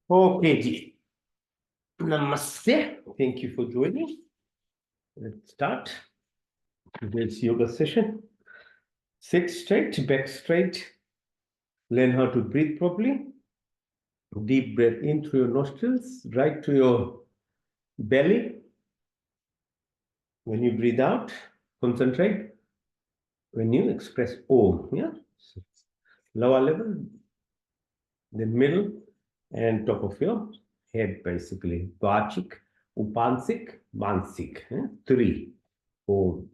Okay, ji. Namaste. Thank you for joining. Let's start today's yoga session. Sit straight, back straight. Learn how to breathe properly. Deep breath in through your nostrils, right to your belly. When you breathe out, concentrate. When you express Om, yeah? So lower level, then middle, and top of your head, basically. Vachik, Upansik, Mansik. Yeah? Three. Om.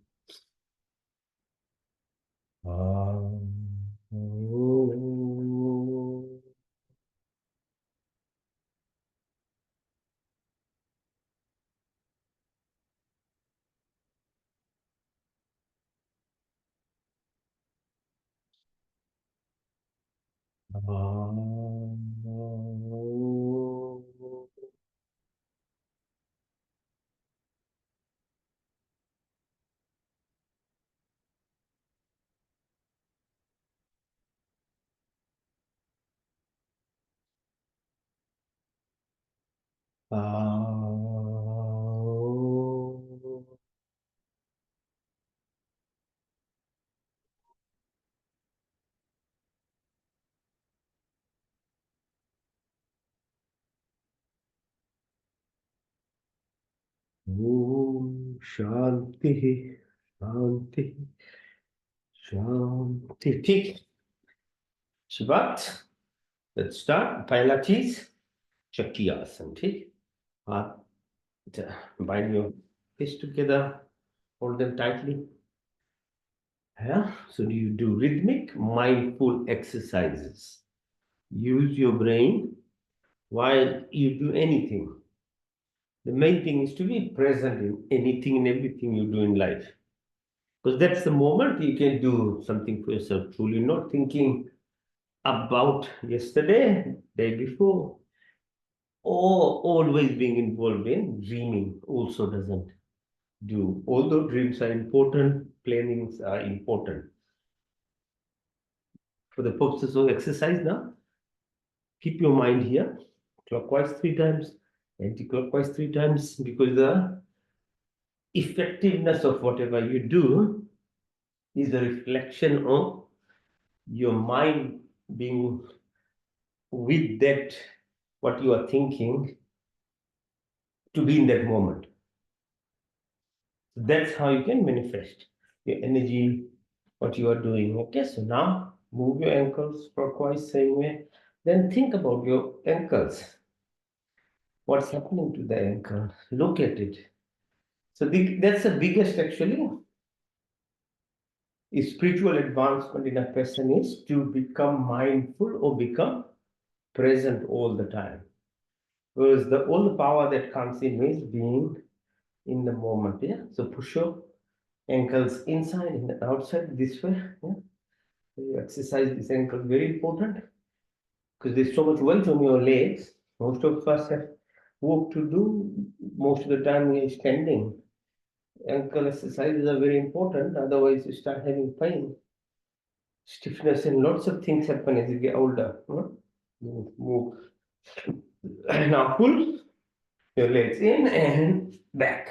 Om Shanti, Shanti, Shanti. ठीक शुरुआत. Let's start. पहला चीज चक्की आसन. ठीक. हाथ bind your fists together, hold them tightly. Yeah. So you do rhythmic, mindful exercises. Use your brain while you do anything. The main thing is to be present in anything and everything you do in life. Because that's the moment you can do something for yourself, truly not thinking about yesterday, day before, or always being involved in dreaming also doesn't do. Although dreams are important, plannings are important. For the purposes of exercise now, keep your mind here, clockwise 3 times, anti-clockwise 3 times, because the effectiveness of whatever you do is a reflection of your mind being with that, what you are thinking, to be in that moment. That's how you can manifest your energy, what you are doing. Okay, so now move your ankles clockwise, same way. Then think about your ankles. What's happening to the ankle? Look at it. So that's the biggest actually spiritual advancement in a person is to become mindful or become present all the time. Because all the power that comes in is being in the moment. Yeah. So push your ankles inside and outside this way. Yeah. So you exercise this ankle, very important because there's so much weight on your legs. Most of us have work to do. Most of the time we are standing. Ankle exercises are very important. Otherwise, you start having pain, stiffness, and lots of things happen as you get older. Move. Now pull your legs in and back.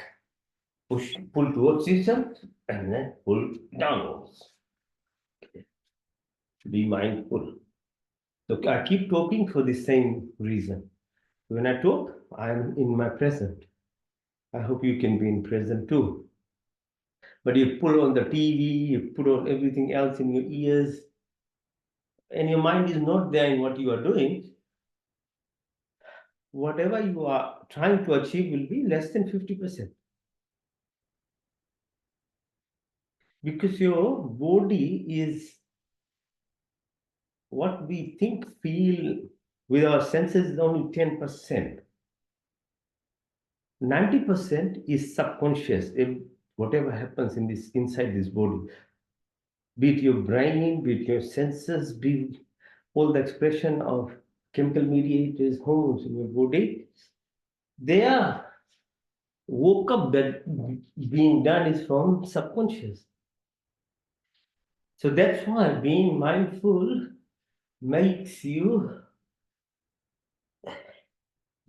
Push, pull towards yourself, and then pull downwards. Be mindful. So I keep talking for the same reason. When I talk, I'm in my present. I hope you can be in present too. But you pull on the TV, you put on everything else in your ears, and your mind is not there in what you are doing. Whatever you are trying to achieve will be less than 50%. Because your body is what we think, feel with our senses is only 10%. 90% is subconscious. If whatever happens in this inside this body, be it your brain, be it your senses, be all the expression of chemical mediators, hormones in your body, they are woke up that being done is from subconscious. So that's why being mindful makes you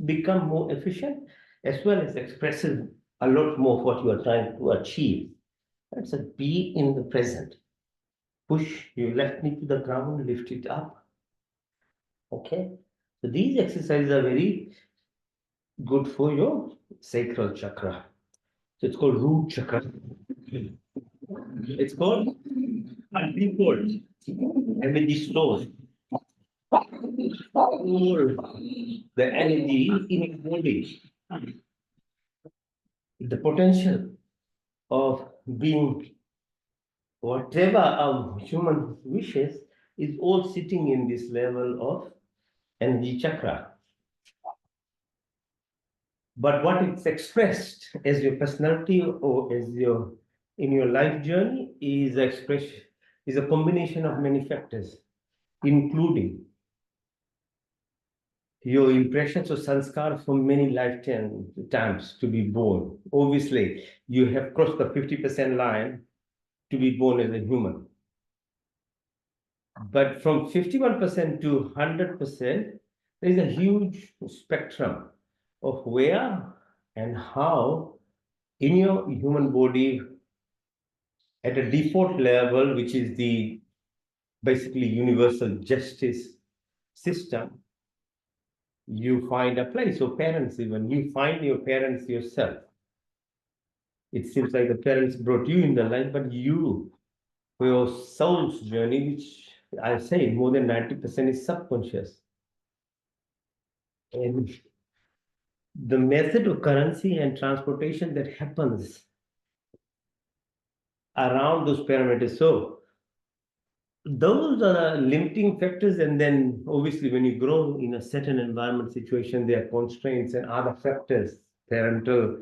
become more efficient as well as expressive a lot more of what you are trying to achieve. That's a be in the present. Push your left knee to the ground, lift it up. Okay. So these exercises are very good for your sacral chakra. So it's called root chakra. It's called default energy stores. All the energy in your body, the potential of being whatever a human wishes is all sitting in this level of energy chakra. But what it's expressed as your personality or as your in your life journey is expression is a combination of many factors, including your impressions or sanskar from many lifetimes to be born. Obviously, you have crossed the 50% line to be born as a human. But from 51% to 100%, there is a huge spectrum of where and how in your human body at a default level, which is the basically universal justice system, you find a place, or parents even, you find your parents yourself. It seems like the parents brought you in the life, but you, for your soul's journey, which I say more than 90% is subconscious. And the method of currency and transportation that happens around those parameters. So those are limiting factors, and then obviously when you grow in a certain environment situation, there are constraints and other factors, parental,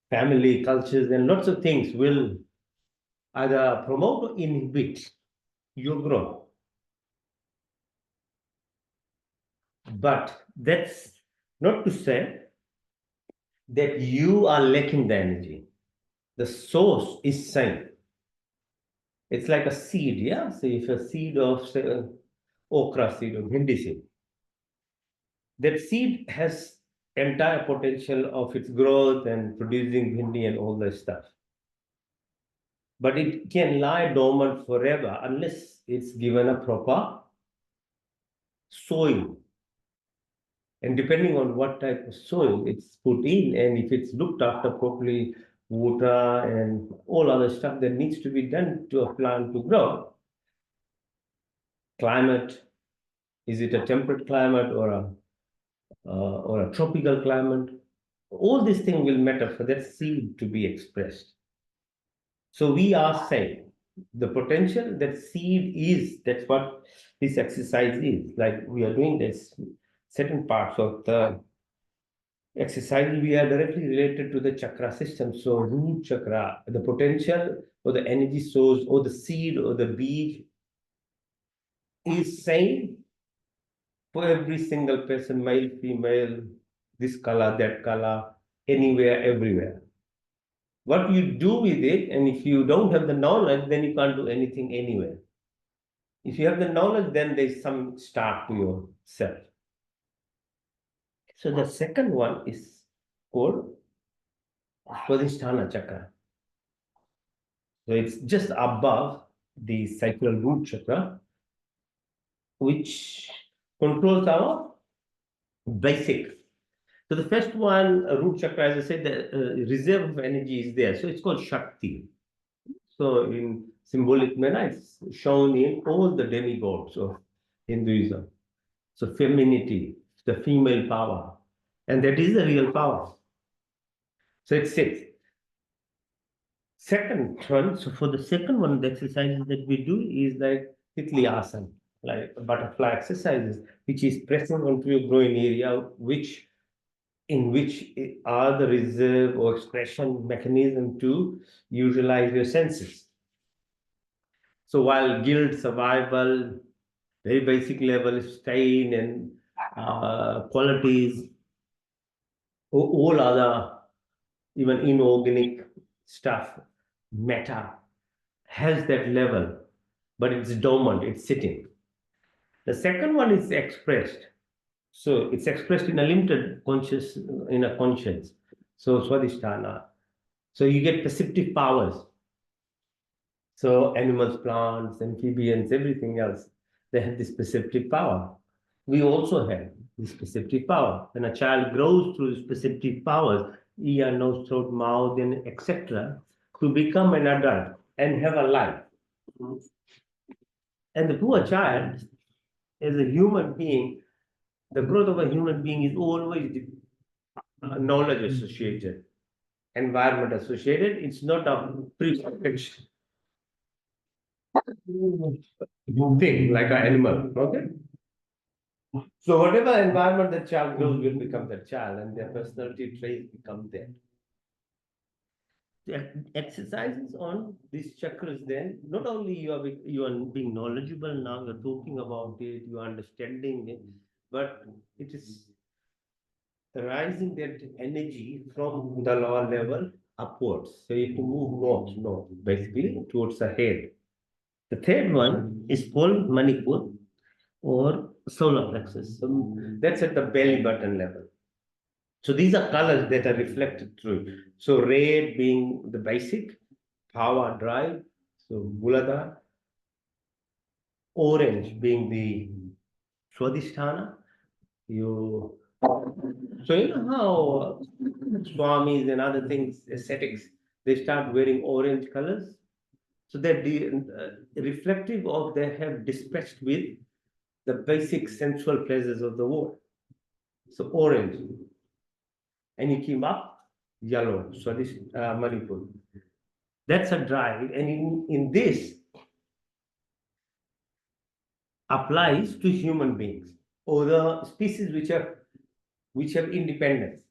family, cultures, and lots of things will either promote or inhibit your growth. But that's not to say that you are lacking the energy. The source is same. It's like a seed, yeah? So if a seed of, say, okra seed or bhindi seed, that seed has entire potential of its growth and producing bhindi and all that stuff. But it can lie dormant forever unless it's given a proper soil. And depending on what type of soil it's put in, and if it's looked after properly, water and all other stuff that needs to be done to a plant to grow. Climate, is it a temperate climate or a tropical climate? All these things will matter for that seed to be expressed. So we are saying the potential that seed is, that's what this exercise is. Like we are doing this certain parts of the exercise, we are directly related to the chakra system. So root chakra, the potential or the energy source or the seed or the bead is same for every single person, male, female, this color, that color, anywhere, everywhere. What you do with it, and if you don't have the knowledge, then you can't do anything anywhere. If you have the knowledge, then there's some start to yourself. So the second one is called Swadhisthana chakra. So it's just above the sacral root chakra, which controls our basic. So the first one, root chakra, as I said, the reserve of energy is there. So it's called Shakti. So in symbolic manner, it's shown in all the demigods of Hinduism. So femininity, the female power, and that is the real power. So it's six. Second one, so for the second one, the exercises that we do is like Titli Asana, like butterfly exercises, which is pressing onto your groin area, which in which are the reserve or expression mechanism to utilize your senses. So while guilt, survival, very basic level, strain and qualities, all other even inorganic stuff, matter, has that level. but it's dormant, it's sitting. The second one is expressed. So it's expressed in a limited conscious, in a conscience. So Swadhisthana. So you get perceptive powers. So animals, plants, amphibians, everything else, they have this perceptive power. We also have this perceptive power. When a child grows through this perceptive powers, ear, nose, throat, mouth, and etc., to become an adult and have a life. And the poor child, as a human being, the growth of a human being is always knowledge associated, environment associated. It's not a pre-perfection thing like an animal. Okay. So whatever environment the child grows will become that child, and their personality traits become there. The exercises on these chakras, then not only you are being knowledgeable now, you're talking about it, you're understanding it, but it is rising that energy from the lower level upwards. So you have to move north, basically towards the head. The third one is called Manipur or solar plexus. So that's at the belly button level. So these are colors that are reflected through. So red being the basic, power drive, so Bulada, orange being the Swadhisthana. So you know how Swamis and other things, ascetics, they start wearing orange colors. So they're reflective of they have dispatched with the basic sensual pleasures of the world. So orange, and you came up yellow. So this Manipur. That's a drive, and in this applies to human beings or the species which have independence,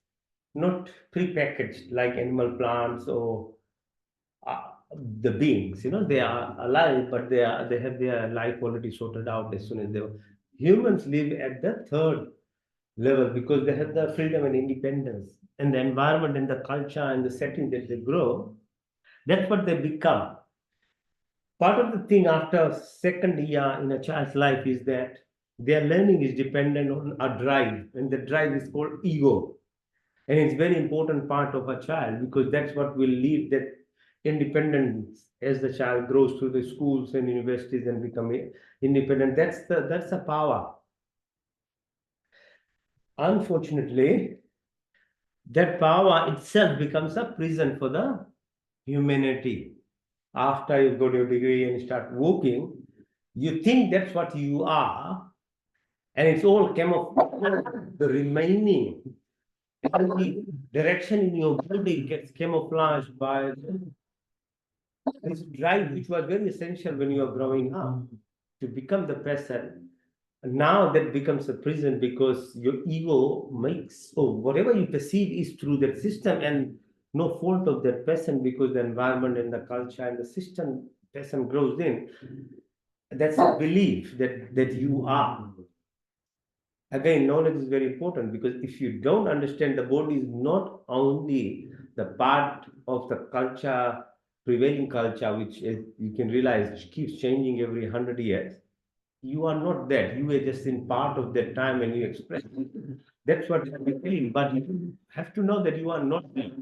not prepackaged like animal, plants, or uh, the beings. You know, they are alive, but they have their life already sorted out as soon as they were. Humans live at the third level because they have the freedom and independence, and the environment and the culture and the setting that they grow. That's what they become. Part of the thing after second year in a child's life is that their learning is dependent on a drive, and the drive is called ego. And it's very important part of a child because that's what will lead that independence as the child grows through the schools and universities and become independent. That's the power. Unfortunately, that power itself becomes a prison for the humanity. After you got your degree and start working, you think that's what you are, and it's all camouflage. The remaining direction in your body gets camouflaged by this drive, which was very essential when you are growing up to become the person. Now that becomes a prison because your ego makes, or whatever you perceive is through that system, and no fault of that person because the environment and the culture and the system person grows in. That's a belief that you are. Again, knowledge is very important because if you don't understand the body is not only the part of the culture, prevailing culture, which is, you can realize keeps changing every 100 years. You are not that. You are just in part of that time when you express. That's what you're feeling. But you have to know that you are not that.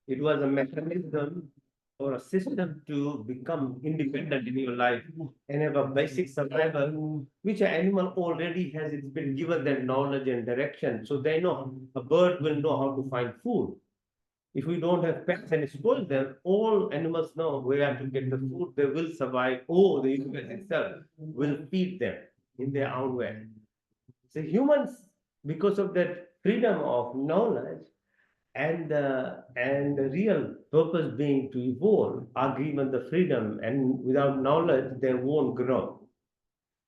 It was a mechanism or a system to become independent in your life and have a basic survival, which an animal already has. It's been given that knowledge and direction. So they know a bird will know how to find food. If we don't have pets and spoil them, all animals know where to get the food. They will survive, or the universe itself will feed them in their own way. So humans, because of that freedom of knowledge, and the real purpose being to evolve, are given the freedom, and without knowledge they won't grow.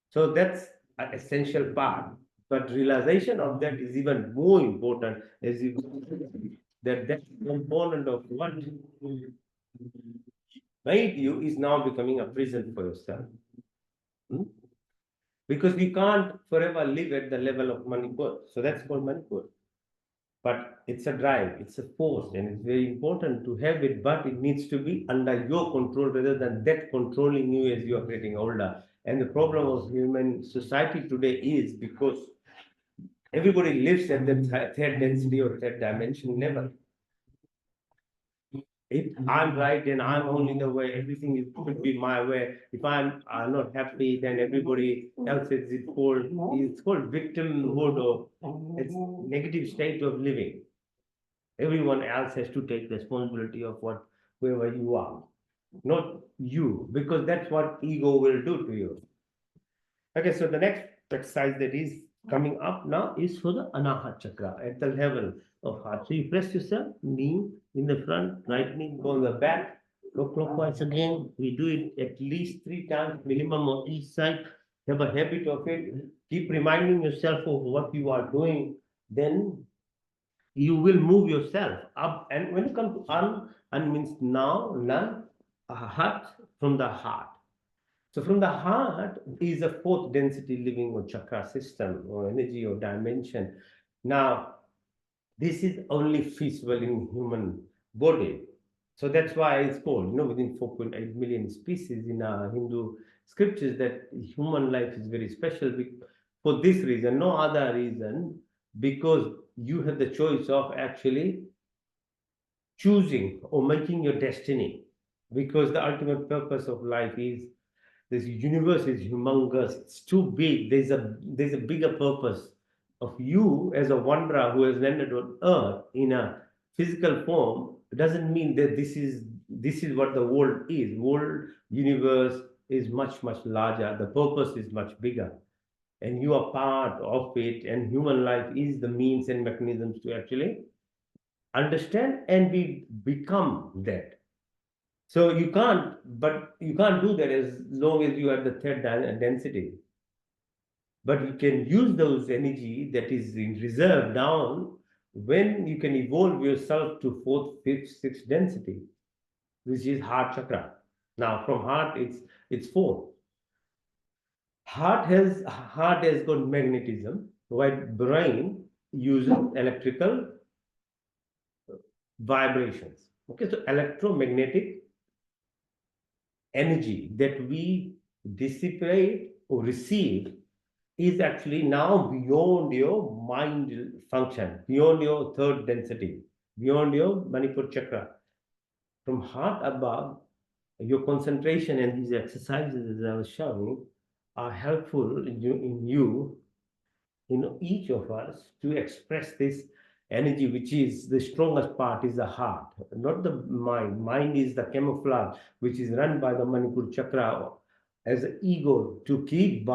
So that's an essential part, but realization of that is even more important as you that component of what made you is now becoming a prison for yourself. Hmm? Because we can't forever live at the level of Manipur, so that's called Manipur. but it's a drive, it's a force, and it's very important to have it, but it needs to be under your control rather than that controlling you as you are getting older. And the problem of human society today is because everybody lives at the third density or third dimension level. If I'm right, then I'm only the way, everything is, could be my way. If I'm not happy, then everybody else is it's called victimhood, or it's negative state of living. Everyone else has to take responsibility of what whoever you are, not you, because that's what ego will do to you. Okay, so the next exercise that is coming up now is for the Anahat Chakra at the level of heart. So you press yourself, knee in the front, right knee go on the back, go clockwise again. We do it at least 3 times minimum on each side. Have a habit of it. Keep reminding yourself of what you are doing. Then you will move yourself up. And when you come to un means now, none, heart from the heart. So from the heart is a fourth density living or chakra system or energy or dimension. Now, this is only feasible in human body. So that's why it's called, within 4.8 million species in our Hindu scriptures, that human life is very special for this reason, no other reason, because you have the choice of actually choosing or making your destiny, because the ultimate purpose of life is, this universe is humongous, it's too big, there's a bigger purpose of you as a wanderer who has landed on earth in a physical form. It doesn't mean that this is what the world universe is much larger, the purpose is much bigger, and you are part of it, and human life is the means and mechanisms to actually understand and become that. So you can't do that as long as you have the third density. But you can use those energy that is in reserve down when you can evolve yourself to fourth, fifth, sixth density, which is heart chakra. Now from heart, it's four. Heart has got magnetism, while brain uses electrical vibrations. Okay, so electromagnetic energy that we dissipate or receive is actually now beyond your mind function, beyond your third density, beyond your Manipur chakra. From heart above, your concentration and these exercises, as I was showing, are helpful in each of us to express this energy, which is the strongest part is the heart, not the mind. Mind is the camouflage, which is run by the Manipur chakra as an ego to keep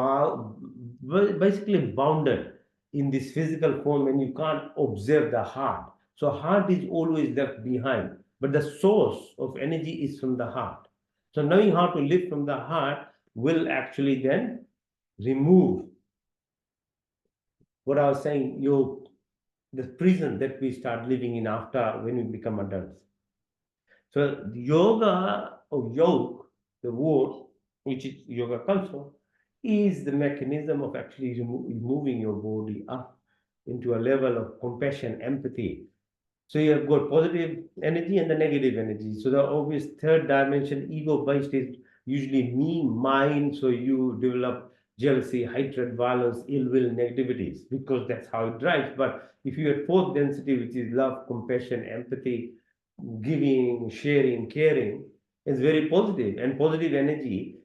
basically bounded in this physical form, and you can't observe the heart. So heart is always left behind, but the source of energy is from the heart. So knowing how to live from the heart will actually then remove what I was saying, the prison that we start living in after when we become adults. So yoga or yog, the word which is yoga comes from, is the mechanism of actually moving your body up into a level of compassion, empathy. So you have got positive energy and the negative energy. So the obvious third dimension, ego-based, is usually me, mine. So you develop jealousy, hatred, violence, ill will, negativities, because that's how it drives. But if you have fourth density, which is love, compassion, empathy, giving, sharing, caring, is very positive. And positive energy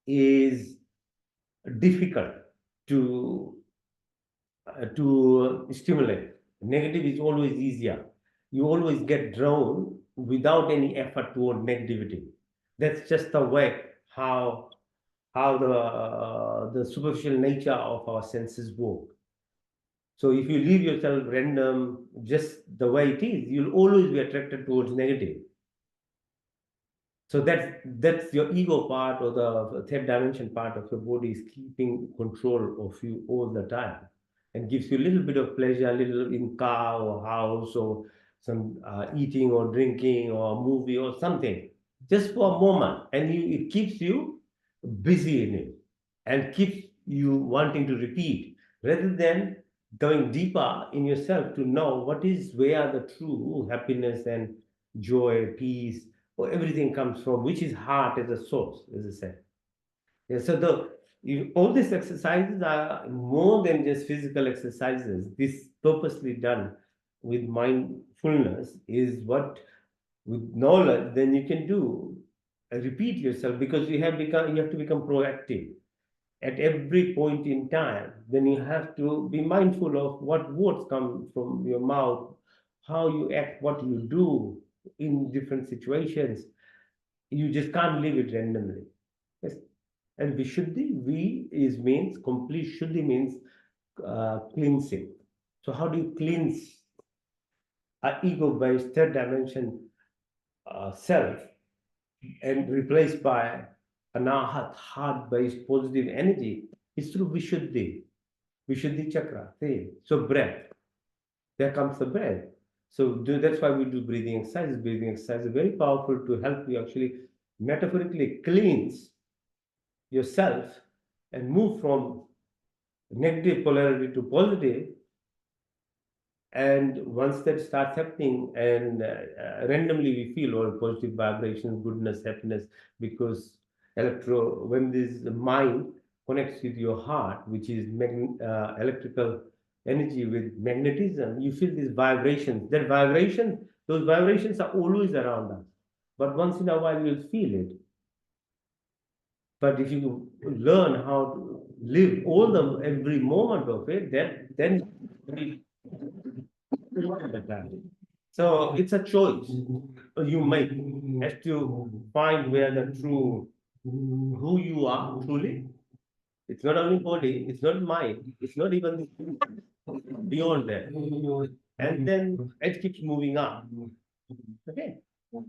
is difficult to stimulate. Negative is always easier. You always get drawn without any effort toward negativity. That's just the way how the superficial nature of our senses work. So if you leave yourself random, just the way it is, you'll always be attracted towards negative. So that's your ego part, or the third dimension part of your body is keeping control of you all the time, and gives you a little bit of pleasure, a little in car or house, or some eating or drinking or movie or something, just for a moment, and it keeps you busy in it and keeps you wanting to repeat rather than going deeper in yourself to know where the true happiness and joy, peace, or everything comes from, which is heart as a source, as I said. Yeah, so all these exercises are more than just physical exercises. This purposely done with mindfulness is what, with knowledge, then you can do. Repeat yourself, because you have to become proactive at every point in time. Then you have to be mindful of what words come from your mouth, how you act, what you do in different situations. You just can't live it randomly. Yes. And Vishuddhi, V is means complete, Shuddhi means cleansing. So how do you cleanse our ego-based third dimension self and replaced by anahat, heart-based positive energy? It's through Vishuddhi, Vishuddhi chakra. See? So breath, there comes the breath. So that's why we do breathing exercises. Breathing exercises are very powerful to help you actually metaphorically cleanse yourself and move from negative polarity to positive. And once that starts happening, and randomly we feel all positive vibrations, goodness, happiness, because when this mind connects with your heart, which is electrical energy with magnetism, you feel these vibrations. Those vibrations are always around us, but once in a while you'll feel it. But if you learn how to live every moment of it, then so it's a choice you make as to find where the true who you are truly. It's not only body, it's not mind, it's not even beyond that. And then it keeps moving up. Okay.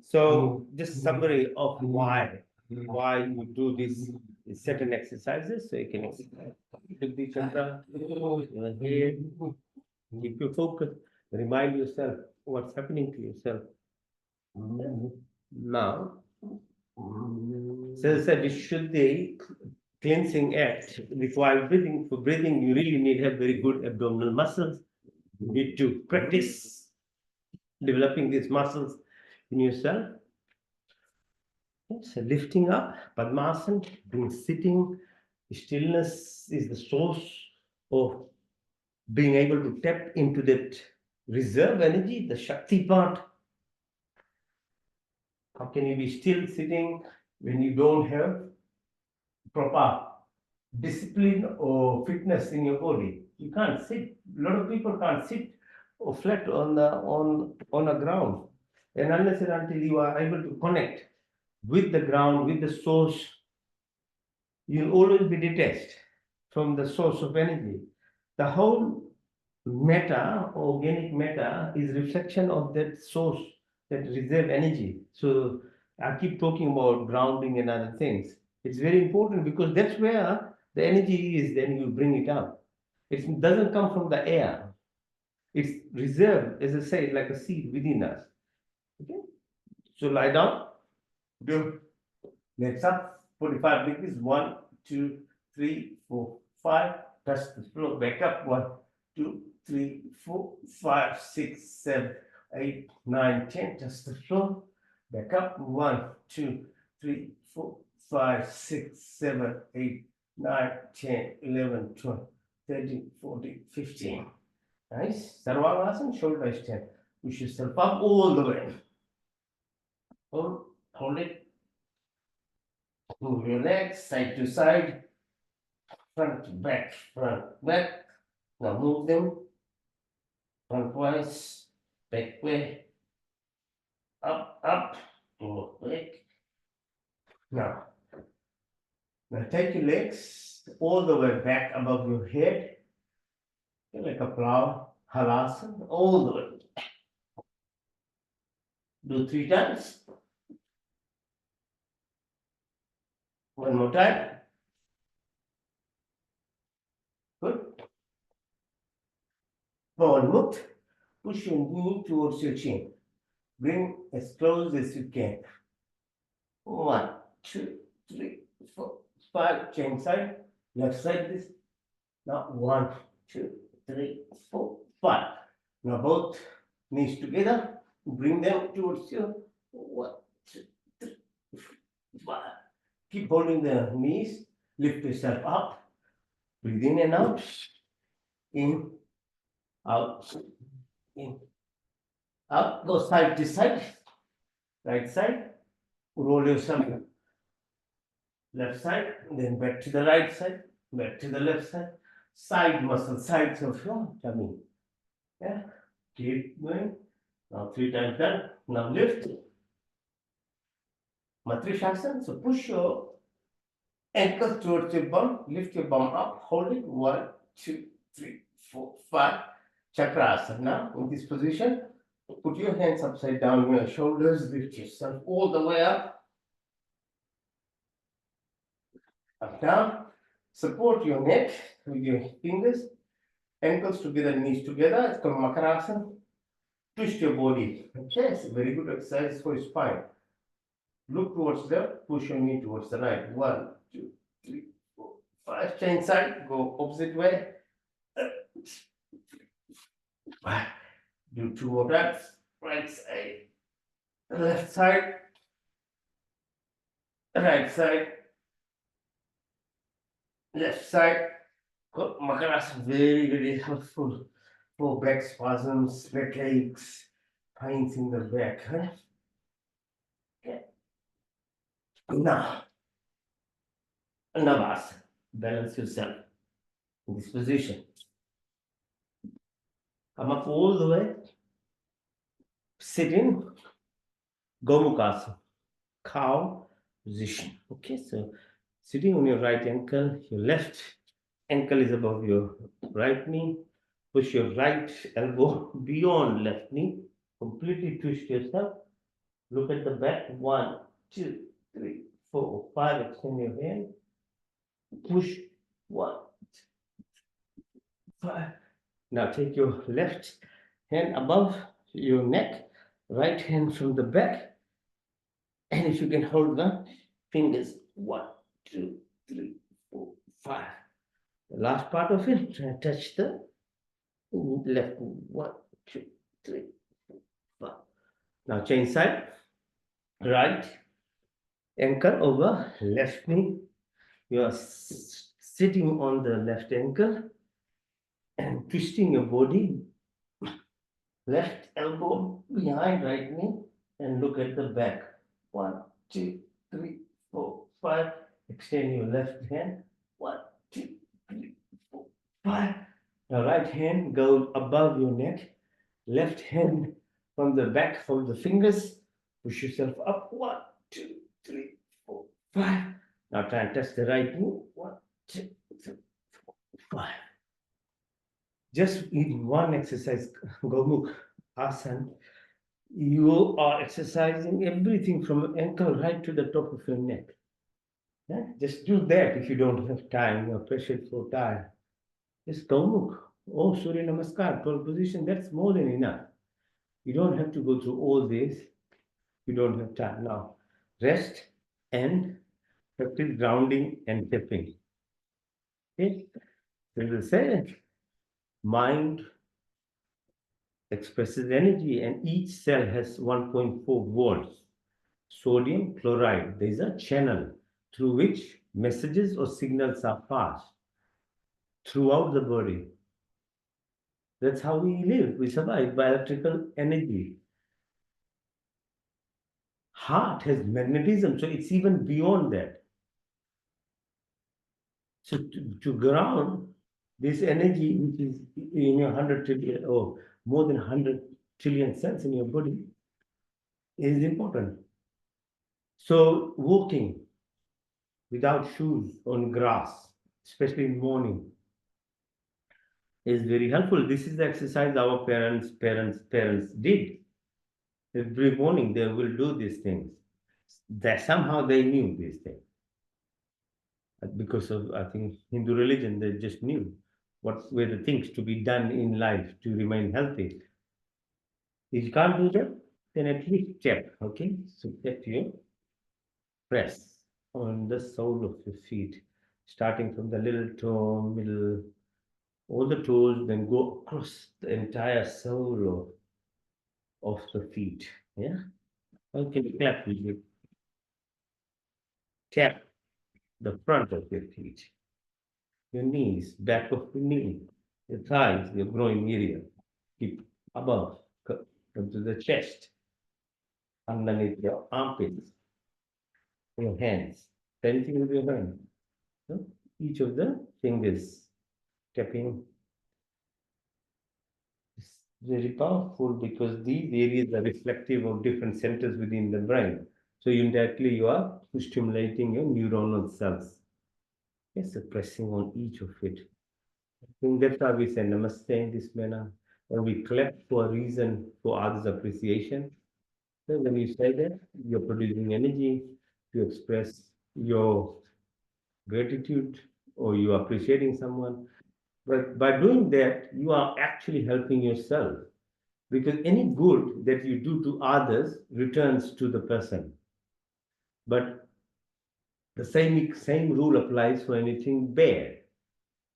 So just summary of why you do these certain exercises, so you can exercise the chakra, your head, keep your focus, remind yourself what's happening to yourself. Now, so as I said, Vishuddhi cleansing act requires breathing. For breathing, you really need to have very good abdominal muscles. You need to practice developing these muscles in yourself. So lifting up, Padmasana, being sitting, stillness is the source of being able to tap into that reserve energy, the Shakti part. How can you be still sitting when you don't have proper discipline or fitness in your body? You can't sit. A lot of people can't sit or flat on a ground. And unless and until you are able to connect with the ground, with the source, you'll always be detached from the source of energy. The whole matter, organic matter, is reflection of that source, that reserve energy. So I keep talking about grounding and other things. It's very important because that's where the energy is, then you bring it up. It doesn't come from the air. It's reserved, as I say, like a seed within us. Okay? So lie down, do legs up, 45 degrees, 1, 2, 3, 4, 5, touch the floor, back up, 1, 2, 3, 4, 5, 6, 7, 8, 9, 10, touch the floor, back up, 1, 2, 3, 4, 5, 6, 7, 8, 9, 10, 11, 12, 13, 14, 15. Nice. Sarvangasana, shoulder extend. Push yourself up all the way. Hold it. Move your legs side to side, front to back, front, back. Now move them front wise, back way, up, forward, back. Now, take your legs all the way back above your head, like a plow, halasana, all the way. Do 3 times. One more time. Good. Forward move. Push your knee towards your chin. Bring as close as you can. 1, 2, 3, 4, 5. Change side. Left side this. Now 1, 2, 3, 4, 5. Now both knees together, bring them towards you. 1, 2, 3, 4, 5. Keep holding the knees, lift yourself up, breathe in and out, in, out, in, out, go side to side, right side, roll yourself left side, then back to the right side, back to the left side, side muscle, sides of your tummy. Yeah, keep going. Now 3 times done. Now lift. Matrishasana. So push your ankles towards your bum, lift your bum up, hold it. 1, 2, 3, 4, 5. Chakrasana. Now in this position, put your hands upside down on your shoulders, lift yourself all the way up, down. Support your neck with your fingers, ankles together, knees together. It's called Makarasana. Twist your body. Okay, it's a very good exercise for your spine. Look towards the, push your knee towards the right. 1, 2, 3, 4, 5. Change side, go opposite way. Do 2 more times. Right side, left side, right side, left side. Makarasana very, very helpful for back spasms, back aches, pains in the back. Huh? Okay. Now, Navasana. Balance yourself in this position. Come up all the way. Sit in Gomukhasana, cow position. Okay, so sitting on your right ankle, your left ankle is above your right knee. Push your right elbow beyond left knee. Completely twist yourself. Look at the back. 1, 2, 3, 4, 5. Extend your hand. Push. 1, 2, 5. Now take your left hand above your neck, right hand from the back, and if you can hold the fingers, 1, 2, 3, 4, 5. The last part of it, try and touch the left. 1, 2, 3, 4, 5. Now change side, right ankle over left knee. You are sitting on the left ankle and twisting your body. Left elbow behind right knee and look at the back. 1, 2, 3, 4, 5. Extend your left hand. 1, 2, 3, 4, 5. Now right hand goes above your neck. Left hand from the back, from the fingers. Push yourself up. 1, 2, 3, 4, 5. Now try and touch the right knee. 1, 2, 3, 4, 5. Just in one exercise, Gomukh Asana, you are exercising everything from ankle right to the top of your neck. Yeah? Just do that if you don't have time, you're pressured for time. Just Gomukh. Oh, Surya Namaskar, 12 position, that's more than enough. You don't have to go through all this. You don't have time. Now, rest and practice grounding and tapping. Okay? So they say, mind expresses energy and each cell has 1.4 volts. Sodium chloride, there is a channel through which messages or signals are passed throughout the body. That's how we live. We survive by electrical energy. Heart has magnetism, so it's even beyond that. So to ground this energy, which is in your 100 trillion or more than 100 trillion cells in your body, is important. So walking without shoes on grass, especially in morning, is very helpful. This is the exercise our parents did. Every morning they will do these things. That somehow they knew these things. Because of, I think, Hindu religion, they just knew what were the things to be done in life to remain healthy. If you can't do that, then at least tap, okay? So tap your press on the sole of your feet, starting from the little toe, middle, all the toes, then go across the entire sole of the feet. Yeah. Okay, clap with you. Tap the front of your feet, your knees, back of your knee, your thighs, your groin area. Keep above, come to the chest, underneath your armpits, your hands. Anything with your hand. So each of the fingers tapping is very powerful because these areas are reflective of different centers within the brain. So indirectly you are stimulating your neuronal cells. Yes, so pressing on each of it. In that why we say namaste in this manner, or we clap for a reason for others' appreciation. Then when you say that, you're producing energy to express your gratitude or you are appreciating someone. But by doing that, you are actually helping yourself because any good that you do to others returns to the person. But the same rule applies for anything bad.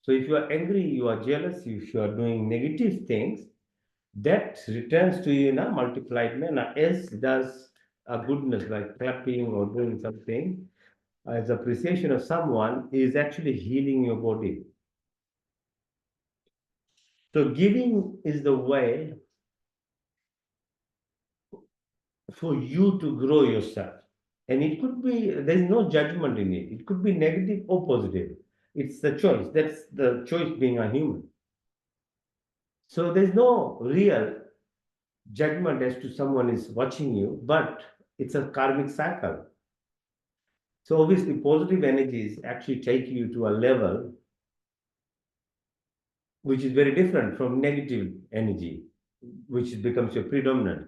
So if you are angry, you are jealous, if you are doing negative things, that returns to you in a multiplied manner, as does a goodness like clapping or doing something as appreciation of someone is actually healing your body. So giving is the way for you to grow yourself. And it could be, there's no judgment in it. It could be negative or positive. It's the choice. That's the choice being a human. So there's no real judgment as to someone is watching you, but it's a karmic cycle. So obviously positive energies actually take you to a level which is very different from negative energy, which becomes your predominant.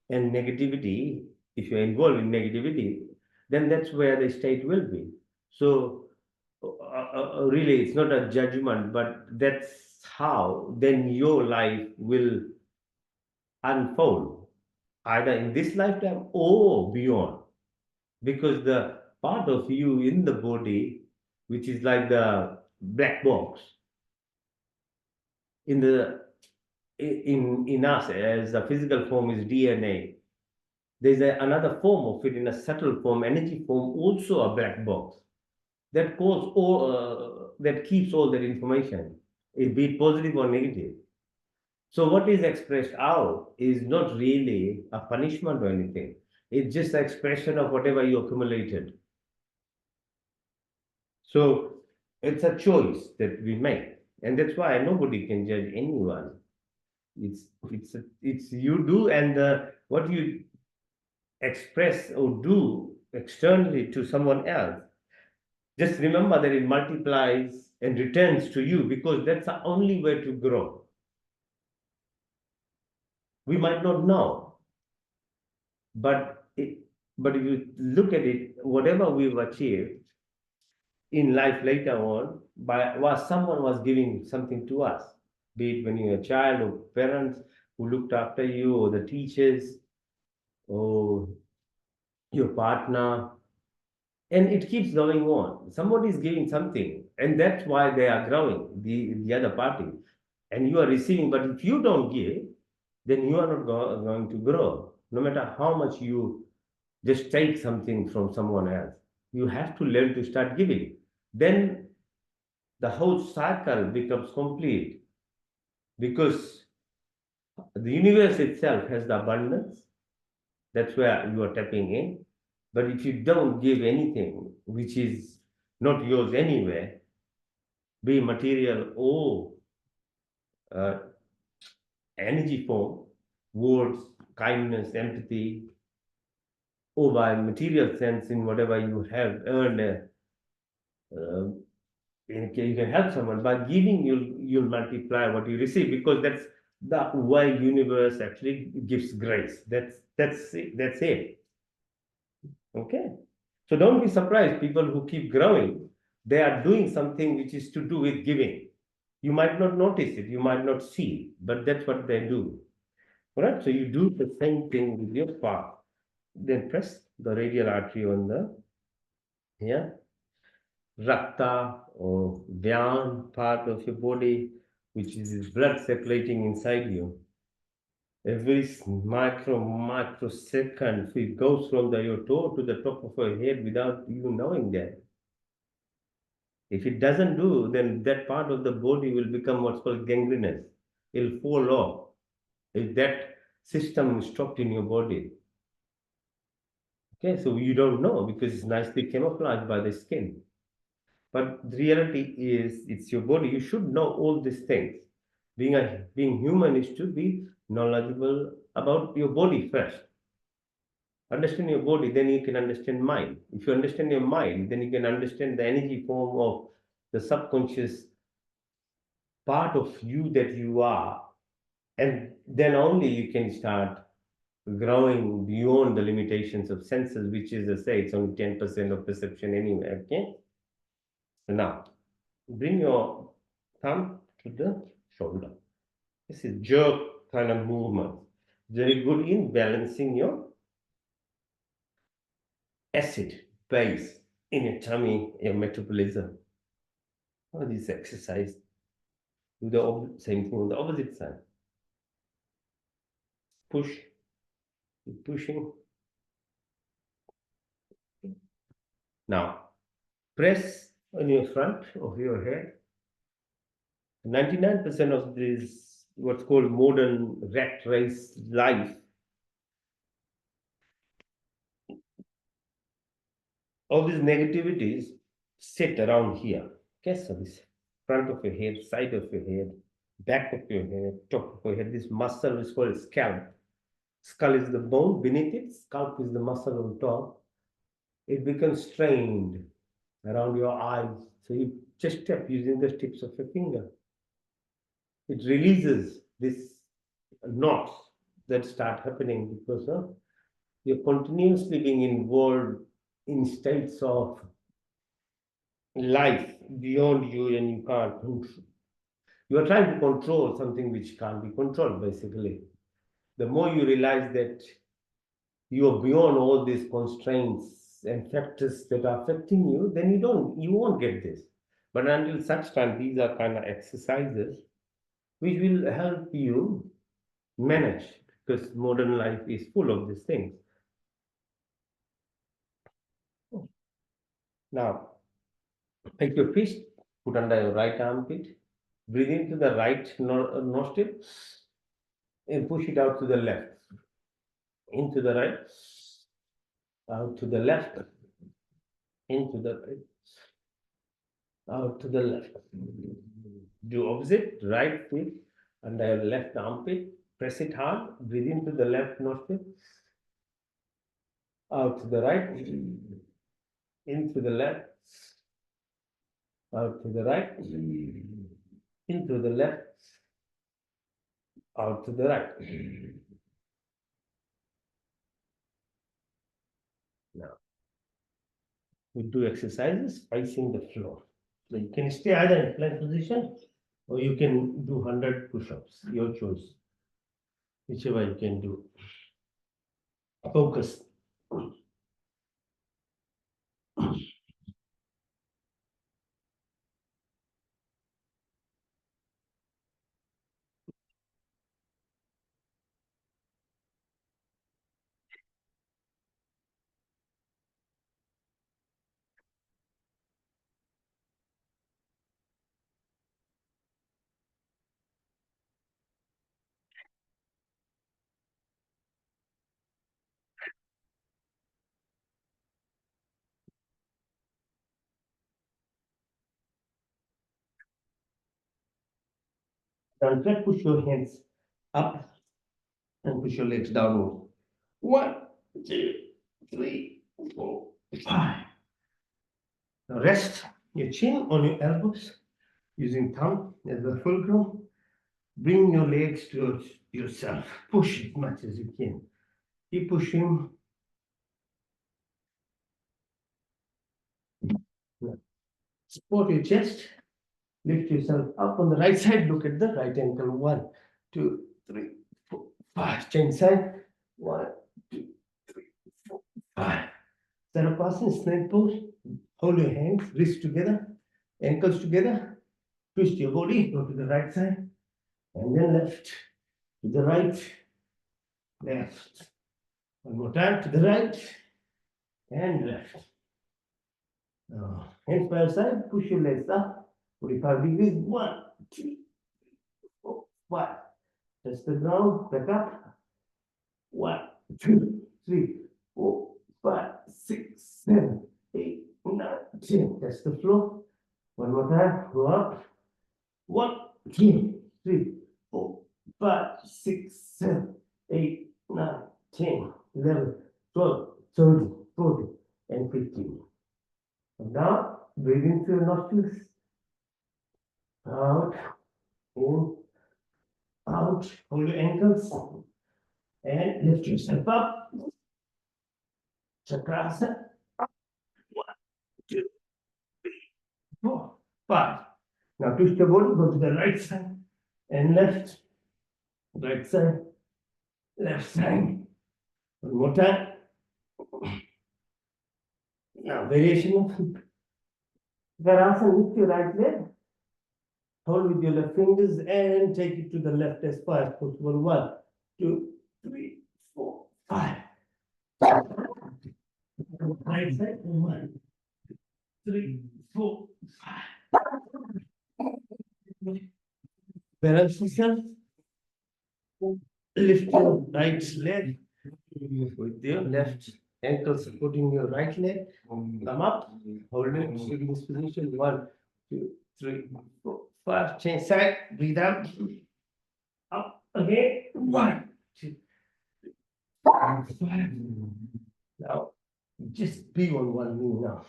And negativity, if you're involved in negativity, then that's where the state will be. So really, it's not a judgment, but that's how then your life will unfold, either in this lifetime or beyond. Because the part of you in the body, which is like the black box, in the in us as a physical form is DNA. There's another form of it in a subtle form, energy form, also a black box that goes all that keeps all that information, be it positive or negative. So what is expressed out is not really a punishment or anything. It's just an expression of whatever you accumulated. So it's a choice that we make, and that's why nobody can judge anyone. It's you do and what you express or do externally to someone else. Just remember that it multiplies and returns to you because that's the only way to grow. We might not know, but but if you look at it, whatever we've achieved in life later on, by was someone was giving something to us, be it when you were a child or parents who looked after you, or the teachers, or your partner, and it keeps going on. Somebody is giving something, and that's why they are growing, the other party, and you are receiving. But if you don't give, then you are not going to grow, no matter how much you just take something from someone else. You have to learn to start giving. Then the whole cycle becomes complete because the universe itself has the abundance. That's where you are tapping in. But if you don't give anything, which is not yours anyway, be material or uh, energy form, words, kindness, empathy, or by material sense in whatever you have earned, uh, you can help someone. By giving, you'll multiply what you receive because that's the way universe actually gives grace. That's it. That's it. Okay. So don't be surprised, people who keep growing, they are doing something which is to do with giving. You might not notice it, you might not see it, but that's what they do. All right. So you do the same thing with your palm. Then press the radial artery on the yeah, rakta or dhyan part of your body. which is this blood circulating inside you. Every microsecond, it goes from your toe to the top of your head without you knowing that. If it doesn't do, then that part of the body will become what's called gangrenous. It'll fall off if that system is stopped in your body. Okay, so you don't know because it's nicely camouflaged by the skin. But the reality is, it's your body. You should know all these things. Being human is to be knowledgeable about your body first. Understand your body, then you can understand mind. If you understand your mind, then you can understand the energy form of the subconscious part of you that you are, and then only you can start growing beyond the limitations of senses, which is, I say, it's only 10% of perception anyway. Okay. So now, bring your thumb to the shoulder. This is jerk kind of movement. Very good in balancing your acid base in your tummy, your metabolism. All this exercise. Do the same thing on the opposite side. Push, keep pushing. Now, press on your front of your head. 99% of this, what's called modern rat race life, all these negativities sit around here. Okay, so this front of your head, side of your head, back of your head, top of your head, this muscle is called scalp. Skull is the bone beneath it, scalp is the muscle on top. It becomes strained around your eyes. So you just tap using the tips of your finger. It releases this knots that start happening because you're continuously being involved in states of life beyond you, and you can't control. You are trying to control something which can't be controlled, basically. The more you realize that you are beyond all these constraints and factors that are affecting you, then you won't get this. But until such time, these are kind of exercises which will help you manage, because modern life is full of these things. Now, take your fist, put under your right armpit, breathe into the right nostril, and push it out to the left. Into the right, out to the left, into the right, out to the left. Do opposite, right foot under your left armpit, press it hard, breathe into the left nostril, out to the right, into the left, out to the right, into the left, out to the right. Now, we do exercises facing the floor. So you can stay either in plank position or you can do 100 push-ups, your choice. Whichever you can do. Focus. Now try push your hands up and push your legs downward. 1, 2, 3, 4, 5. Now rest your chin on your elbows using thumb as the fulcrum. Bring your legs towards yourself. Push as much as you can. Keep pushing. Support your chest. Lift yourself up on the right side. Look at the right ankle. 1, 2, 3, 4, 5. Change side. 1, 2, 3, 4, 5. Sarapasana, snake pose. Hold your hands, wrists together, ankles together. Twist your body, go to the right side, and then left, to the right, left. One more time, to the right, and left. Now, hands by your side, push your legs up, 45 degrees, 1, 2, 4, 5. Touch the ground, back up. 1, 2, 3, 4, 5, 6, 7, 8, 9, 10. Touch the floor. One more time, go up. 1, 2, 3, 4, 5, 6, 7, 8, 9, 10, 11, 12, 13, 14, and 15. Now, breathe into your nostrils. Out, in, out. Hold your ankles and lift yourself up. Chakrasana. 1, 2, 4, 5. Now twist your body, go to the right side and left. Right side, left side. One more time. Now variation of Virasana, lift your right leg. Hold with your left fingers and take it to the left as far as possible. 1, 2, 3, 4, 5. Right side. 1, 3, 4, 5. Balance yourself. Lift your right leg with your left ankle supporting your right leg. Come up. Hold it in this position. 1, 2, 3, 4, 5. Change side. Breathe out. Up again. 1, 2, 5. Now, just be on one knee now.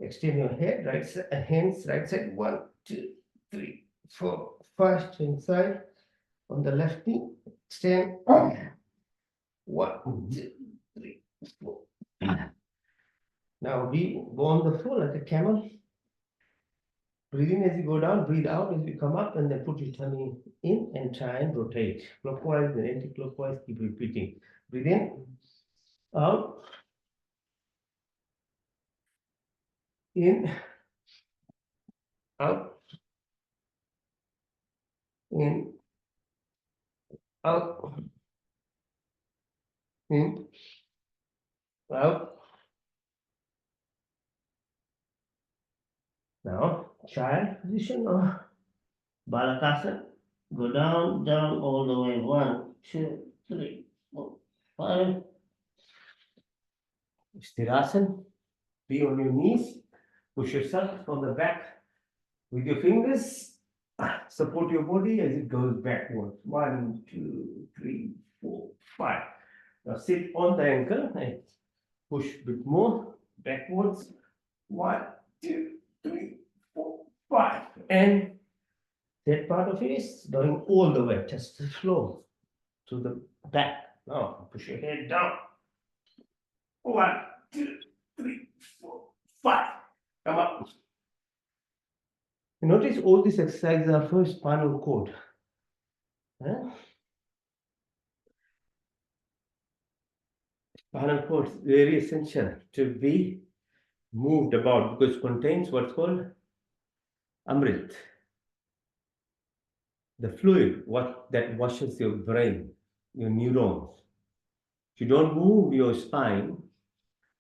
Extend your head, right side, hands, right side. 1, 2, 3, 4, 5. Change side. On the left knee, extend. 1, 2, 3, 4. Now we go on the floor like a camel. Breathe in as you go down, breathe out as you come up, and then put your tummy in and try and rotate. Clockwise and anti-clockwise, keep repeating. Breathe in, out, in, out, in, out, in, out. Now, child position or Balakasana. Go down, down, all the way. 1, 2, 3, 4, 5. Stirasana. Be on your knees. Push yourself from the back with your fingers. Support your body as it goes backwards. 1, 2, 3, 4, 5. Now sit on the ankle and push a bit more backwards. 1, 2, 3, 4, 5. And that part of it is going all the way, just the floor to the back. Now push your head down. 1, 2, 3, 4, 5. Come up. Notice all these exercises are for spinal cord. Spinal cord is very essential to be moved about because it contains what's called amrit, the fluid that washes your brain, your neurons. If you don't move your spine,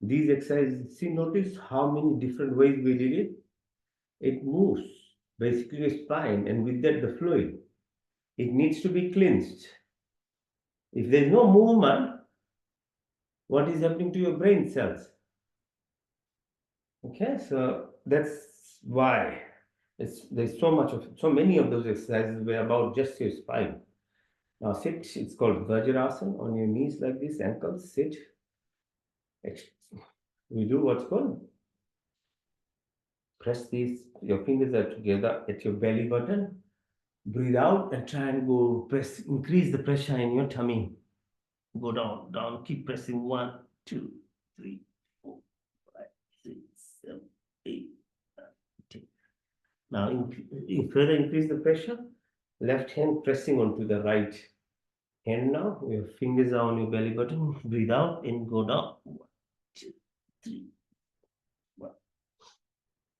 these exercises, see, notice how many different ways we did it. It moves basically your spine, and with that the fluid. It needs to be cleansed. If there's no movement, what is happening to your brain cells? Okay, so that's why there's so many of those exercises were about just your spine. Now sit, it's called Vajrasana, on your knees like this, ankles, sit. We do what's called press these, your fingers are together at your belly button. Breathe out and try and go press, increase the pressure in your tummy. Go down, down, keep pressing. 1, 2, 3, 4, 5, 6, 7, 8, 9, 10. Now, further increase the pressure. Left hand pressing onto the right hand now. Your fingers are on your belly button. Breathe out and go down. 1, 2, 3, 1.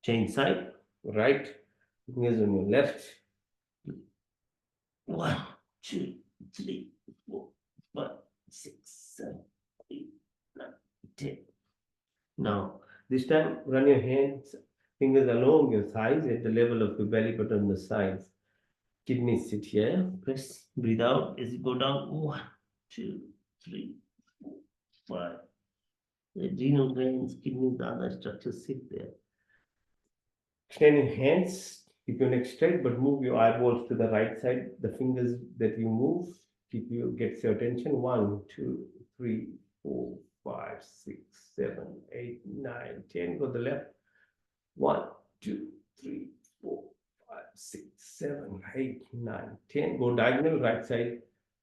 Change side. Right, Fingers on your left. 1, 2, 3, 4, 5, 6, 7, 8, 9, 10. Now, this time run your hands, fingers along your thighs at the level of your belly button on the sides. Kidneys sit here. Press, breathe out as you go down. 1, 2, 3, 4, 5. The adrenal glands, kidneys, other structures sit there. Extend your hands, keep your neck straight, but move your eyeballs to the right side. The fingers that you move gets your attention. 1, 2, 3, 4, 5, 6, 7, 8, 9, 10. Go to the left. 1, 2, 3, 4, 5, 6, 7, 8, 9, 10. Go diagonal, right side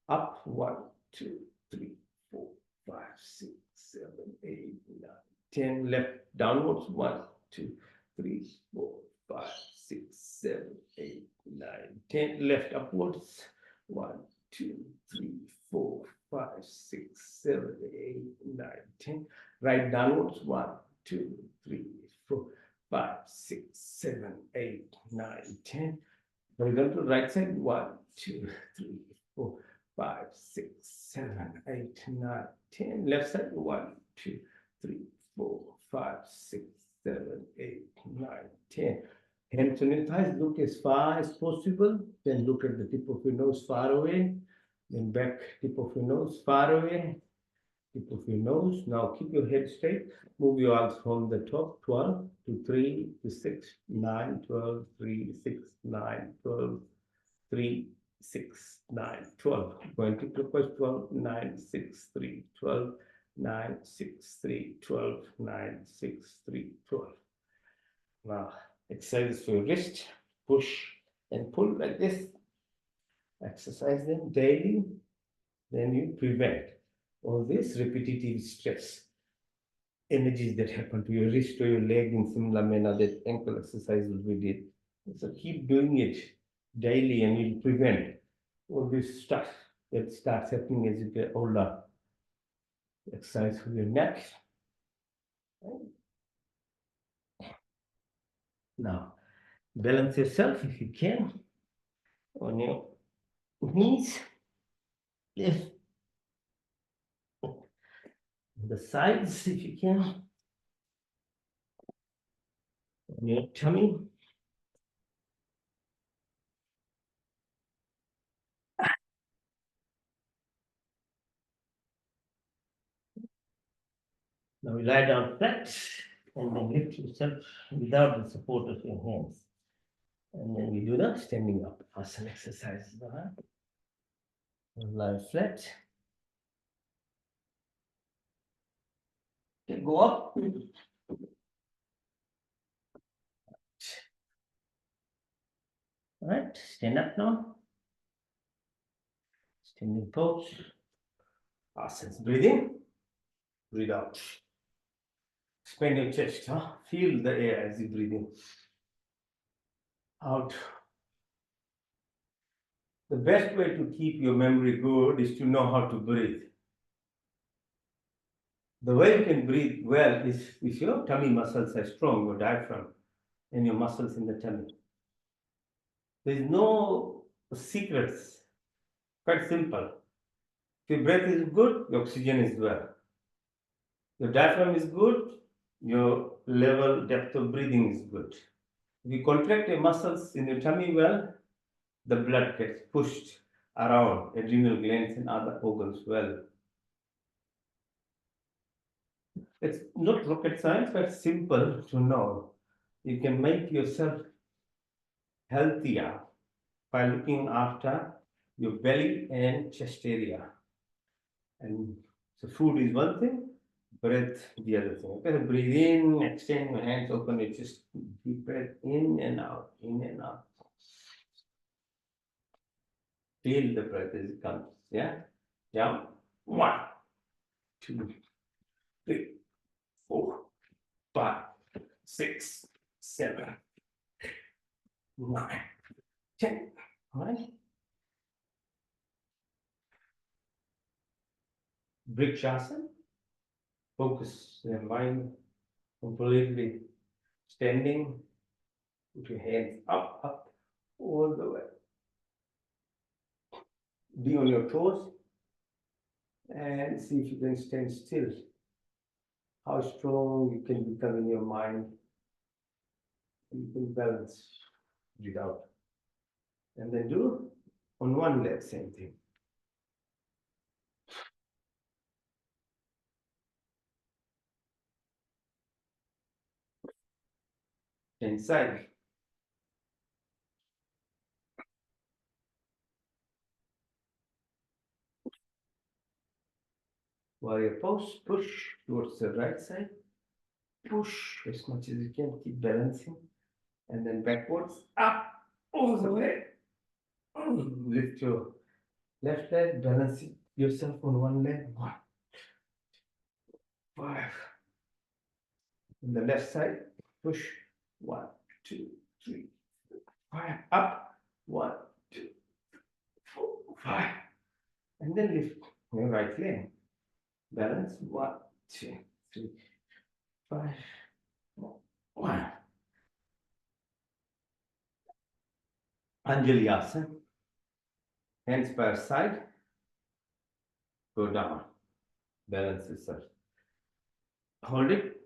up. 1, 2, 3, 4, 5, 6, 7, 8, 9, 10. Left downwards. 1, 2, 3, 4, 5, 6, 7, 8, 9, 10. Left upwards. 1, 2, 3, 4, 5, 6, 7, 8, 9, 10. Right downwards. 1, 2, 3, 4, 5, 6, 7, 8, 9, 10. Horizontal right side. 1, 2, 3, 4, 5, 6, 7, 8, 9, 10. Left side. 1, 2, 3, 4, 5, 6, 7, 8, 9, 10. Hands on your thighs. Look as far as possible. Then look at the tip of your nose far away. Then back tip of your nose far away. Tip of your nose. Now keep your head straight. Move your arms from the top. 12 to 3 to 6, 9, 12, 3, 6, 9, 12, 3, 6, 9, 12. Going to clockwise. 12, 9, 6, 3, 12, 9, 6, 3, 12, 9, 6, 3, 12. Now exercise for your wrist. Push and pull like this. Exercise them daily. Then you prevent all this repetitive stress energies that happen to your wrist or your leg in similar manner that ankle exercises we did. So keep doing it daily and you'll prevent all this stuff that starts happening as you get older. Exercise for your neck. Now, balance yourself if you can on your knees. Lift the sides if you can. On your tummy. Now you lie down flat and then lift yourself without the support of your hands. And then we do that standing up asana exercises. Lie flat. Okay, go up. All right, stand up now. Standing pose. Asanas. Breathe in. Breathe out. Expand your chest. Feel the air as you breathe in. Out. The best way to keep your memory good is to know how to breathe. The way you can breathe well is if your tummy muscles are strong, your diaphragm, and your muscles in the tummy. There is no secrets. Quite simple. If your breath is good, your oxygen is well. Your diaphragm is good, your level depth of breathing is good. If you contract your muscles in your tummy well, the blood gets pushed around adrenal glands and other organs well. It's not rocket science, but simple to know. You can make yourself healthier by looking after your belly and chest area. And so food is one thing, breath the other thing. Okay, breathe in, extend your hands, open your chest, deep breath in and out, in and out. Feel the breath as it comes. Yeah? Down. 1, 2, 3, 4, 5, 6, 7, 9, 10. All right? Vrikshasana. Focus your mind completely standing Put your hands up, all the way. Be on your toes and see if you can stand still. How strong you can become in your mind. You can balance it out. And then do on one leg, same thing. Inside. Warrior pose, push towards the right side. Push as much as you can, keep balancing. And then backwards, up, all the way. Lift your left leg, balance yourself on one leg. 1, 5. On the left side, push. 1, 2, 3, 5. Up. 1, 2, 4, 5. And then lift your right leg. Balance. 1, 2, 3, 5. 1. Anjali Asana. Hands by your side. Go down. Balance yourself. Hold it.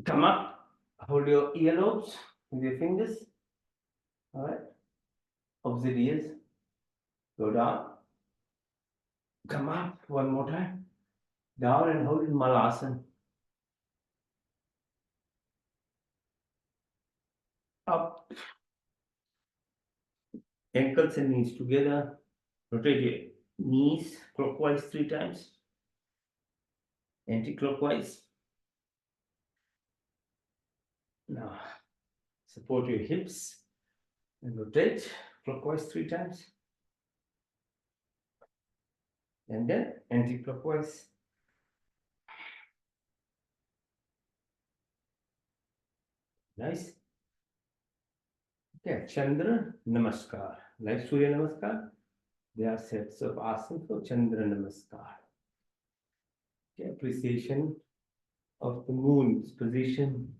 Come up. Hold your earlobes with your fingers. All right. Opposite ears. Go down. Come up. One more time. Down and hold in Malasana. Up. Ankles and knees together. Rotate your knees clockwise 3 times. Anti-clockwise. Now, support your hips and rotate clockwise 3 times. And then anti-clockwise. Nice. Okay, Chandra Namaskar. Like Surya Namaskar, there are sets of asanas for Chandra Namaskar. Okay, appreciation of the moon's position,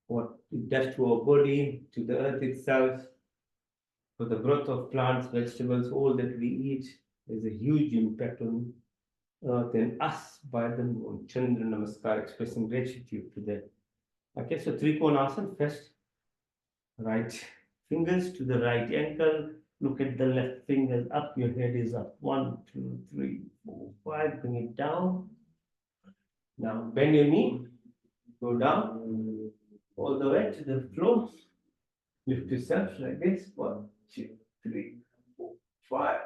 what it does to our body, to the earth itself, for the growth of plants, vegetables, all that we eat. There's a huge impact on earth and us by the moon. Chandra Namaskar, expressing gratitude to that. Okay, so Trikonasana first. Right fingers to the right ankle. Look at the left fingers up. Your head is up. 1, 2, 3, 4, 5. Bring it down. Now bend your knee. Go down all the way to the floor. Lift yourself like this. 1, 2, 3, 4, 5.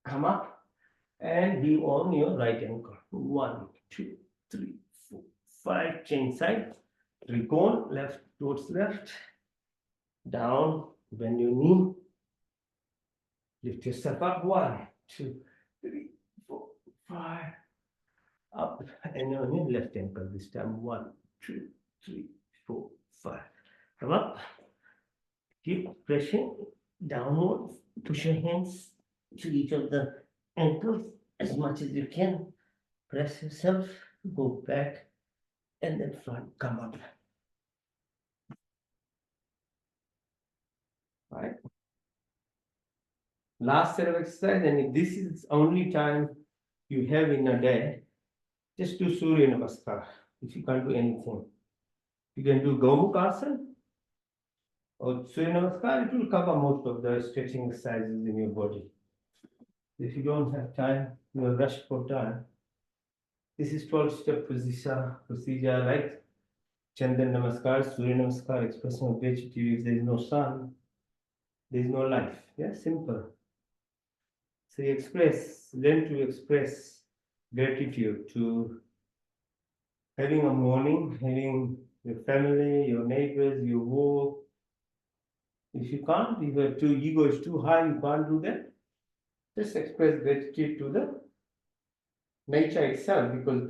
Come up and be on your right ankle. 1, 2, 3, 4, 5. Change side. Trikon, left towards left. Down, bend your knee. Lift yourself up. 1, 2, 3, 4, 5. Up and on your left ankle this time. 1, 2, 3, 4, 5. Come up. Keep pressing downward. Push your hands to each of the ankles as much as you can. Press yourself. Go back and then front. Come up. Right. Last set of exercise, and if this is only time you have in a day, just do Surya Namaskar. If you can't do anything, you can do Gomukhasana or Surya Namaskar. It will cover most of the stretching exercises in your body. If you don't have time, you are rushed for time. This is 12-step procedure like Chandra Namaskar, Surya Namaskar, expression of gratitude. If there is no sun, there is no life. Yeah, simple. So you learn to express gratitude to having a morning, having your family, your neighbors, your work. If you can't, if your ego is too high, you can't do that. Just express gratitude to the nature itself, because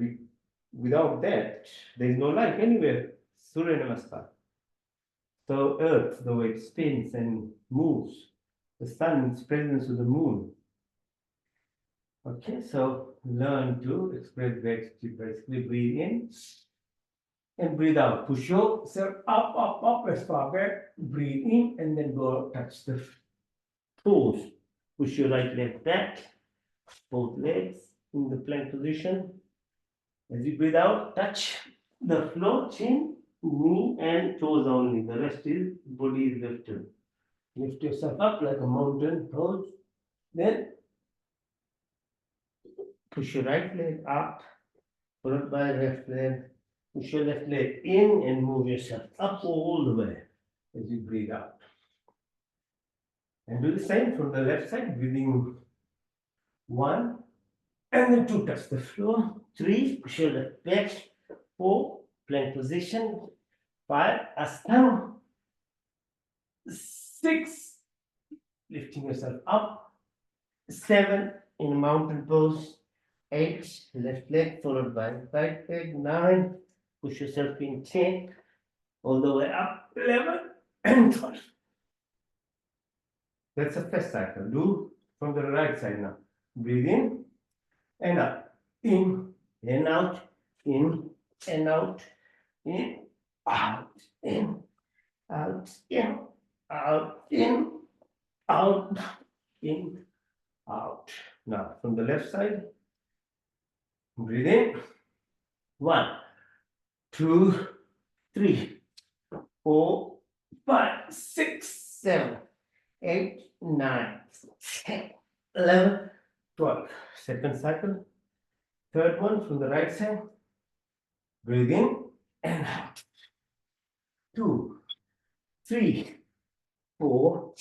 without that, there is no life anywhere. Surya Namaskar. So earth, the way it spins and moves, the sun's presence of the moon. Okay, so learn to express gratitude. Basically breathe in and breathe out. Push yourself up as far back. Breathe in and then go touch the toes. Push your right leg back, both legs in the plank position. As you breathe out, touch the floor, chin, knee, and toes only. The rest is body is lifted. Lift yourself up like a mountain pose. Then push your right leg up, followed by left leg. Push your left leg in and move yourself up all the way as you breathe out. And do the same from the left side, breathing 1, and then 2, touch the floor. 3, push your left back. 4, plank position. 5, ashtanga. 6, lifting yourself up. 7, in mountain pose. 8, left leg followed by right leg. 9, push yourself in. 10, all the way up. 11 and 12. That's the first cycle. Do from the right side now. Breathe in and up. In and out. In and out. In, out, in, out, in, out, in, out, in, out. Now from the left side, breathe in. 1, 2, 3, 4, 5, 6, 7, 8, 9, 10, 11, 12. Second cycle. Third one from the right side. Breathe in and out. 2, 3, 4,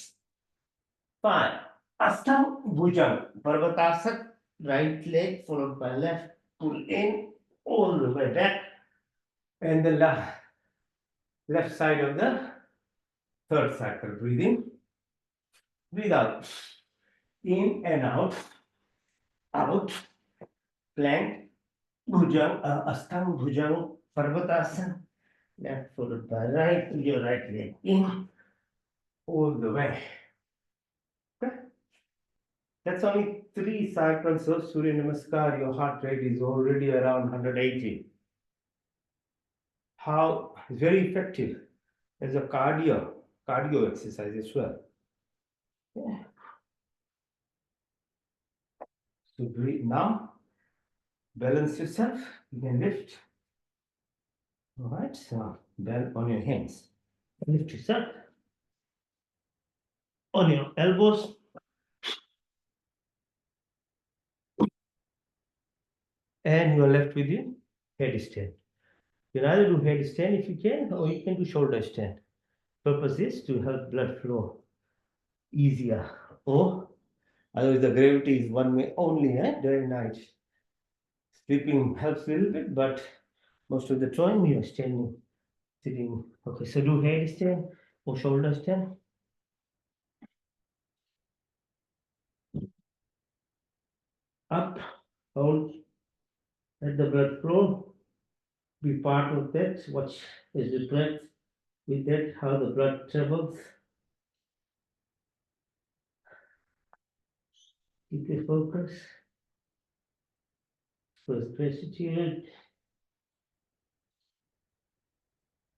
5. Ashtanga Bhujanga. Parvatasana. Right leg followed by left. Pull in all the way back. And the left side of the third cycle. Breathe in. Breathe out. In and out. Out. Plank. Bhujanga. Ashtanga Bhujanga. Parvatasana. Left followed by right. Your right leg in. All the way. Okay. That's only 3 cycles of Surya Namaskar. Your heart rate is already around 180. How it's very effective as a cardio exercise as well. Yeah. So breathe now. Balance yourself. You can lift. All right. So bend on your hands. Lift yourself on your elbows. And you're left with your headstand. You can either do headstand if you can, or you can do shoulder stand. Purpose is to help blood flow easier. Or otherwise the gravity is one way only, day and night. Sleeping helps a little bit, but most of the time you're standing, sitting. Okay, so do headstand or shoulder stand. Up, hold, let the blood flow. Be part of that. Watch as you breathe with that, how the blood travels. Keep your focus. First gratitude.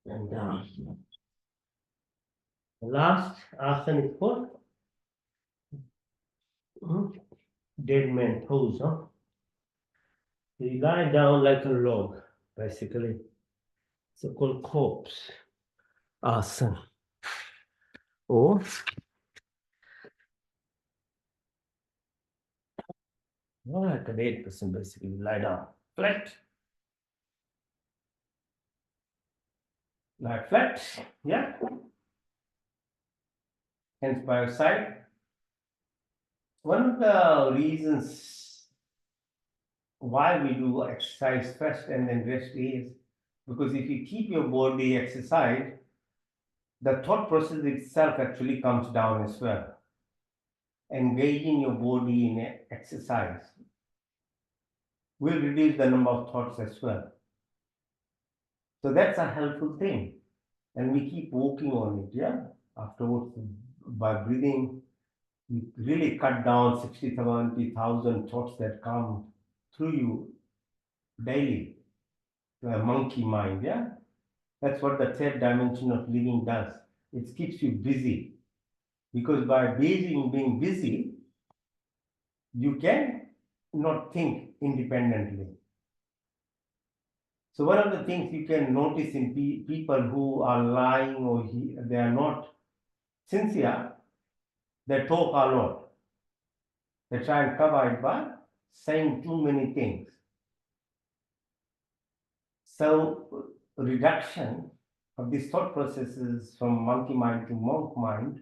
And down. The last asana is called dead man pose. You lie down like a log, basically. So called corpse asana. Or like a dead person, basically. You lie down flat. Lie flat, yeah. Hands by your side. One of the reasons why we do exercise first and then rest is because if you keep your body exercised, the thought process itself actually comes down as well. Engaging your body in exercise will reduce the number of thoughts as well. So that's a helpful thing. And we keep working on it, yeah. Afterwards, by breathing, you really cut down 60, 70,000 thoughts that come through you daily. A monkey mind, yeah. That's what the third dimension of living does. It keeps you busy. Because by being busy, you can not think independently. So one of the things you can notice in people who are lying or they are not sincere, they talk a lot. They try and cover it by saying too many things. So reduction of these thought processes from monkey mind to monk mind,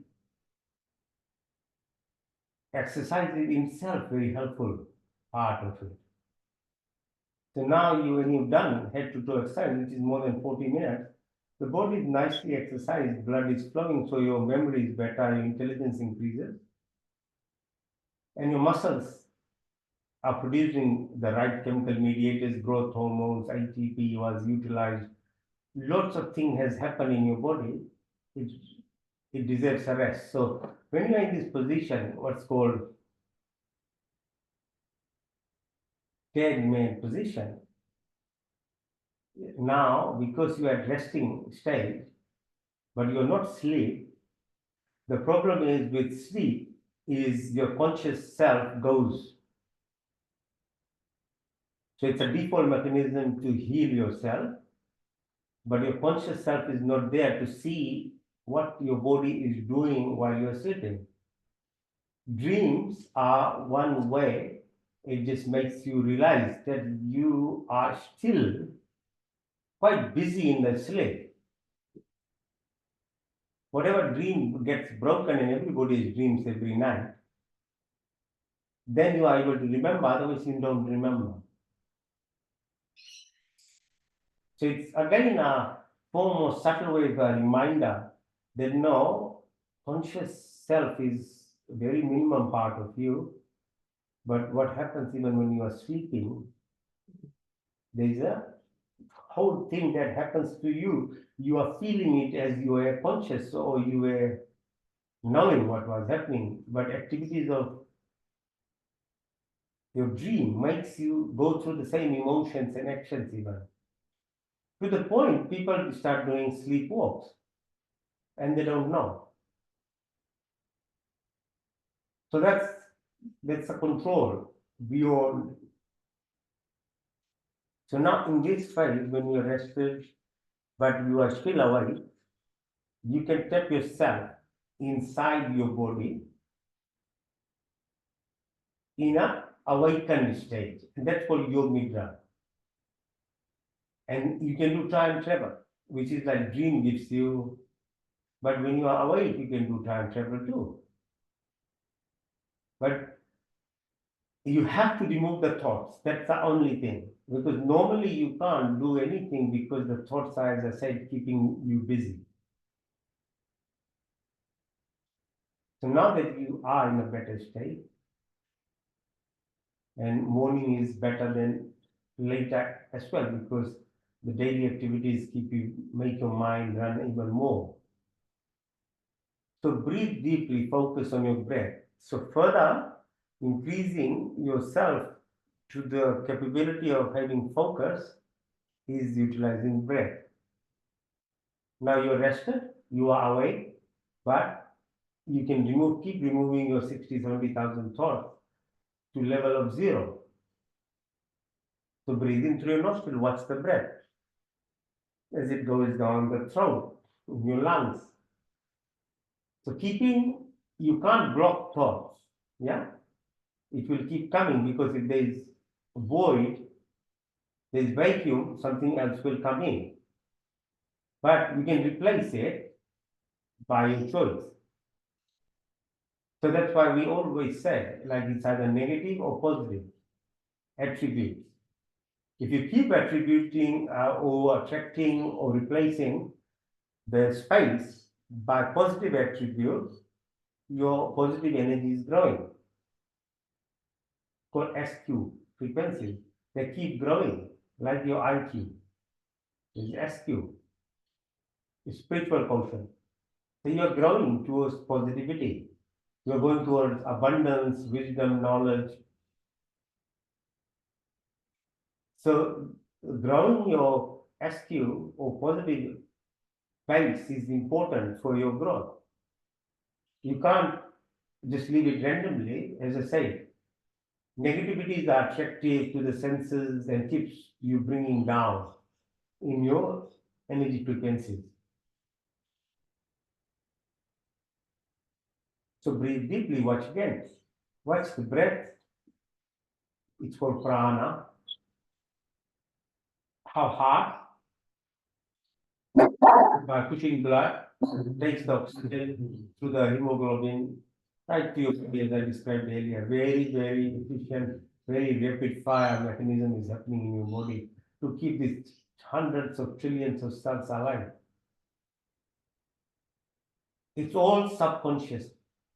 exercise is itself very helpful part of it. So now when you've done head to toe exercise, which is more than 40 minutes, the body is nicely exercised, blood is flowing, so your memory is better, your intelligence increases, and your muscles are producing the right chemical mediators, growth hormones, ATP was utilized. Lots of things has happened in your body. It deserves a rest. So when you are in this position, what's called third main position, now because you are resting state, but you're not asleep, the problem is with sleep is your conscious self goes. So it's a default mechanism to heal yourself, but your conscious self is not there to see what your body is doing while you're sleeping. Dreams are one way, it just makes you realize that you are still quite busy in the sleep. Whatever dream gets broken in everybody's dreams every night, then you are able to remember, otherwise you don't remember. So it's again a form of subtle way of a reminder that no, conscious self is a very minimum part of you. But what happens even when you are sleeping, there is a whole thing that happens to you. You are feeling it as you are conscious or you were knowing what was happening. But activities of your dream makes you go through the same emotions and actions even. To the point people start doing sleepwalks and they don't know. So that's a control beyond. So now in this phase, when you're rested, but you are still awake, you can tap yourself inside your body in a awakened state. And that's called Yog Nidra. And you can do time travel, which is like dream gives you, but when you are awake, you can do time travel too. But you have to remove the thoughts. That's the only thing. Because normally you can't do anything because the thoughts are, as I said, keeping you busy. So now that you are in a better state, and morning is better than later as well, because the daily activities make your mind run even more. So breathe deeply, focus on your breath. So further increasing yourself to the capability of having focus is utilizing breath. Now you're rested, you are awake, but you can keep removing your 60, 70,000 thoughts to level of zero. So breathe in through your nostril, watch the breath as it goes down the throat, in your lungs. So you can't block thoughts, yeah? It will keep coming because if there is a void, there is vacuum, something else will come in. But you can replace it by your choice. So that's why we always say, like it's either negative or positive attributes. If you keep attributing or attracting or replacing the space by positive attributes, your positive energy is growing. Called SQ, frequency. They keep growing, like your IQ is SQ, spiritual quotient. So you're growing towards positivity. You're going towards abundance, wisdom, knowledge. So growing your SQ or positive space is important for your growth. You can't just leave it randomly. As I say, negativity is attractive to the senses and keeps you bringing down in your energy frequencies. So breathe deeply, watch again. Watch the breath. It's called prana. How hard? By pushing blood, takes the oxygen through the hemoglobin right to your body, as I described earlier. Very, very efficient, very rapid fire mechanism is happening in your body to keep these hundreds of trillions of cells alive. It's all subconscious.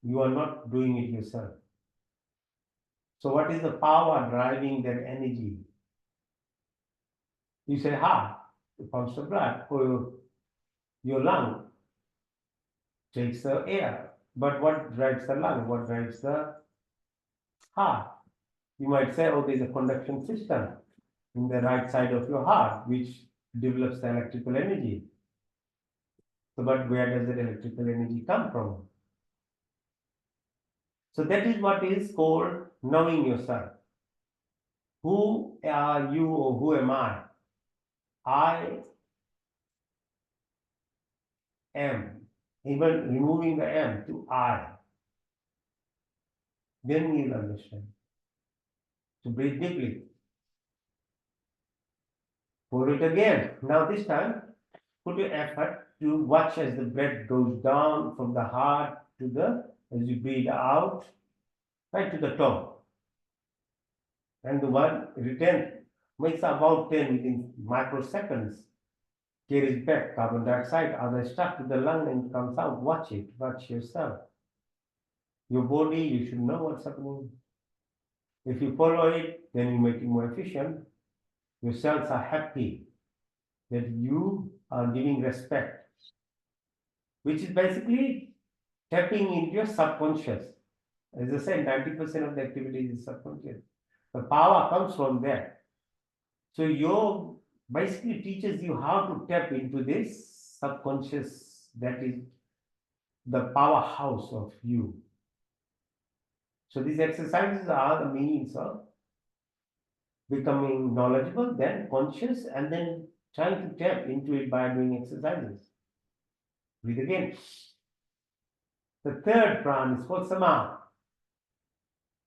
You are not doing it yourself. So what is the power driving that energy? You say heart, it pumps the blood, or your lung takes the air. But what drives the lung? What drives the heart? You might say, oh, there's a conduction system in the right side of your heart, which develops the electrical energy. So, but where does that electrical energy come from? So that is what is called knowing yourself. Who are you or who am I? I am. Even removing the M to I. Then you'll understand. So breathe deeply. Pour it again. Now this time, put your effort to watch as the breath goes down from the heart to the, as you breathe out, right to the tongue. And the one return makes about 10 within microseconds. Carries back carbon dioxide, other stuff to the lung and comes out. Watch it. Watch yourself. Your body, you should know what's happening. If you follow it, then you make it more efficient. Your cells are happy that you are giving respect, which is basically tapping into your subconscious. As I said, 90% of the activity is subconscious. The power comes from there. So yoga basically teaches you how to tap into this subconscious that is the powerhouse of you. So these exercises are the means of becoming knowledgeable, then conscious, and then trying to tap into it by doing exercises. Breathe again. The third prana is called sama.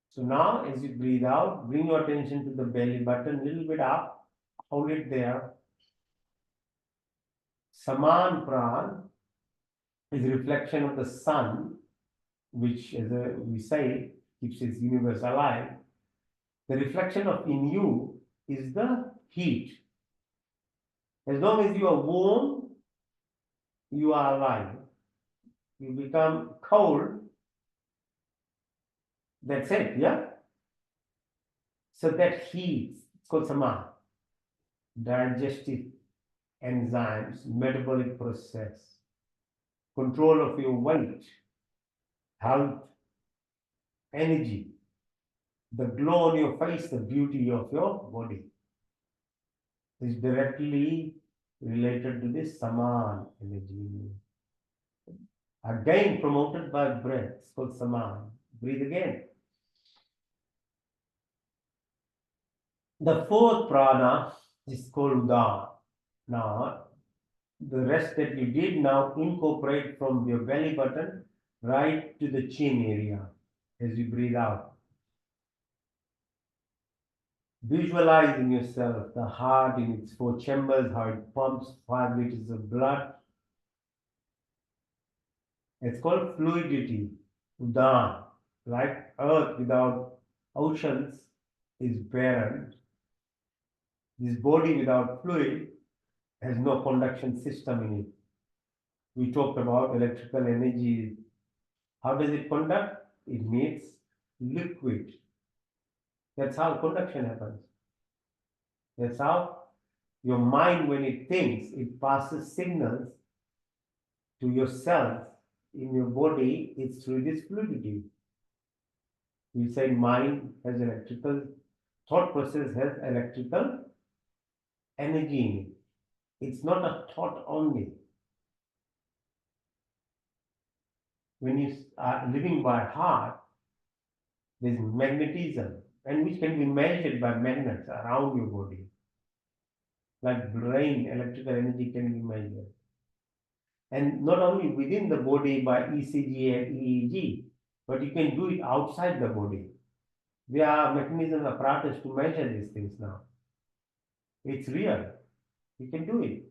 So now, as you breathe out, bring your attention to the belly button, a little bit up, hold it there. Saman prana is a reflection of the sun, which, as we say, keeps its universe alive. The reflection of in you is the heat. As long as you are warm, you are alive. You become cold, that's it, yeah? So that heat, it's called sama. Digestive enzymes, metabolic process, control of your weight, health, energy, the glow on your face, the beauty of your body is directly related to this saman energy. Again promoted by breath, it's called saman. Breathe again. The fourth prana is called udana. Now, the rest that you did now incorporate from your belly button right to the chin area as you breathe out. Visualizing yourself, the heart in its four chambers, how it pumps 5 liters of blood. It's called fluidity, udana. Like earth without oceans is barren. This body without fluid has no conduction system in it. We talked about electrical energy. How does it conduct? It needs liquid. That's how conduction happens. That's how your mind, when it thinks, it passes signals to your cells in your body. It's through this fluidity. We say mind has electrical, thought process has electrical energy in it. It's not a thought only. when you are living by heart, there's magnetism, and which can be measured by magnets around your body. Like brain, electrical energy can be measured. And not only within the body by ECG and EEG, but you can do it outside the body. There are mechanisms, apparatus to measure these things now. It's real. You can do it.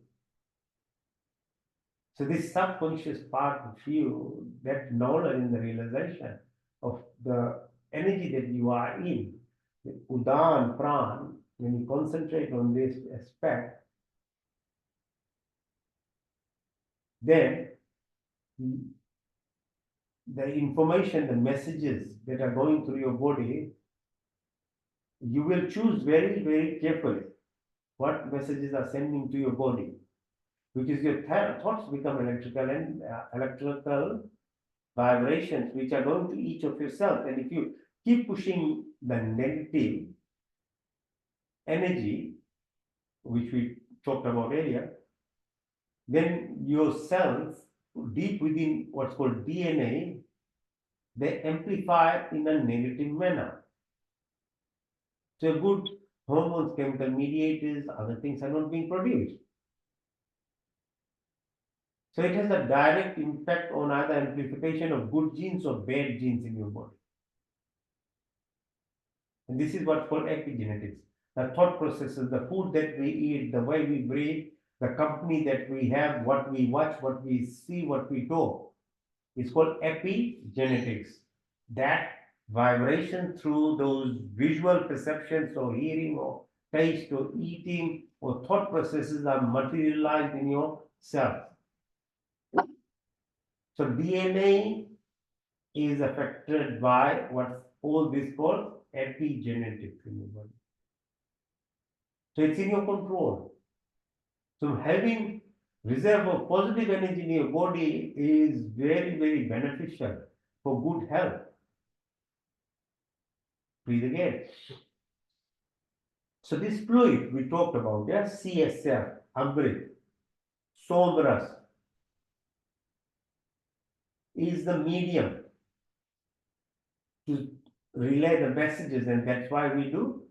So this subconscious part of you, that knowledge and the realization of the energy that you are in, the Udan, Pran, when you concentrate on this aspect, then the information, the messages that are going through your body, you will choose very, very carefully what messages are sending to your body, because your thoughts become electrical and electrical vibrations which are going to each of your cells. And if you keep pushing the negative energy, which we talked about earlier, then your cells deep within what's called DNA, they amplify in a negative manner. So good hormones, chemical mediators, other things are not being produced. So it has a direct impact on either amplification of good genes or bad genes in your body. And this is what's called epigenetics. The thought processes, the food that we eat, the way we breathe, the company that we have, what we watch, what we see, what we do. It's called epigenetics. That vibration through those visual perceptions or hearing or taste or eating or thought processes are materialized in your cells. So DNA is affected by what's all this called epigenetics in your body. So it's in your control. So having reserve of positive energy in your body is very, very beneficial for good health. Breathe again. So this fluid we talked about, yeah, CSF, Amrit, Somras, is the medium to relay the messages, and that's why we do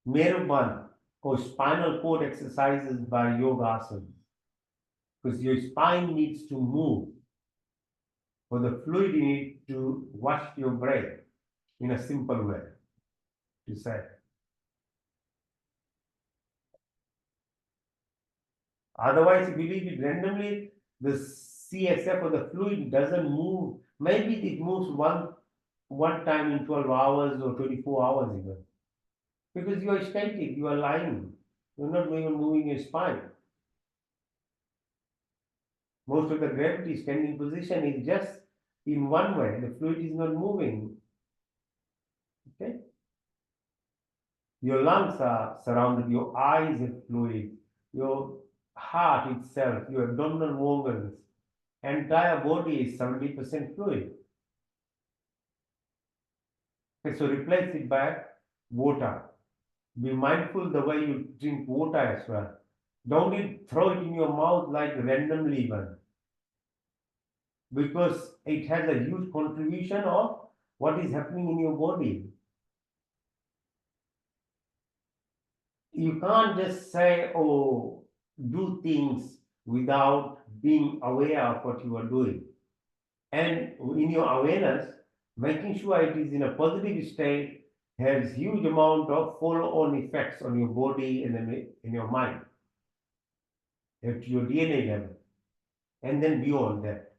Meruban or spinal cord exercises by Yog18, because your spine needs to move for the fluid need to wash your brain in a simple way to say. Otherwise, if you leave it randomly, the CSF or the fluid doesn't move. Maybe it moves one time in 12 hours or 24 hours even. Because you are static, you are lying. You're not even moving your spine. Most of the gravity standing position is just in one way. The fluid is not moving. Okay? Your lungs are surrounded, your eyes have fluid, your heart itself, your abdominal organs, entire body is 70% fluid. Okay, so replace it by water. Be mindful the way you drink water as well. Don't throw it in your mouth like randomly even, because it has a huge contribution of what is happening in your body. You can't just say, oh, do things without being aware of what you are doing. And in your awareness, making sure it is in a positive state has huge amount of follow-on effects on your body and in your mind, at your DNA level, and then beyond that.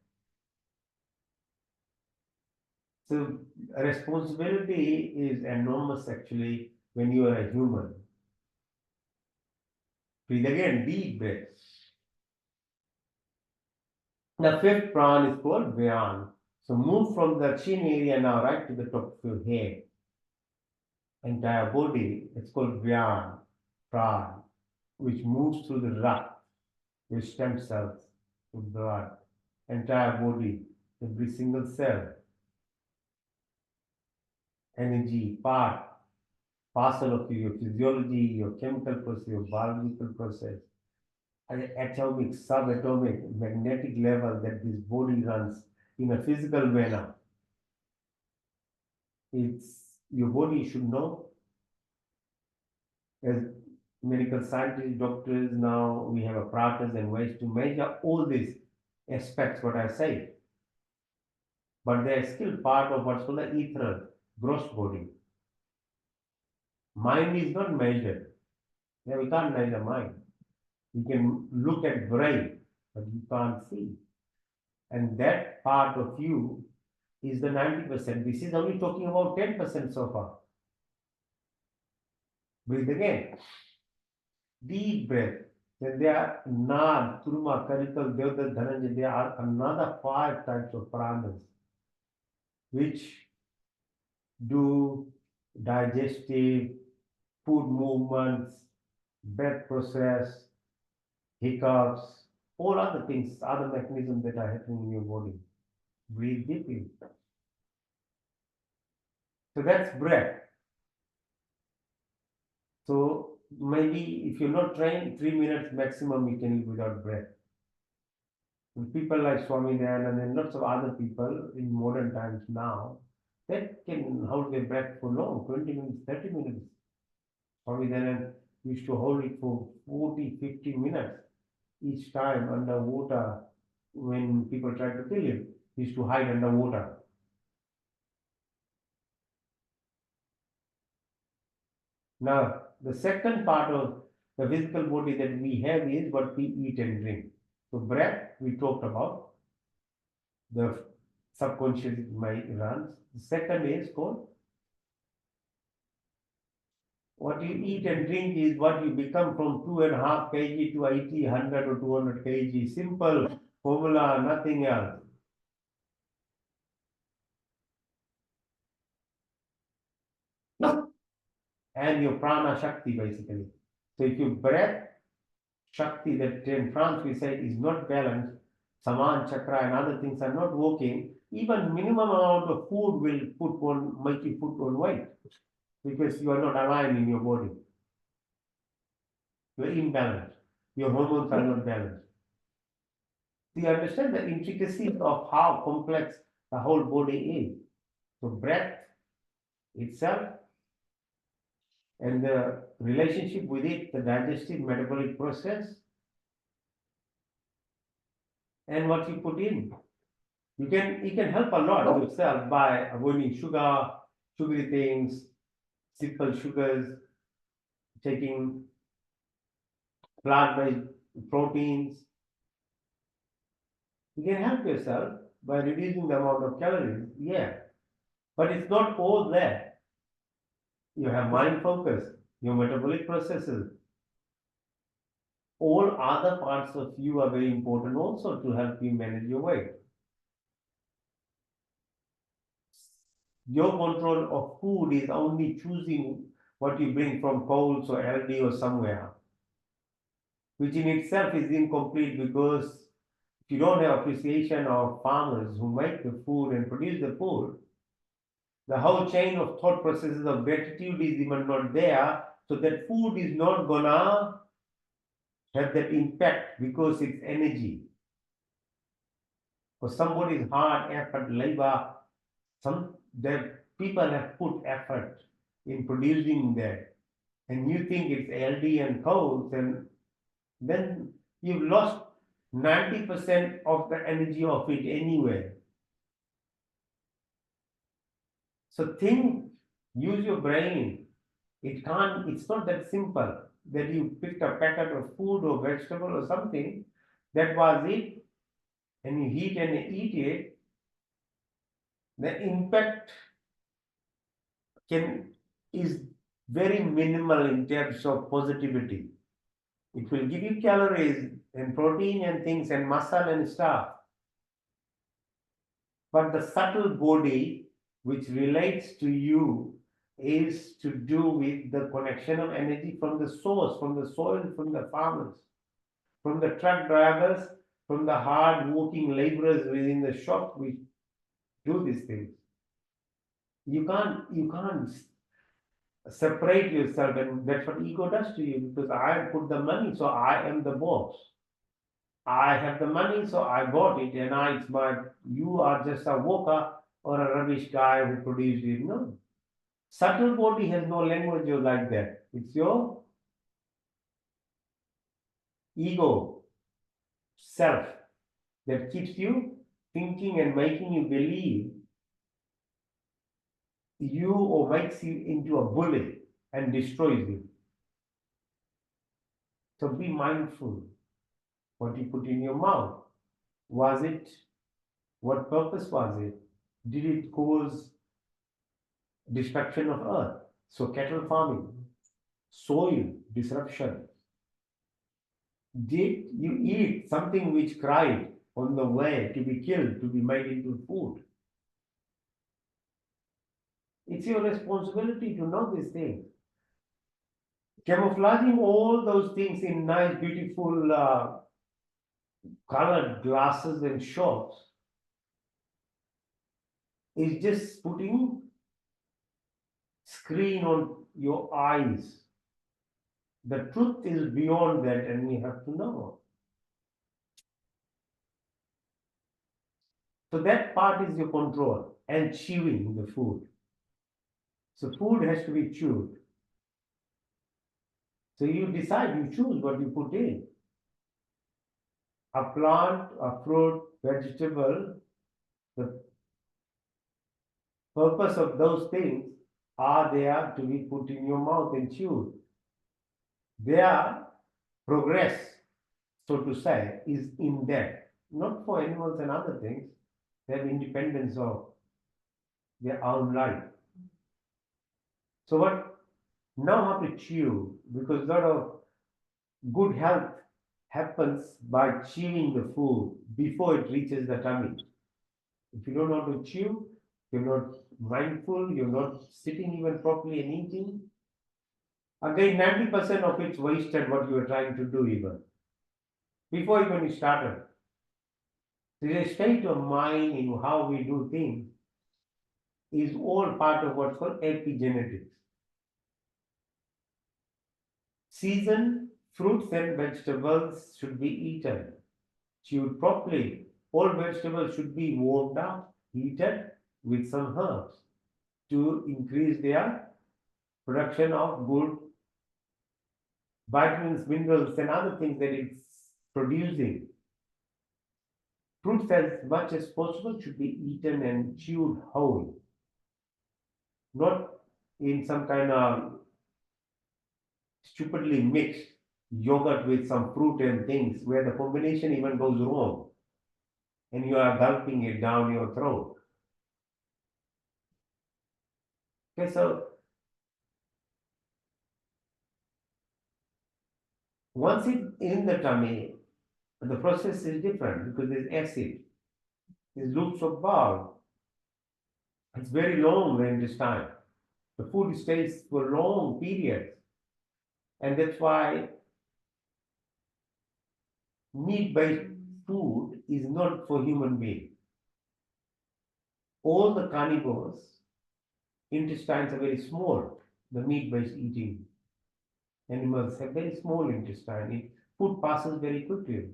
So responsibility is enormous actually when you are a human. Breathe again, deep breath. The fifth pran is called Vyan. So move from the chin area now right to the top of your head. Entire body, it's called Vyan, pran, which moves through the gut, your stem cells, your blood, entire body, every single cell, energy, parcel of your physiology, your chemical process, your biological process. atomic, subatomic, magnetic level that this body runs in a physical manner. It's your body should know. As medical scientists, doctors, now we have apparatus and ways to measure all these aspects, what I say. But they are still part of what's called the ethereal, gross body. Mind is not measured. Yeah, we can't measure mind. You can look at brain, but you can't see. And that part of you is the 90%. This is only talking about 10% so far. Breathe again. Deep breath. Then there are Nad, Kurma, Karikal, Devda, Dhananjay. There are another 5 types of pranas which do digestive, food movements, breath process, hiccups, all other things, other mechanisms that are happening in your body. Breathe deeply. So that's breath. So maybe if you're not trained, 3 minutes maximum you can eat without breath. And people like Swami Dayananda and lots of other people in modern times now, that can hold their breath for long, 20 minutes, 30 minutes. Swami Dayananda used to hold it for 40, 50 minutes each time underwater when people tried to kill him. He used to hide underwater. Now, the second part of the physical body that we have is what we eat and drink. So, breath, we talked about, the subconscious mind runs. The second is called what you eat and drink is what you become from 2.5 kg to 80, 100 or 200 kg. Simple formula, nothing else. No. And your prana shakti basically. So if your breath shakti that in France we said is not balanced, saman, chakra and other things are not working, even minimum amount of food will make you put on weight because you are not aligned in your body. You are imbalanced. Your hormones are not balanced. Do you understand the intricacies of how complex the whole body is? So breath itself and the relationship with it, the digestive metabolic process, and what you put in. You can help a lot yourself by avoiding sugar, sugary things, simple sugars, taking plant-based proteins. You can help yourself by reducing the amount of calories, yeah. But it's not all there. You have mind focus, your metabolic processes. All other parts of you are very important also to help you manage your weight. Your control of food is only choosing what you bring from Coles or LD or somewhere, which in itself is incomplete because if you don't have appreciation of farmers who make the food and produce the food, the whole chain of thought processes of gratitude is even not there. So that food is not gonna have that impact because it's energy. For somebody's hard effort, labor, the people have put effort in producing that, and you think it's LD and cows, and then you've lost 90% of the energy of it anyway. So think, use your brain. It's not that simple that you picked a packet of food or vegetable or something, that was it, and you heat and eat it. The impact is very minimal in terms of positivity. It will give you calories and protein and things and muscle and stuff. But the subtle body which relates to you is to do with the connection of energy from the source, from the soil, from the farmers, from the truck drivers, from the hard working laborers within the shop which do these things. You can't separate yourself, and that's what ego does to you because I put the money, so I am the boss. I have the money, so I bought it, and you are just a worker or a rubbish guy who produced it. No. Subtle body has no language like that. It's your ego, self, that keeps you thinking and making you believe you or makes you into a bully and destroys you. So be mindful what you put in your mouth. Was it, what purpose was it? Did it cause destruction of earth? So cattle farming, soil disruption. Did you eat something which cried on the way to be killed, to be made into food? It's your responsibility to know these things. Camouflaging all those things in nice, beautiful, colored glasses and shops is just putting screen on your eyes. The truth is beyond that, and we have to know. So that part is your control and chewing the food. So food has to be chewed. So you decide, you choose what you put in. A plant, a fruit, vegetable, the purpose of those things are there to be put in your mouth and chewed. Their progress, so to say, is in that. Not for animals and other things. They have independence of their own life. So what now have to chew, because a lot of good health happens by chewing the food before it reaches the tummy. If you don't know how to chew, you're not mindful, you're not sitting even properly and eating. Again, 90% of it's wasted what you are trying to do even. Before even you started. The state of mind in how we do things is all part of what's called epigenetics. Seasoned fruits and vegetables should be eaten, chewed properly. All vegetables should be warmed up, heated with some herbs to increase their production of good vitamins, minerals, and other things that it's producing. Fruits, as much as possible, should be eaten and chewed whole, not in some kind of stupidly mixed yogurt with some fruit and things where the combination even goes wrong and you are gulping it down your throat. Okay, so once it's in the tummy, the process is different because there's acid, there's loops of bowel. It's very long in this time. The food stays for long periods. And that's why meat-based food is not for human being. All the carnivores, intestines are very small. The meat-based eating animals have very small intestine. Food passes very quickly.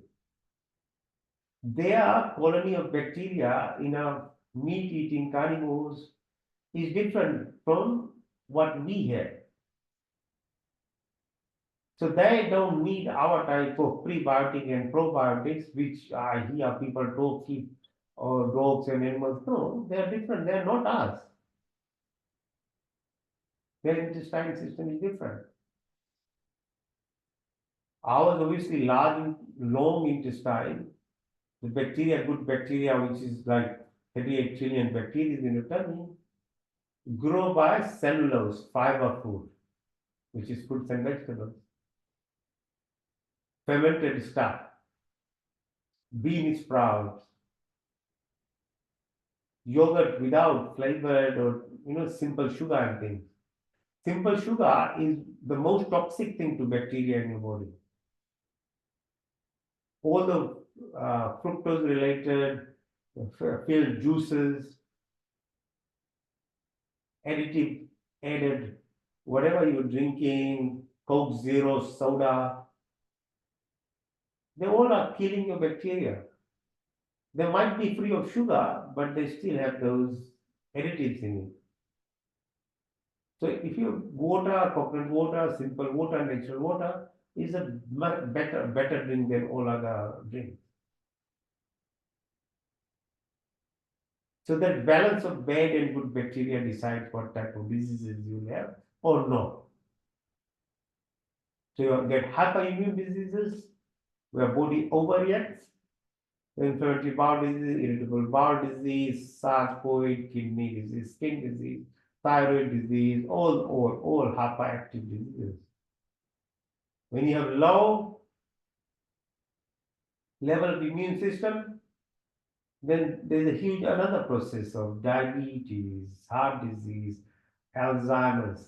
Their colony of bacteria in a meat-eating carnivores is different from what we have. So they don't need our type of prebiotic and probiotics, which I hear people talk keep or dogs and animals. No, they are different. They are not us. Their intestinal system is different. Ours obviously large, long intestine. The bacteria, good bacteria, which is like 38 trillion bacteria in the tummy, grow by cellulose, fiber food, which is fruits and vegetables. Fermented stuff, bean sprouts, yogurt without flavored or simple sugar and things. Simple sugar is the most toxic thing to bacteria in your body. All the fructose related filled juices, additive added, whatever you're drinking, Coke Zero, soda, They all are killing your bacteria. They might be free of sugar, but they still have those additives in it. So if you water, coconut water, simple water, natural water is a much better drink than all other drinks. So that balance of bad and good bacteria decides what type of diseases you have or not. So you get hyperimmune diseases where body overreacts, inflammatory bowel disease, irritable bowel disease, sarcoid, kidney disease, skin disease, thyroid disease, all hyperactive diseases. When you have low level of immune system, then there's a huge another process of diabetes, heart disease, Alzheimer's,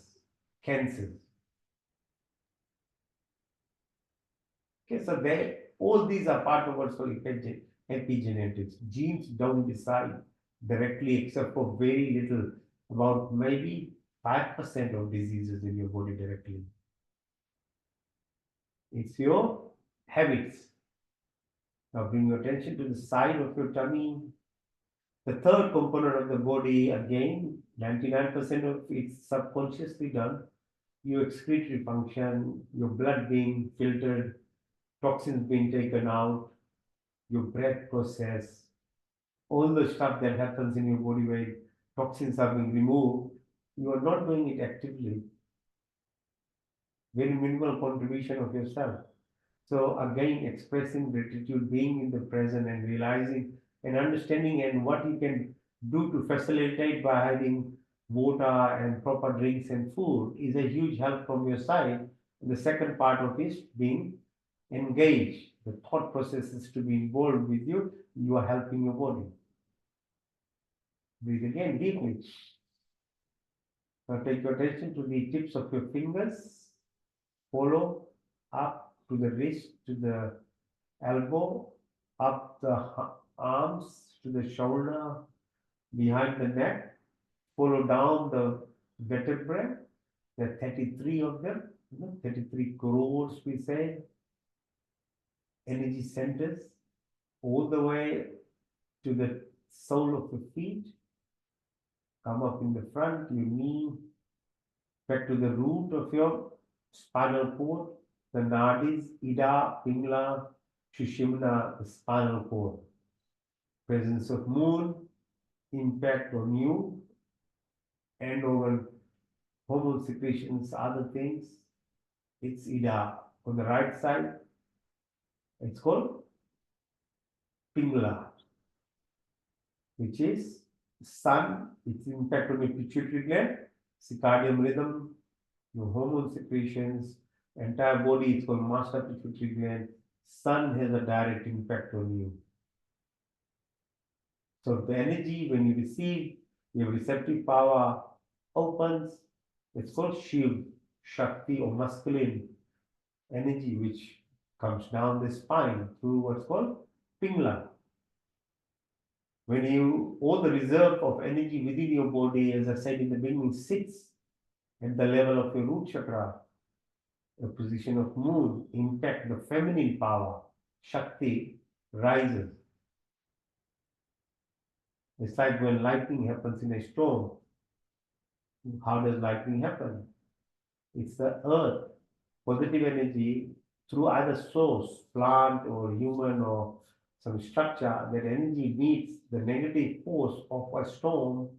cancers. Okay, so they all these are part of what's called epigenetics. Genes don't decide directly except for very little, about maybe 5% of diseases in your body directly. It's your habits. Now bring your attention to the side of your tummy. The third component of the body, again, 99% of it's subconsciously done. Your excretory function, your blood being filtered, toxins being taken out, your breath process, all the stuff that happens in your body where toxins are being removed, you are not doing it actively. Very minimal contribution of yourself. So again, expressing gratitude, being in the present and realizing and understanding and what you can do to facilitate by having water and proper drinks and food is a huge help from your side. The second part of is being engaged. The thought process is to be involved with you. You are helping your body. Breathe again deeply. Now take your attention to the tips of your fingers. Follow up to the wrist, to the elbow, up the arms to the shoulder, behind the neck, follow down the vertebrae. There are 33 of them, 33 crores, we say, energy centers, all the way to the sole of the feet. Come up in the front, your knee, back to the root of your spinal cord, the nadis, Ida, Pingla, Sushumna, the spinal cord. Presence of moon, impact on you, and on hormone secretions, other things. It's Ida. On the right side, it's called Pingla, which is sun, its impact on your pituitary gland, circadian rhythm, your hormone secretions, entire body is called master pituitary gland. Sun has a direct impact on you. So the energy when you receive, your receptive power opens. It's called Shiv, Shakti or masculine energy, which comes down the spine through what's called Pingla. When you, all the reserve of energy within your body, as I said in the beginning, sits at the level of your root chakra, a position of moon, impact the feminine power, Shakti rises. It's like when lightning happens in a storm. How does lightning happen? It's the earth, positive energy through either source, plant or human or some structure, that energy meets the negative force of a storm.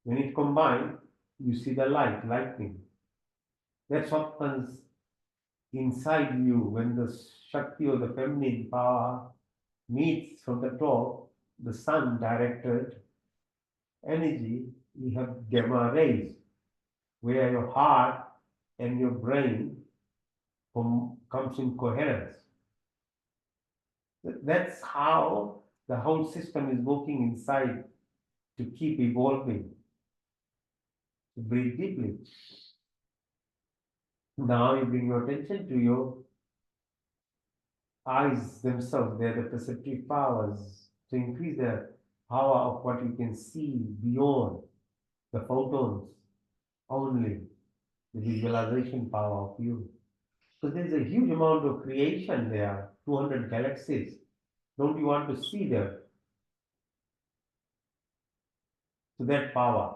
When it combines, you see the light, lightning. That's what happens inside you when the Shakti or the feminine power meets from the top, the sun directed energy, you have gamma rays, where your heart and your brain comes in coherence. That's how the whole system is working inside to keep evolving. Breathe deeply. Now you bring your attention to your eyes themselves. They're the perceptive powers to increase the power of what you can see beyond the photons only, the visualization power of you. So there's a huge amount of creation there 200 galaxies. Don't you want to see them? To that power,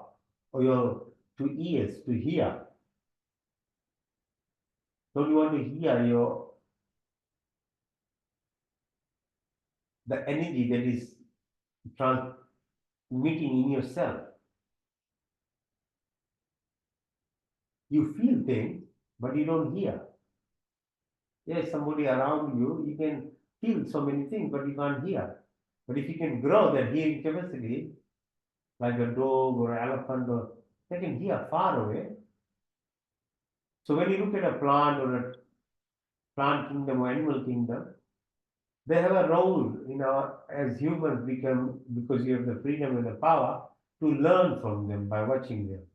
or your to ears to hear. Don't you want to hear the energy that is transmitting in yourself? You feel things, but you don't hear. Yes, somebody around you, you can feel so many things, but you can't hear. But if you can grow that hearing capacity, like a dog or elephant, or they can hear far away. So when you look at a plant or a plant kingdom or animal kingdom, they have a role in our as humans become because you have the freedom and the power to learn from them by watching them.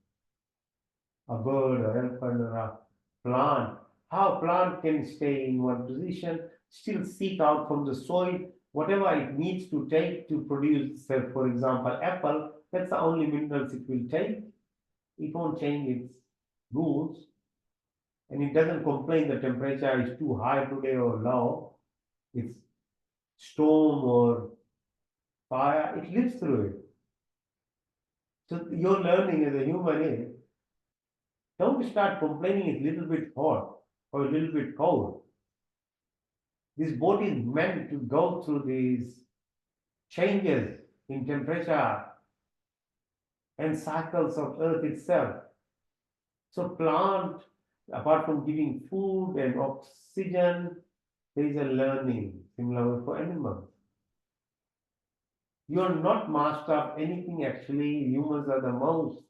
A bird or elephant or a plant, how a plant can stay in one position, still seek out from the soil whatever it needs to take to produce, say, for example, apple. That's the only minerals it will take. It won't change its rules, and it doesn't complain the temperature is too high today or low. It's storm or fire. It lives through it. So your learning as a human is don't start complaining it's a little bit hot or a little bit cold. This body is meant to go through these changes in temperature and cycles of earth itself. So plant, apart from giving food and oxygen, there is a learning similar for animals. You are not master of anything actually. Humans are the most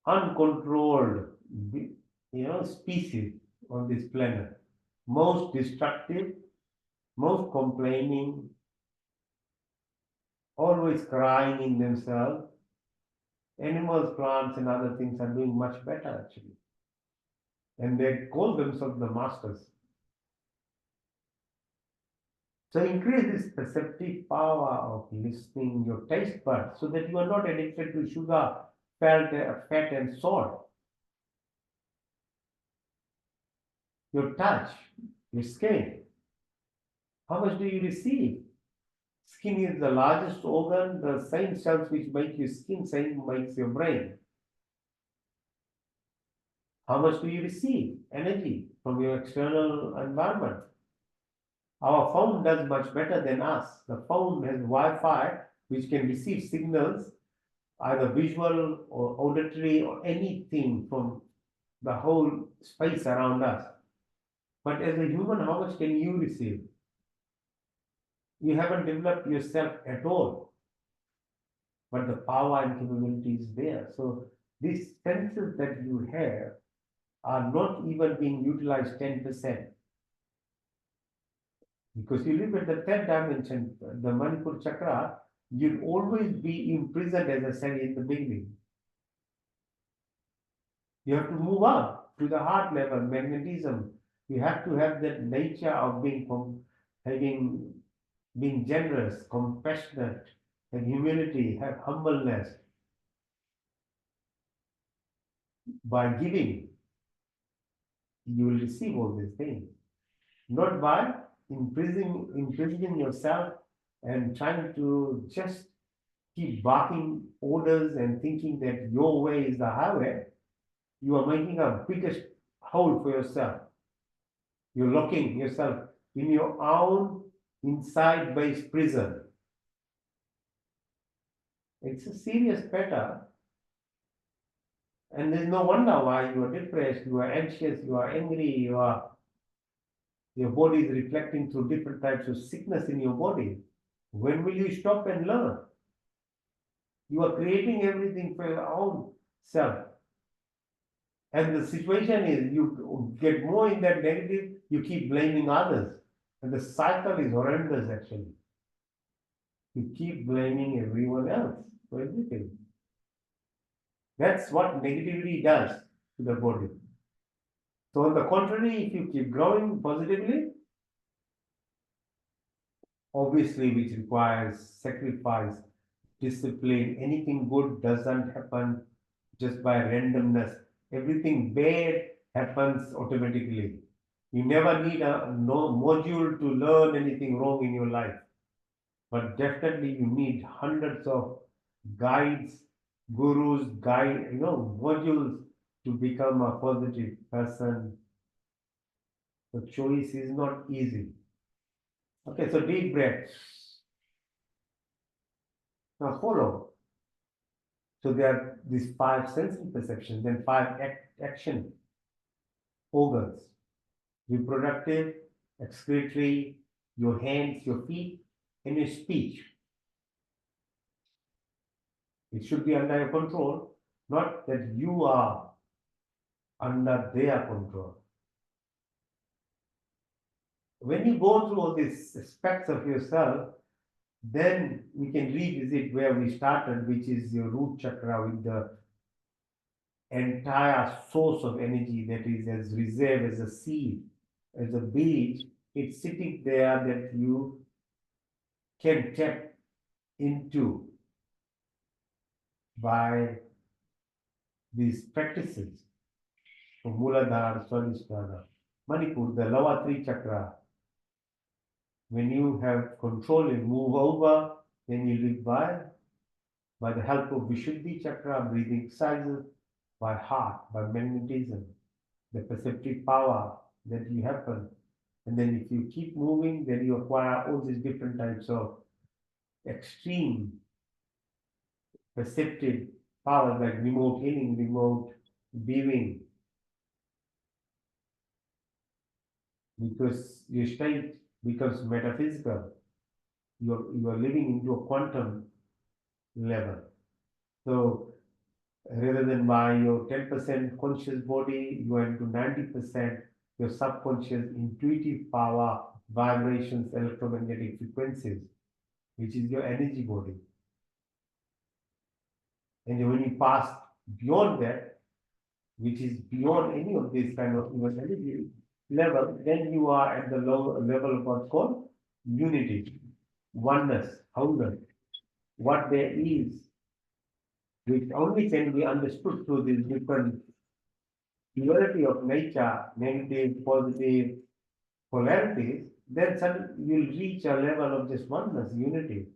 uncontrolled, species on this planet. Most destructive, most complaining, always crying in themselves. Animals, plants, and other things are doing much better actually. And they call themselves the masters. So increase this perceptive power of listening, your taste buds, so that you are not addicted to sugar, fat, and salt. Your touch, your skin. How much do you receive? Skin is the largest organ. The same cells which make your skin, same makes your brain. How much do you receive? Energy from your external environment. Our phone does much better than us. The phone has Wi-Fi which can receive signals, either visual or auditory or anything from the whole space around us. But as a human, how much can you receive? You haven't developed yourself at all, but the power and capability is there. So these senses that you have are not even being utilized 10%. Because you live at the third dimension, the Manipur chakra, you'll always be imprisoned, as I said in the beginning. You have to move up to the heart level, magnetism. You have to have that nature of being generous, compassionate, have humility, have humbleness. By giving, you will receive all these things. Not by imprisoning yourself and trying to just keep barking orders and thinking that your way is the highway. You are making a biggest hole for yourself. You're locking yourself in your own inside-based prison. It's a serious matter. And there's no wonder why you are depressed, you are anxious, you are angry, your body is reflecting through different types of sickness in your body. When will you stop and learn? You are creating everything for your own self. And the situation is you get more in that negative, you keep blaming others. And the cycle is horrendous actually. You keep blaming everyone else for everything. That's what negativity does to the body. So on the contrary, if you keep growing positively, obviously which requires sacrifice, discipline, anything good doesn't happen just by randomness. Everything bad happens automatically. You never need a no module to learn anything wrong in your life, but definitely you need hundreds of guides, gurus, modules to become a positive person. The choice is not easy. Okay, so deep breath. Now follow. So there are these five sensory perceptions, then five action organs: reproductive, excretory, your hands, your feet, and your speech. It should be under your control, not that you are under their control. When you go through all these aspects of yourself, then we can revisit where we started, which is your root chakra, with the entire source of energy that is as reserve as a seed, as a beach. It's sitting there that you can tap into by these practices. So Muladhara, Swadhisthana, Manipur, the lower three chakra. When you have control and move over, then you live by the help of Vishuddhi chakra, breathing exercises, by heart, by magnetism, the perceptive power that you happen. And then if you keep moving, then you acquire all these different types of extreme perceptive powers like remote healing, remote viewing, because your state becomes metaphysical. You are living into a quantum level. So rather than by your 10% conscious body, you are into 90% your subconscious intuitive power, vibrations, electromagnetic frequencies, which is your energy body. And when you pass beyond that, which is beyond any of this kind of even energy level, then you are at the low level of what's called unity, oneness, wholeness, what there is, which only can be understood through these different duality of nature, negative, positive polarities, then suddenly you'll reach a level of just oneness, unity,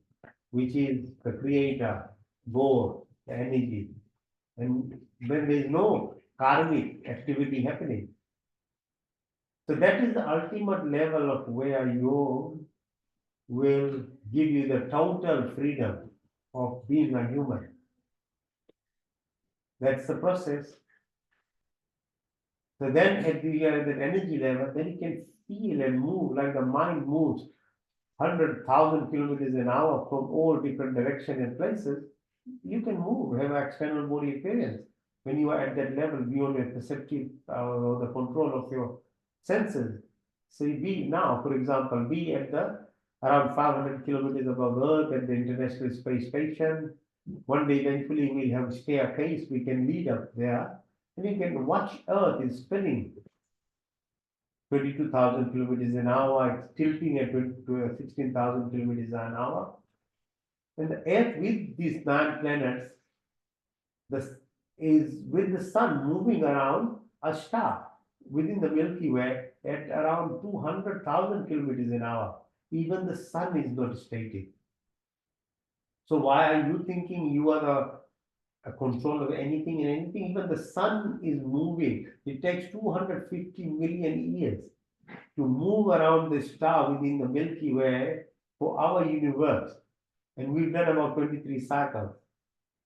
which is the creator, God, the energy. And when there is no karmic activity happening. So that is the ultimate level of where you will give you the total freedom of being a human. That's the process. So then at the energy level, then you can feel and move like the mind moves 100,000 kilometers an hour from all different directions and places. You can move, have an external body experience when you are at that level beyond your perceptive or the control of your senses. So you be now, for example, be at the around 500 kilometers above Earth at the International Space Station. One day, eventually, we'll have a staircase. We can lead up there, and you can watch Earth is spinning 22,000 kilometers an hour. It's tilting at 16,000 kilometers an hour. And the Earth with these 9 planets the, is with the sun moving around a star within the Milky Way at around 200,000 kilometers an hour. Even the sun is not static. So why are you thinking you are a control of anything and anything? Even the sun is moving. It takes 250 million years to move around the star within the Milky Way for our universe. And we've done about 23 cycles.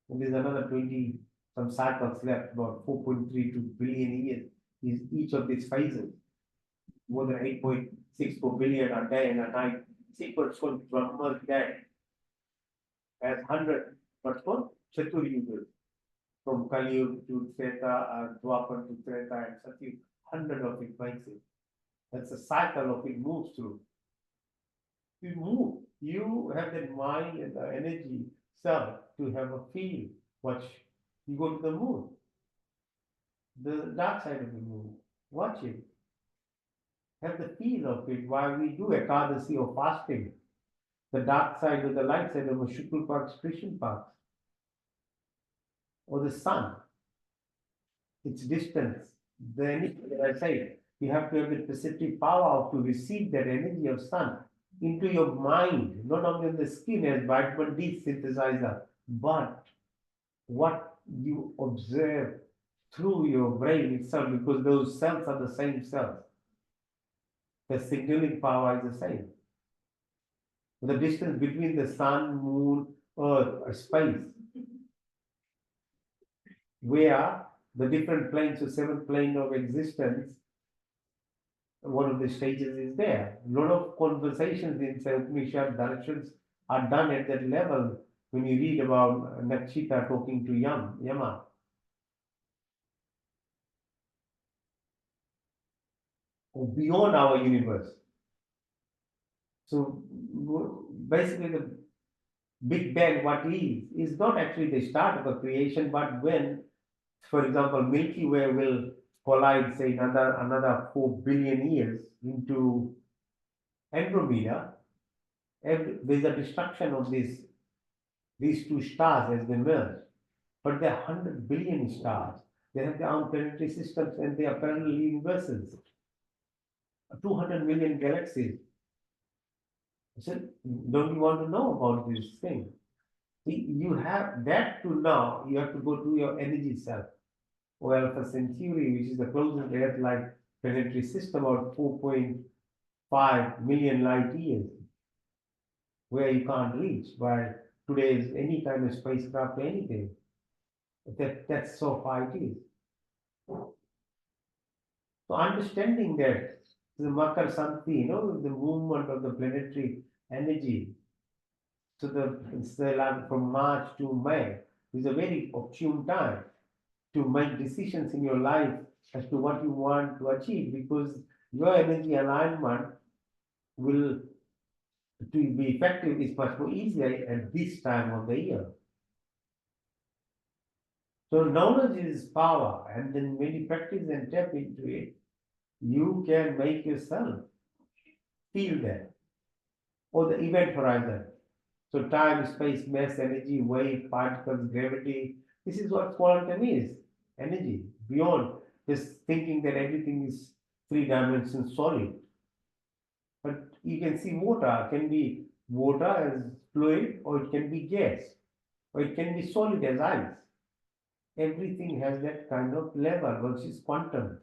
And there's another 20 some cycles left, about 4.32 billion years is each of these phases. More than 8.64 billion a day and a night. Sequence called Brahma's day as 100 what's called Chatur from Kali to Treta, Dwapar to Treta and Satyug, 100 of it makes it. That's a cycle of it moves through. You move. You have that mind and the energy self to have a feel. Watch. You go to the moon, the dark side of the moon. Watch it. Have the feel of it while we do Ekadasi or fasting. The dark side or the light side of a Shukul Parks, Christian Parks, or the sun. Its distance. Then, as I say, You have to have the perceptive power to receive that energy of sun into your mind, not only on the skin as vitamin D synthesizer, but what you observe through your brain itself, because those cells are the same cells. The signaling power is the same. The distance between the sun, moon, earth, or space, where the different planes, the seventh plane of existence, one of the stages is there. A lot of conversations in Upanishad directions are done at that level when you read about Nakshita talking to Yama. Beyond our universe. So basically, the Big Bang, what is not actually the start of a creation, but when, for example, Milky Way will collide, say, another 4 billion years into Andromeda, there's a destruction of these two stars as they merge. But there are 100 billion stars. They have their own planetary systems and they are parallel universes. 200 million galaxies. So, don't you want to know about this thing? See, you have that to know, you have to go to your energy self. Or Alpha Centauri, which is the closest Earth-like planetary system, about 4.5 million light years, where you can't reach by today's any kind of spacecraft or anything. That's so far it is. So understanding that the Makar Santi, the movement of the planetary energy, so like from March to May is a very opportune time to make decisions in your life as to what you want to achieve, because your energy alignment will to be effective is much more easier at this time of the year. So knowledge is power, and then when you practice and tap into it, you can make yourself feel that, or the event horizon. So time, space, mass, energy, wave, particles, gravity. This is what quantum is. Energy. Beyond just thinking that everything is three-dimensional solid. But you can see water can be water as fluid, or it can be gas, or it can be solid as ice. Everything has that kind of level, which is quantum.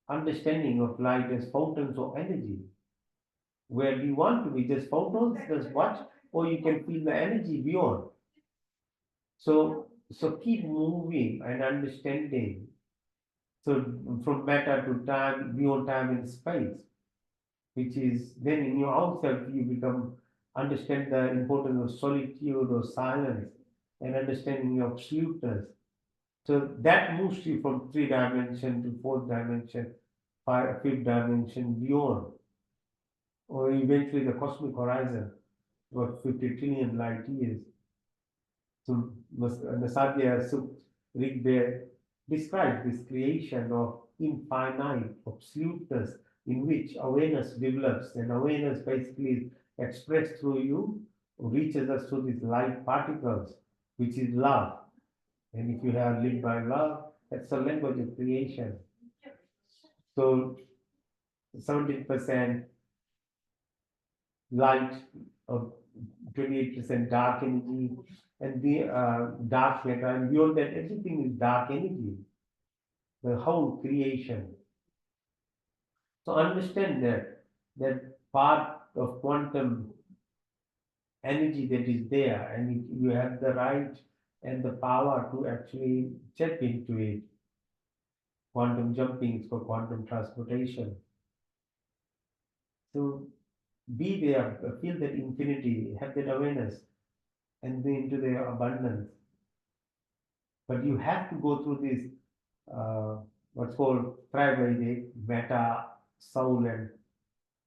Understanding of light as fountains of energy. Where do you want to be? Just photons, just watch, or you can feel the energy beyond. So keep moving and understanding. So from matter to time, beyond time and space, which is then in your own self you become understand the importance of solitude or silence and understanding your absoluteness. So that moves you from three dimension to fourth dimension, fifth dimension, beyond, or eventually the cosmic horizon, about 50 trillion light years. So Nasadya Suk Rigveda describes this creation of infinite absoluteness in which awareness develops, and awareness basically is expressed through you, reaches us through these light particles, which is love. And if you have lived by love, that's the language of creation. So 17% light of 28% dark energy, and the dark matter, and beyond that, everything is dark energy, the whole creation. So understand that part of quantum energy that is there, and you have the right and the power to actually check into it. Quantum jumping is for quantum transportation. So be there, feel that infinity, have that awareness, and be into the abundance. But you have to go through this what's called Trivedic, meta, soul, and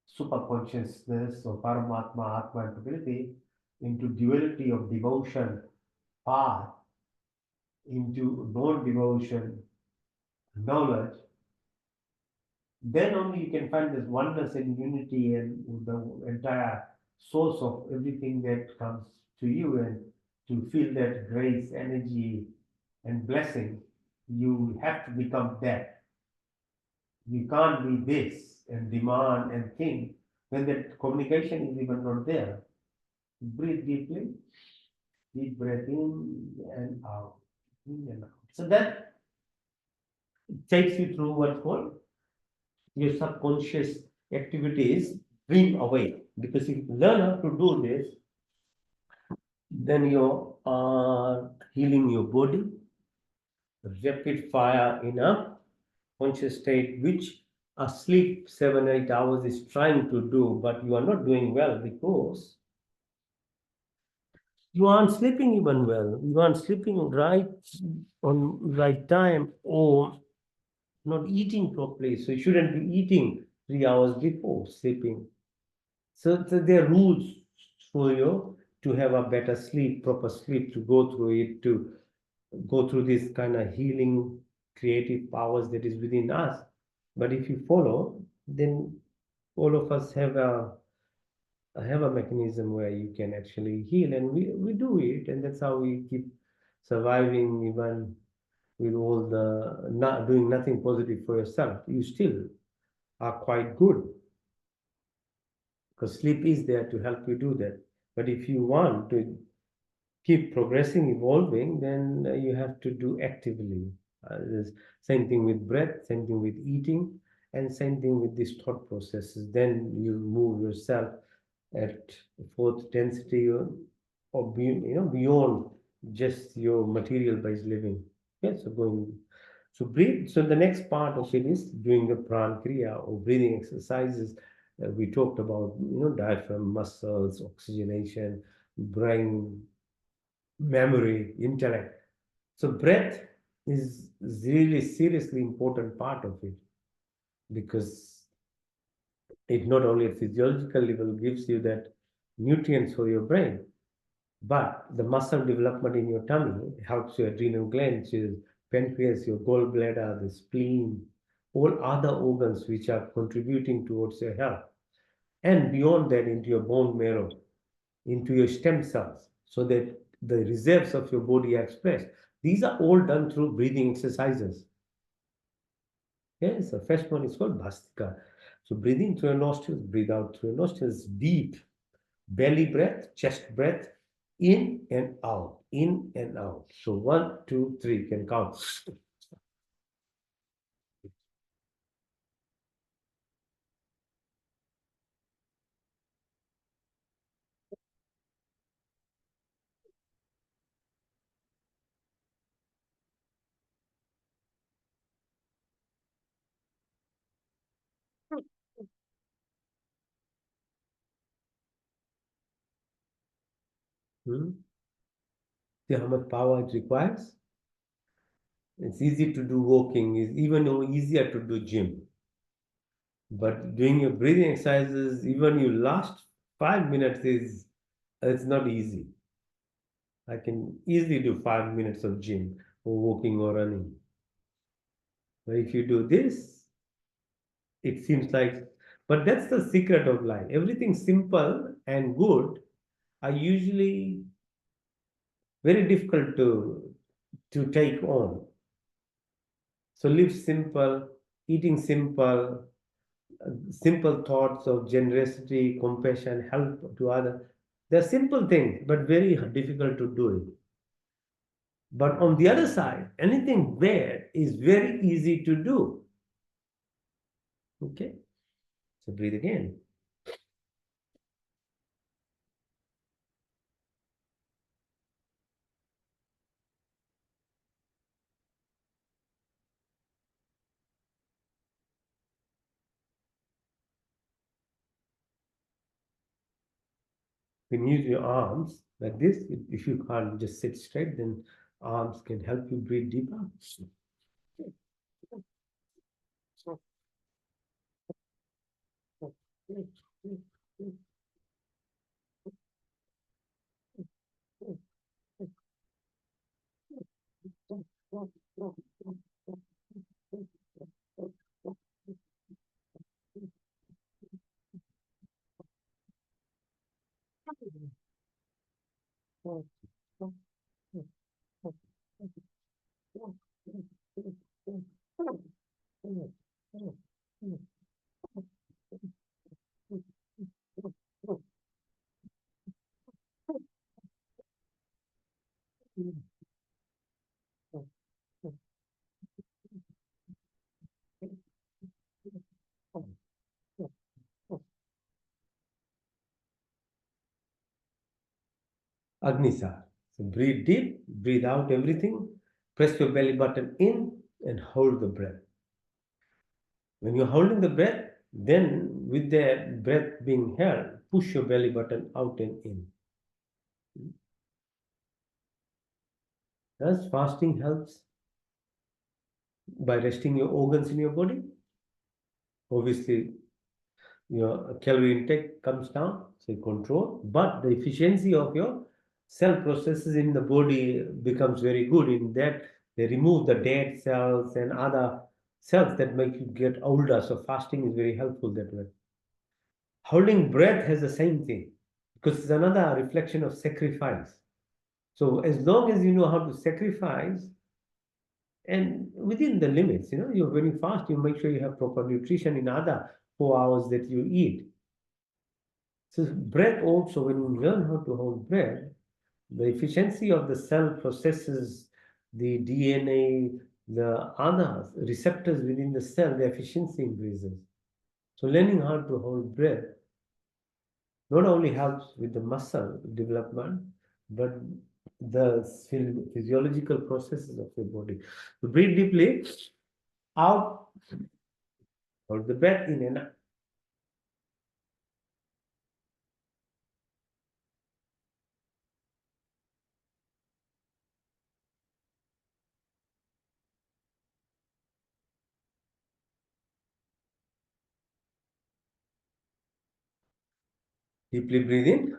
super consciousness, or Paramatma, Atma, and Prakriti, into duality of devotion, path, into non-devotion, knowledge. Then only you can find this oneness and unity and the entire source of everything that comes to you, and to feel that grace, energy, and blessing, you have to become that. You can't be this and demand and think when that communication is even not there. Breathe deeply, deep breath in and out, in and out. So that takes you through what's called your subconscious activities being away. Because if you learn how to do this, then you are healing your body, rapid fire in a conscious state, which a sleep 7 8 hours is trying to do, but you are not doing well because you aren't sleeping even well. You aren't sleeping right on right time or not eating properly. So you shouldn't be eating 3 hours before sleeping. So there are rules for you to have a better sleep, proper sleep, to go through it, to go through this kind of healing creative powers that is within us. But if you follow, then all of us have a mechanism where you can actually heal, and we do it, and that's how we keep surviving even with all the not doing nothing positive for yourself. You still are quite good because sleep is there to help you do that. But if you want to keep progressing, evolving, then you have to do actively. Same thing with breath, same thing with eating, and same thing with these thought processes. Then you move yourself at fourth density or beyond just your material based living. Yeah, so going so breathe. So the next part of it is doing the pran kriya or breathing exercises. We talked about diaphragm muscles, oxygenation, brain, memory, intellect. So breath is really seriously important part of it because it not only at physiological level gives you that nutrients for your brain, but the muscle development in your tummy helps your adrenal glands, your pancreas, your gallbladder, the spleen, all other organs which are contributing towards your health. And beyond that, into your bone marrow, into your stem cells, so that the reserves of your body are expressed. These are all done through breathing exercises. Yes, the first one is called Bhastika. So breathing through your nostrils, breathe out through your nostrils, deep belly breath, chest breath, in and out, in and out. So 1 2 3 can count. Hmm? See how much power it requires? It's easy to do walking, is even easier to do gym. But doing your breathing exercises, even you last 5 minutes is it's not easy. I can easily do 5 minutes of gym or walking or running. But if you do this, it seems like, but that's the secret of life. Everything simple and good are usually very difficult to take on. So live simple, eating simple, simple thoughts of generosity, compassion, help to others. They're simple things, but very difficult to do it. But on the other side, anything bad is very easy to do. Okay, so breathe again. You can use your arms like this. If you can't just sit straight, then arms can help you breathe deeper. Agnisar. So breathe deep, breathe out everything, press your belly button in and hold the breath. When you're holding the breath, then with the breath being held, push your belly button out and in. Thus, fasting helps by resting your organs in your body. Obviously, your calorie intake comes down, so you control, but the efficiency of your cell processes in the body becomes very good. In that, they remove the dead cells and other cells that make you get older. So fasting is very helpful that way. Holding breath has the same thing because it's another reflection of sacrifice. So as long as you know how to sacrifice and within the limits, you when you fast, you make sure you have proper nutrition in other 4 hours that you eat. So breath also, when you learn how to hold breath, the efficiency of the cell processes, the DNA, the other receptors within the cell, the efficiency increases. So learning how to hold breath not only helps with the muscle development, but the physiological processes of your body. So breathe deeply out, hold the breath in and out. Deeply breathe in,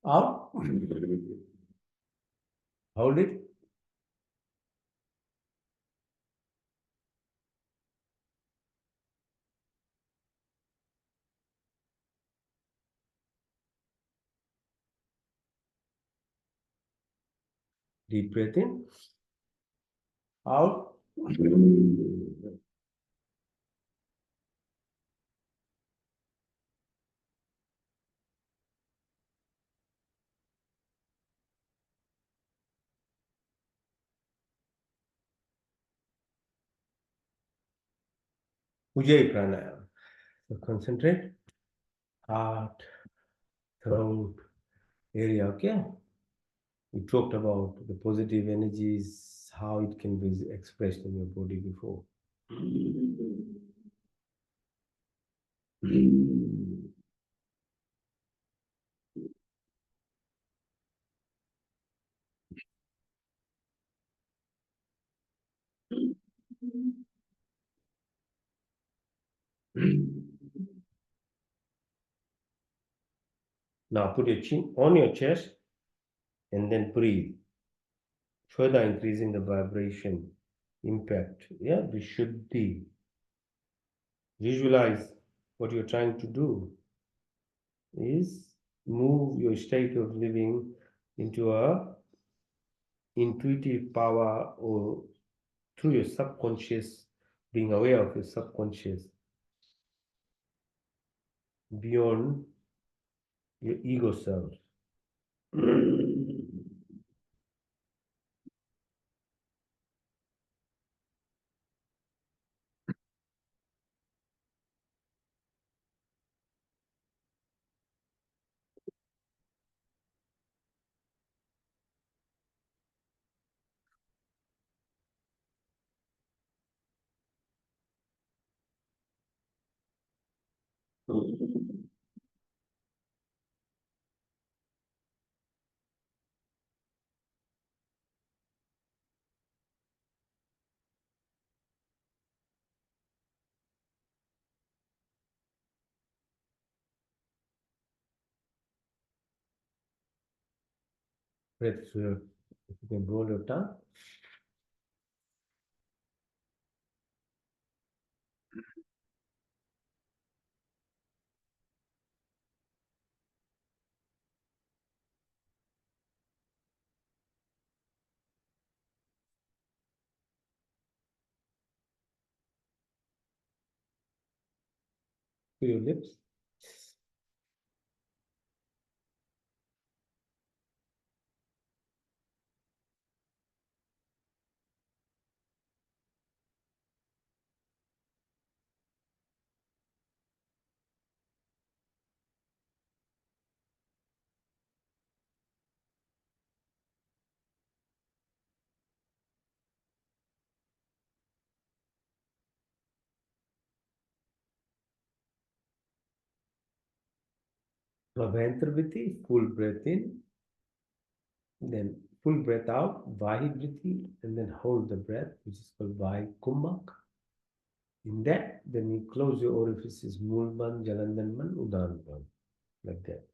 out, hold it. Deep breath in, out. Ujjayi pranayama. So concentrate, heart, throat area. Okay. We talked about the positive energies, how it can be expressed in your body before. Now put your chin on your chest and then breathe, further increasing the vibration impact. Yeah, this should be. Visualize what you're trying to do is move your state of living into a intuitive power or through your subconscious, being aware of your subconscious beyond your ego self. Breath through if you can roll your tongue. To your lips. Abhantarviti, full breath in, then full breath out, Vahibriti, and then hold the breath, which is called Vahikummak. In that, then you close your orifices, Mulban, Jalandanman, Udanban, like that.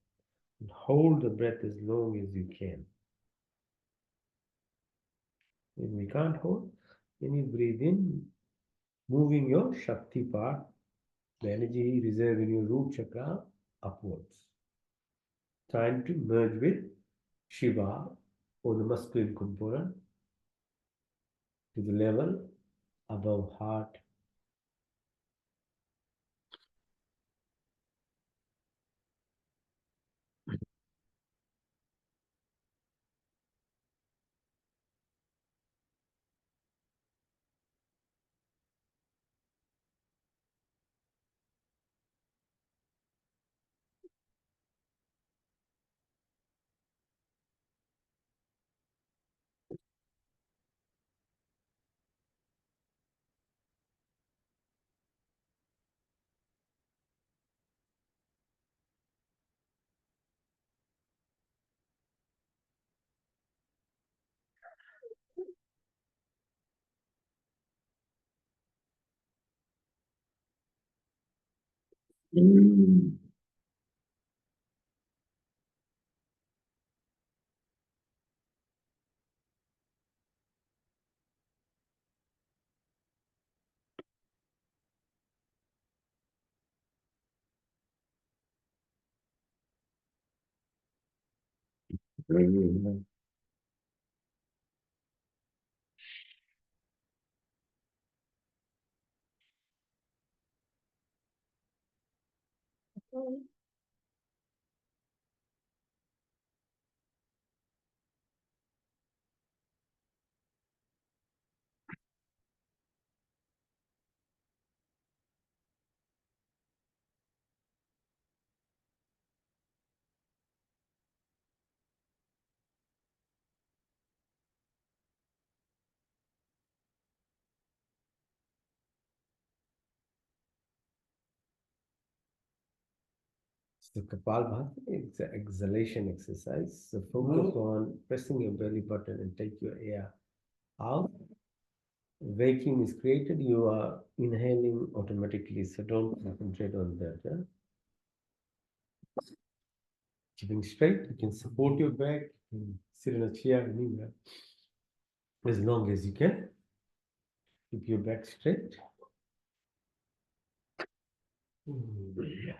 And hold the breath as long as you can. If we can't hold, then you breathe in, moving your Shakti part, the energy reserve in your root chakra upwards. Trying to merge with Shiva or the masculine component to the level above heart. Mm. Mm. So Kapalbhati is an exhalation exercise. So focus on pressing your belly button and take your air out. Vacuum is created, you are inhaling automatically, so don't concentrate on that. Yeah? Keeping straight, you can support your back, you can sit in a chair anywhere as long as you can. Keep your back straight. Mm.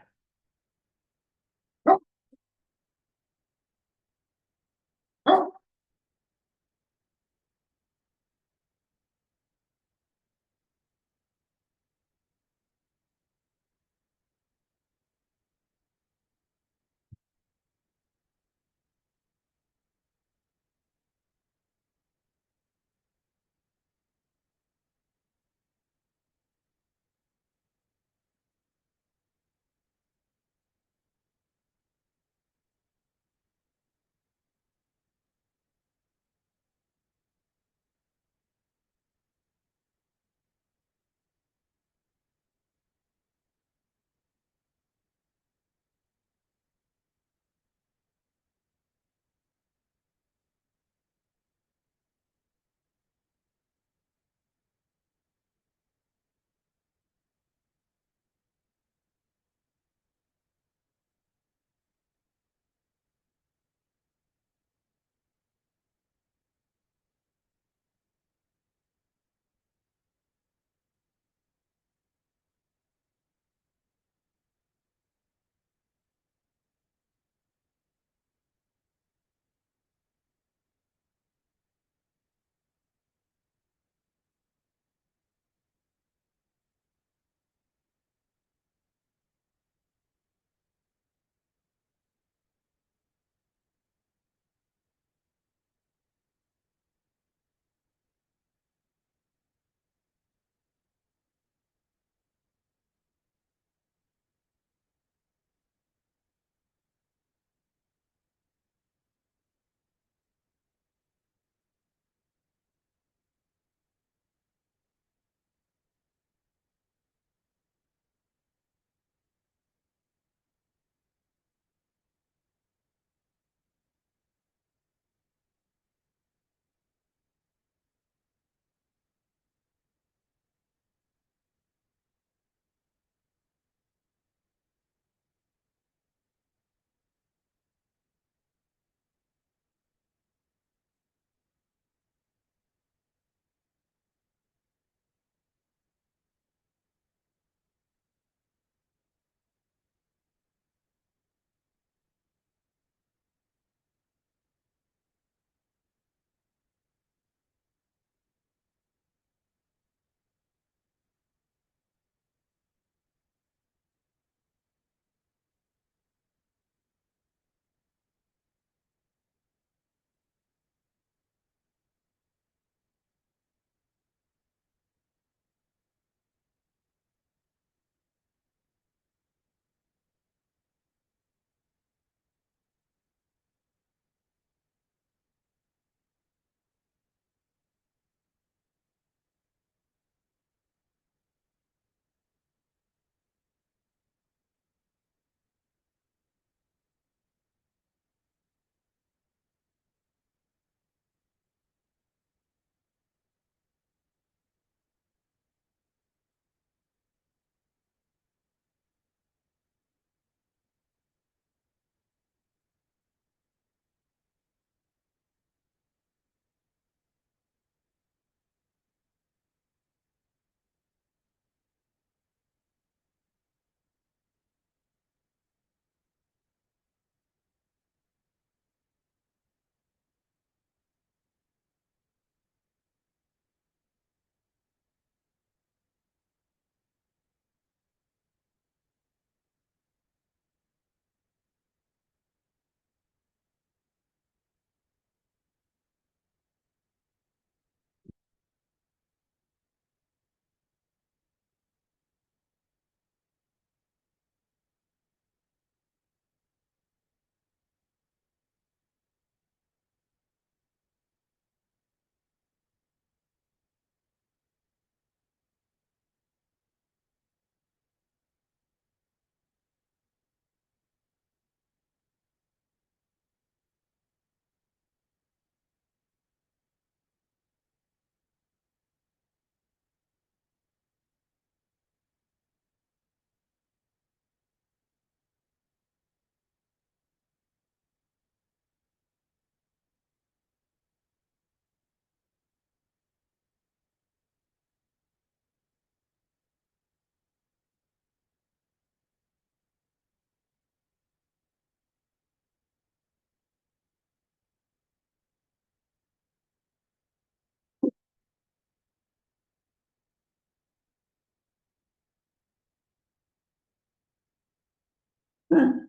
The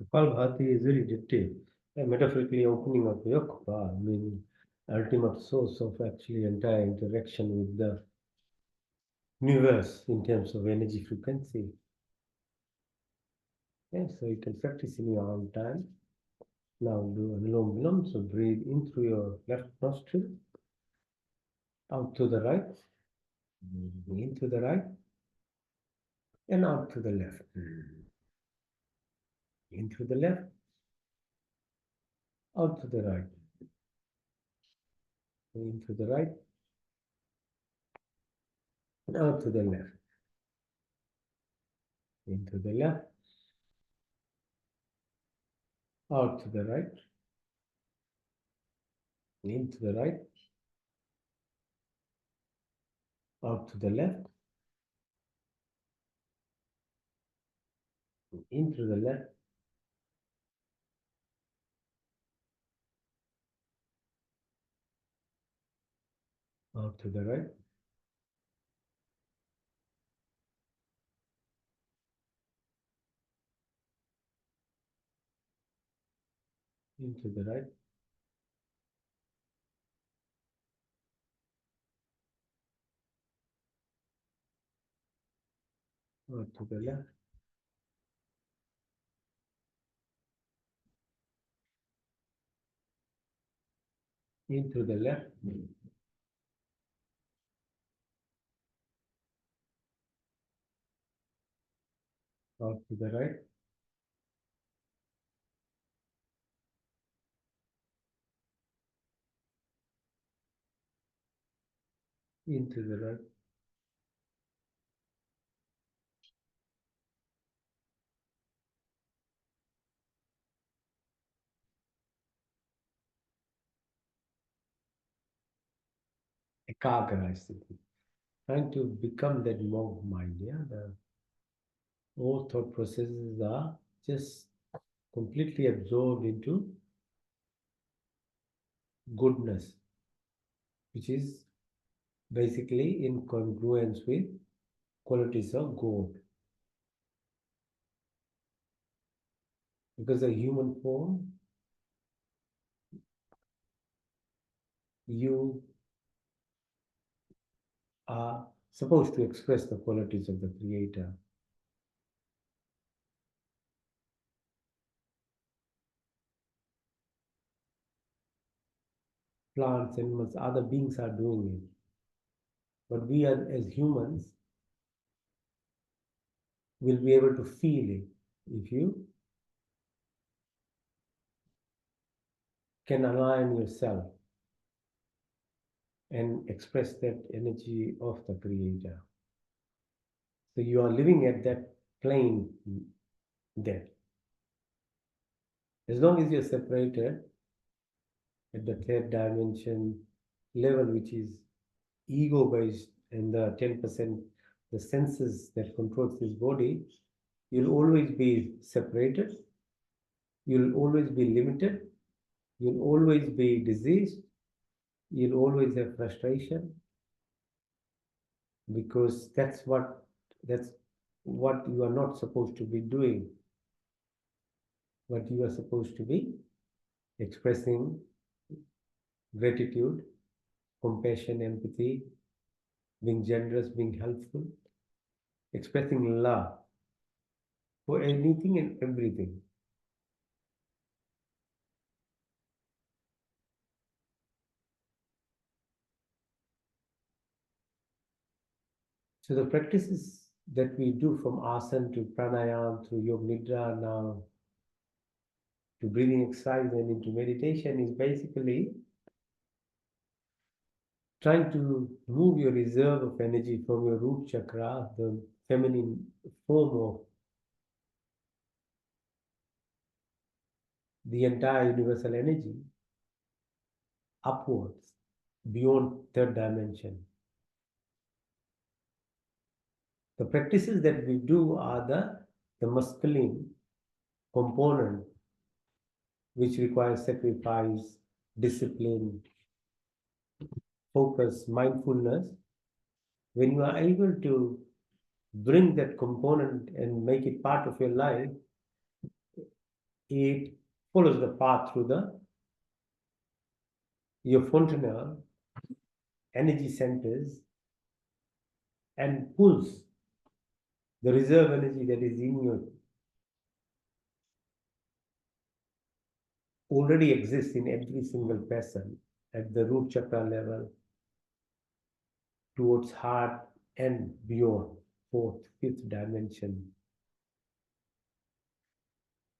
Kapalbhati is very detailed, metaphorically opening up Yog, meaning ultimate source of actually entire interaction with the universe in terms of energy frequency. Yeah, so you can practice in your own time. Now do Anulom Vilom. So breathe in through your left nostril, out to the right, in to the right, and out to the left. In to the left, out to the right, in to the right, and out to the left, into the left, out to the right, into the right, out to the left, into the left, out to the right, into the right, out to the left, into the left, out to the right, into the right, ekagra sthiti. trying to become that monk mind. Yeah, all thought processes are just completely absorbed into goodness, which is basically in congruence with qualities of God. Because the human form, you are supposed to express the qualities of the Creator. Plants, animals, other beings are doing it. But we are, as humans, will be able to feel it if you can align yourself and express that energy of the Creator. So you are living at that plane there. As long as you're separated at the third dimension level, which is ego based, and the 10%, the senses that controls this body, you'll always be separated, you'll always be limited, you'll always be diseased, you'll always have frustration, because that's what you are not supposed to be doing. What you are supposed to be expressing gratitude, compassion, empathy, being generous, being helpful, expressing love for anything and everything. So the practices that we do from asana to pranayama through yoga nidra now to breathing exercise and into meditation is basically trying to move your reserve of energy from your root chakra, the feminine form of the entire universal energy, upwards, beyond third dimension. The practices that we do are the masculine component, which requires sacrifice, discipline, focus, mindfulness. When you are able to bring that component and make it part of your life, it follows the path through your fontanel energy centers and pulls the reserve energy that is in you, already exists in every single person at the root chakra level, towards heart and beyond, fourth, fifth dimension.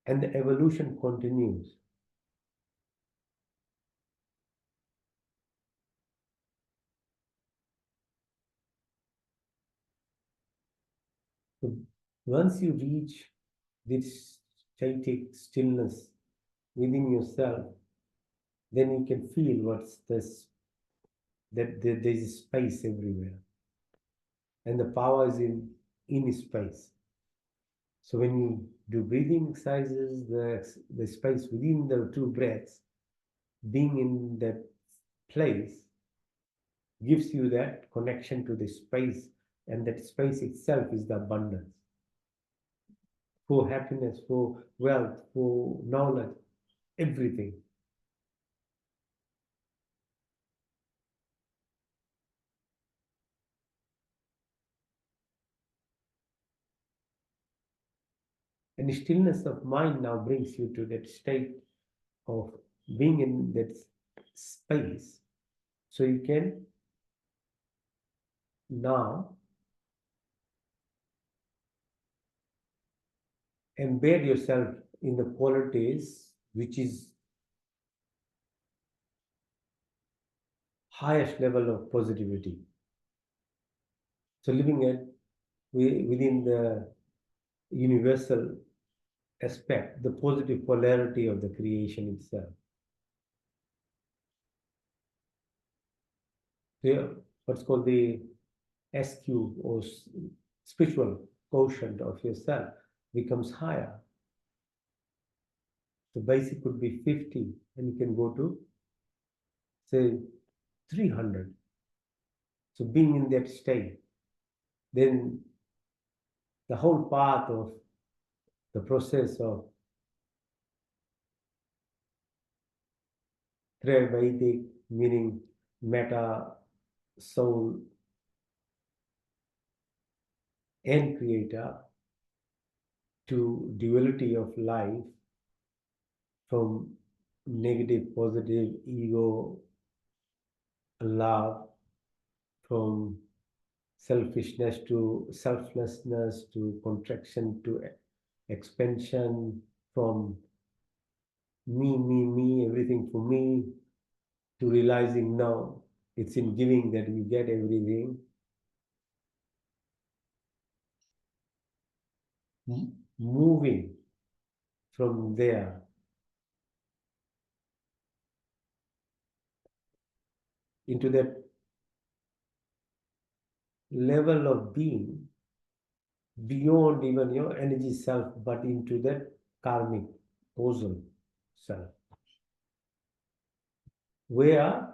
And the evolution continues. So once you reach this static stillness within yourself, then you can feel what's this, that there's space everywhere. And the power is in space. So when you do breathing exercises, the space within the two breaths, being in that place, gives you that connection to the space, and that space itself is the abundance for happiness, for wealth, for knowledge, everything. And stillness of mind now brings you to that state of being in that space. So you can now embed yourself in the qualities which is highest level of positivity. So living at within the universal aspect, the positive polarity of the creation itself. So what's called the SQ or spiritual quotient of yourself becomes higher. The basic could be 50, and you can go to, say, 300. So being in that state, then the whole path of the process of Vedic, meaning meta, soul, and creator, to duality of life, from negative, positive, ego, love, from selfishness to selflessness, to contraction to expansion, from me, everything for me, to realizing now it's in giving that you get everything. Moving from there into that level of being beyond even your energy self, but into that karmic causal self, where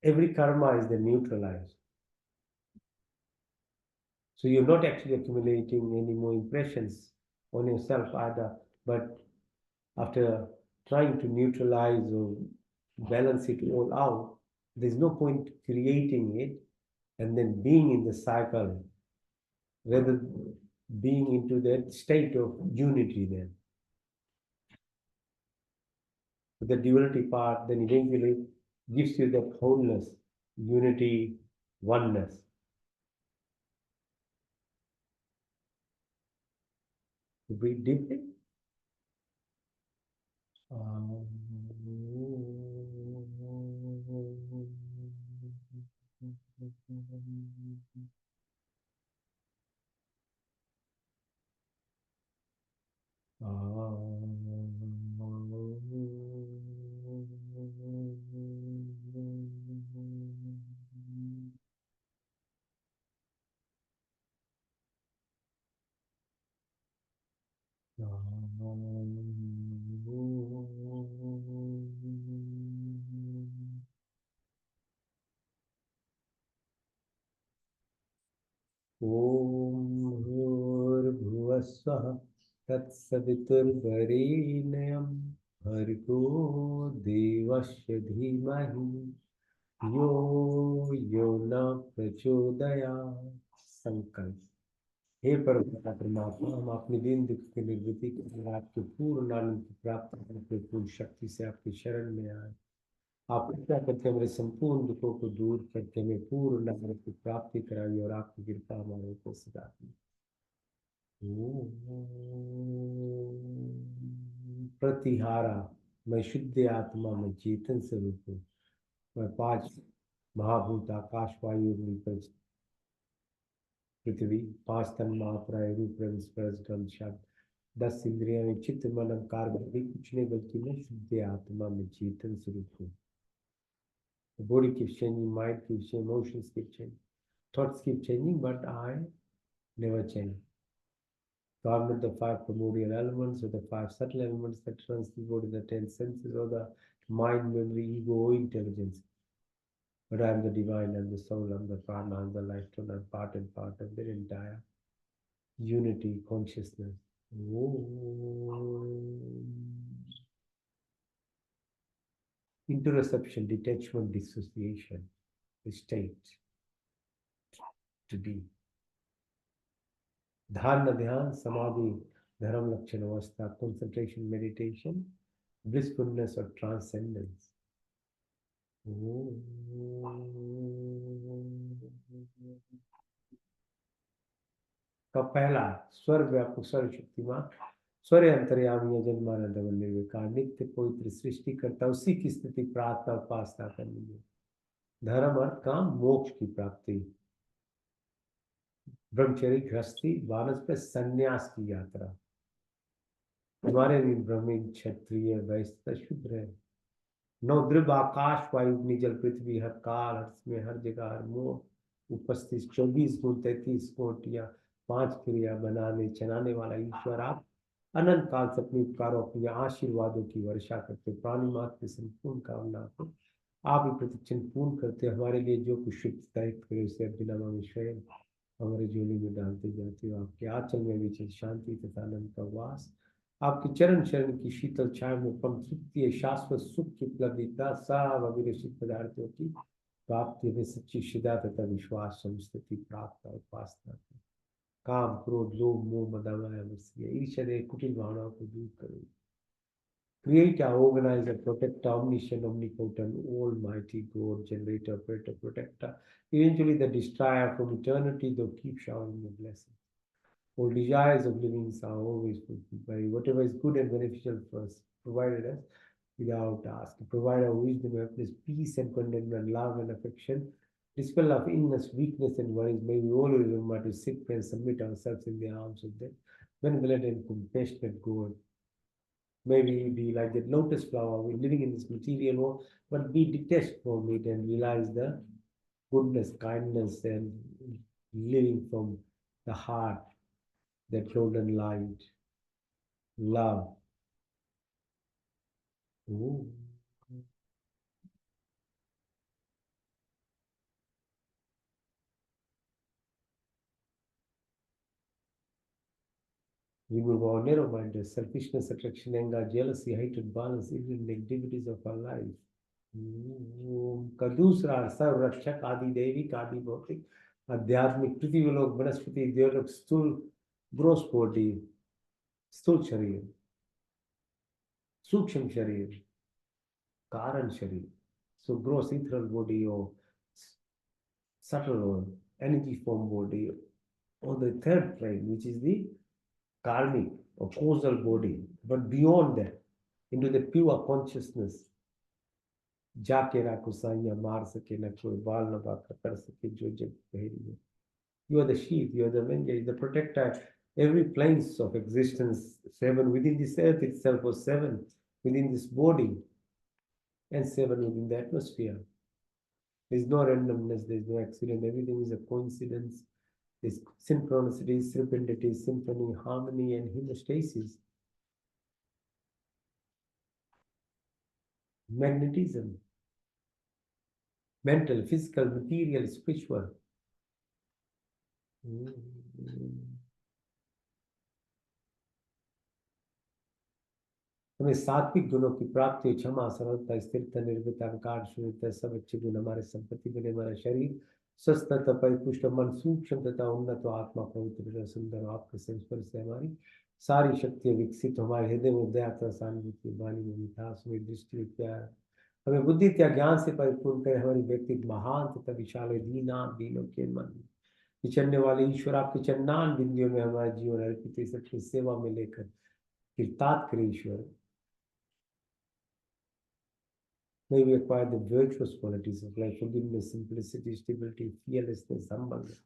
every karma is then neutralized. So you're not actually accumulating any more impressions on yourself either, but after trying to neutralize or balance it all out, there's no point creating it and then being in the cycle, rather being into that state of unity then. The duality part then eventually gives you that wholeness, unity, oneness. Breathe deeply. Om Bhurvasvah Tatsaviturvarenyam Bhargo Devasya Dhimahi Yo Yona Prachodaya. संकल्प। हे परमपिता परमात्मा, हम अपने दीन दुख की निर्वृत्ति के लिए आपके पूर्ण आनंद की प्राप्ति करके पूर्ण शक्ति से आपकी शरण में आए। आप कृपया करके हमारे संपूर्ण दुखों को दूर करके हमें पूर्ण आनंद की प्राप्ति कराई और आपकी कृपा हमारे ऊपर सदा की। प्रतिहारा, मैं शुद्ध आत्मा, मैं चेतन स्वरूप हूँ। मैं 5 महाभूत आकाश वायु पृथ्वी, 5 तन्मात्राएं रूप रंग स्पर्श गंध शब्द, 10 इंद्रियां चित्त मन अहंकार भी कुछ नहीं, बल्कि मैं शुद्ध आत्मा में चेतन स्वरूप हूँ। The body keeps changing, mind keeps changing, emotions keep changing, thoughts keep changing, but I never change. So I'm not the 5 primordial elements or the 5 subtle elements that runs the body, the 10 senses, or the mind, memory, ego, or intelligence. But I'm the divine, I'm the soul, I'm the prana, I'm the life, and I'm part and part of their entire unity, consciousness. Interoception, detachment, dissociation, the state to be. Dharana, dhyan, samadhi, dharam, lakshana, avastha, concentration, meditation, blissfulness or transcendence. का पहला स्वर व्यापक स्वर शक्तिमान स्वर अंतर्यामी जन्मानंद निर्विकार नित्य पवित्र सृष्टि करता, उसी की स्थिति प्रार्थना उपासना करनी है। धर्म अर्थ काम मोक्ष की प्राप्ति, ब्रह्मचर्य गृहस्थी वानस्पत संन्यास की यात्रा। हमारे भी ब्राह्मण क्षत्रिय वैश्य शूद्र है। 9 द्रव्य आकाश वायु अग्नि जल पृथ्वी, हर काल हर समय हर जगह हर मोह उपस्थित 24 गुण 33 कोट या 5 क्रिया बनाने चलाने वाला ईश्वर आप अनंत काल से अपने उपकारों अपने आशीर्वादों की वर्षा करते प्राणी मात्र की संपूर्ण कामना को आप ही प्रतिक्षण पूर्ण करते हमारे लिए जो कुछ शुभ दायित्व करे उसे बिना मांगे स्वयं हमारे झोली में डालते जाते हो आपके आंचल में विचल शांति तथा आनंद का वास आपके चरण शरण की शीतल छाया में परम तृप्ति शाश्वत सुख की उपलब्धिता सब अविरसित पदार्थों की प्राप्ति में सच्ची श्रद्धा तथा विश्वास संस्कृति प्राप्त और उपासना काम क्रोध लोभ मोह मदामाया मत्सर्य ईर्ष्या कुटिल भावनाओं को दूर करो create, organizer, protector, omniscient, omnipotent, almighty God, generator, operator, protector, eventually the destroyer from eternity, though keep showering your blessings. All desires of livings are always fulfilled by whatever is good and beneficial for us, provided us without ask. Provide our wisdom, happiness, peace and contentment, love and affection. Dispel of illness, weakness, and worries. May we always remember to sit and submit ourselves in the arms of the benevolent and compassionate God. May we be like the lotus flower, we're living in this material world, but be detached from it and realize the goodness, kindness, and living from the heart, that golden light, love. Ooh. Remove our narrow-minded, selfishness, attraction, anger, jealousy, hatred, balance, evil negativities of our life. का दूसरा सर्व रक्षक आदि दैविक आदि भौतिक आध्यात्मिक पृथ्वी लोक वनस्पति देवलोक स्थूल ग्रोस बॉडी स्थूल शरीर सूक्ष्म शरीर कारण शरीर so gross ethereal body or subtle or energy form body or the third plane which is the karmic or causal body but beyond that into the pure consciousness जाके राखो साइया मार सके न कोई बाल न बाका कर सके जो जग पहरी है you are the sheath you are the messenger the protector every planes of existence seven within this earth itself or seven within this body and seven within the atmosphere there is no randomness there is no accident everything is a coincidence there's synchronicity serendipity symphony harmony and homeostasis magnetism mental physical material spiritual हमें सात्विक गुणों की प्राप्ति क्षमा सरलता स्थिरता निर्भयता अहंकार शून्यता सब अच्छे गुण हमारे संपत्ति बने हमारा शरीर स्वस्थ तथा परिपुष्ट मन सूक्ष्म तथा उन्नत आत्मा पवित्र सुंदर आपके संस्पर्श से हमारी सारी शक्तियां विकसित हमारे हृदय में दया तथा सहानुभूति वाणी में मिठास में दृष्टि में प्यार हमें बुद्धि त्या ज्ञान से परिपूर्ण करे हमारी व्यक्ति महान तथा विशाल दीना दीनों के मन विचरने वाले ईश्वर आपके चन्नान बिंदियों में हमारा जीवन अर्पित सबकी सेवा में लेकर कृतार्थ करे ईश्वर May we acquire the virtuous qualities of life, forgiveness, simplicity, stability, fearlessness, humbleness.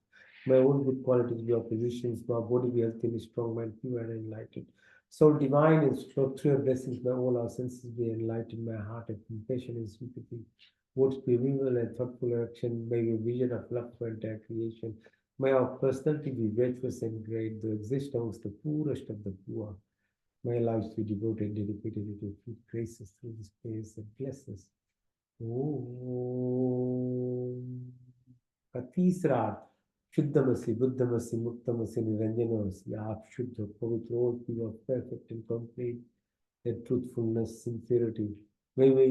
My own good qualities be our positions, my body be healthy, be strong, mind pure and enlightened. Soul divine and through your blessings, may all our senses be enlightened, my heart have compassion and sympathy. Words be virile and thoughtful action, may your vision of love for entire creation. May our personality be virtuous and great, though exist amongst the poorest of the poor. My life be devoted and dedicated to keep graces through this place and bless us. का तीसरा शुद्धमसी बुद्धमसी मुक्तमसी निरंजनमसी आप शुद्ध पवित्र all pure perfect and complete and truthfulness sincerity may we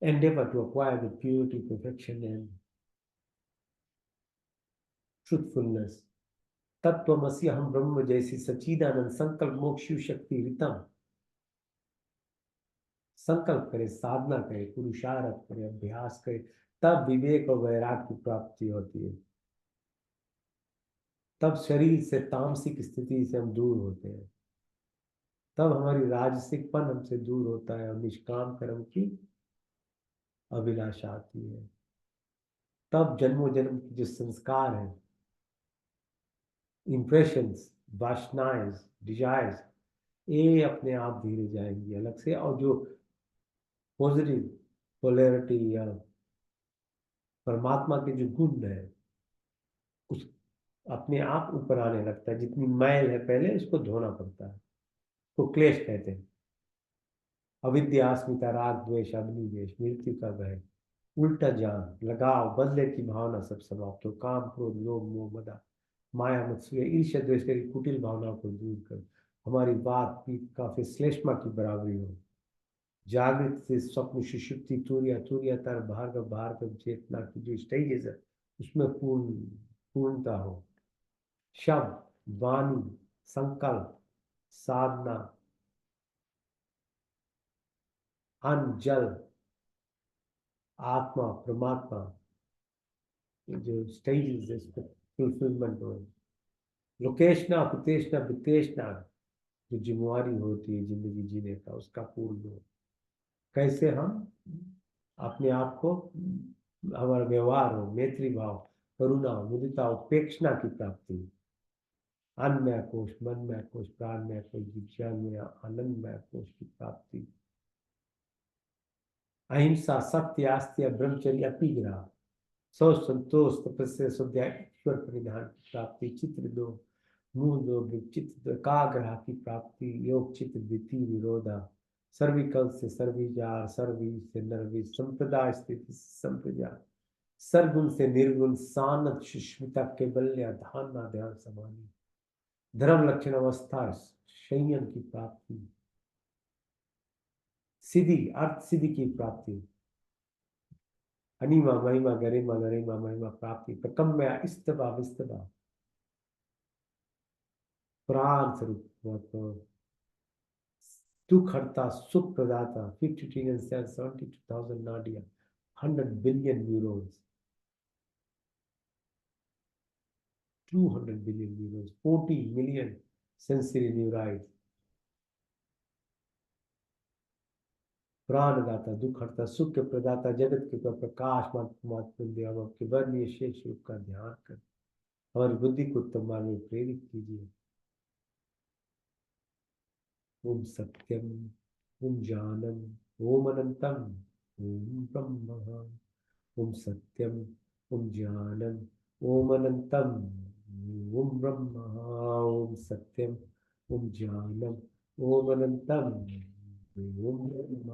endeavor to acquire the purity perfection and truthfulness तत्वमसी हम ब्रह्म जैसी सच्चिदानंद संकल्प मोक्ष शक्ति रितम संकल्प करे साधना करे पुरुषार्थ करे अभ्यास करे तब विवेक और वैराग्य की प्राप्ति होती है तब शरीर से तामसिक स्थिति से हम दूर होते हैं तब हमारी राजसिकपन हमसे दूर होता है और निष्काम कर्म की अभिलाषा आती है तब जन्मों जन्म की जो संस्कार है इंप्रेशंस वासनाएं डिजायर्स ये अपने आप धीरे जाएंगी अलग से और जो पॉजिटिव पोलैरिटी या परमात्मा के जो गुण है उस अपने आप ऊपर आने लगता है। जितनी मैल है पहले उसको धोना पड़ता है, तो क्लेश कहते हैं। अविद्या, अस्मिता, राग, द्वेष, अग्नि द्वेष, मृत्यु का भय, उल्टा ज्ञान, लगाव, बदले की भावना सब समाप्त हो। काम, क्रोध, लोभ, मोह, मद, माया, मत्सर्य, ईर्ष्या, द्वेष की कुटिल भावनाओं को दूर कर हमारी बात पीत काफी श्लेष्मा की बराबरी हो। जागृत से स्वप्न, सुषुप्ति, तुर्य, तुर्यतर, भार्गव, भार्गव, चेतना की जो स्टेजेस है उसमें पूर्णता हो। शब्द, वाणी, संकल्प, साधना, अन्न, जल, आत्मा, परमात्मा, ये जो स्टेजेस है इसको फुलफिलमेंट हो। लोकेशना, कुतेशना, वितेशना, जो जिम्मेवारी होती है जिंदगी जीने का उसका पूर्ण हो। कैसे हम अपने आप को, हमारा व्यवहार हो, मैत्री भाव, करुणा, मुदिता, उपेक्षणा की प्राप्ति, अन्नमय कोश, मनमय कोश, प्राणमय कोश, विज्ञानमय आनंदमय कोश की प्राप्ति, अहिंसा, सत्य, आस्तिया, ब्रह्मचर्य, अपिग्रह, सौ संतोष, तपस्या, स्वाध्याय, ईश्वर परिधान की प्राप्ति, चित्र दो, मूल दो, चित्त दो, एकाग्रह की प्राप्ति, योग चित्त वृत्ति निरोधा, सर्विकल से सर्विजार, सर्वी से नरवी, संप्रदाय स्थिति संप्रजा, सरगुण से निर्गुण, सानद सुष्मिता, केवल्य, ध्यान ध्यान समाधि, धर्म लक्षण अवस्था, संयम की प्राप्ति, सिद्धि, अर्थ सिद्धि की प्राप्ति, अनिमा, महिमा, गरिमा, गरिमा, महिमा प्राप्ति, प्रकम्य, इस्तबा, विस्तबा, प्राण स्वरूप, दुख हरता, सुख प्रदाता, 50 trillion cells, 72,000 nadia, 100 billion neurons, 200 billion neurons, 40 million sensory neurites, प्राणदाता, दुख हरता, सुख के प्रदाता, जगत के प्रकाश मात्र हम आपके वर्णीय शेष रूप का ध्यान कर हमारी बुद्धि को उत्तम मार्ग में प्रेरित कीजिए। ओम सत्यम, ओम जानम, ओम अनंतम, ओम ब्रह्म, ओम सत्यम, ओम जानम, ओम अनंतम, ओम ब्रह्म, ओम सत्यम, ओम जानम, ओम अनंतम, ओम ब्रह्म,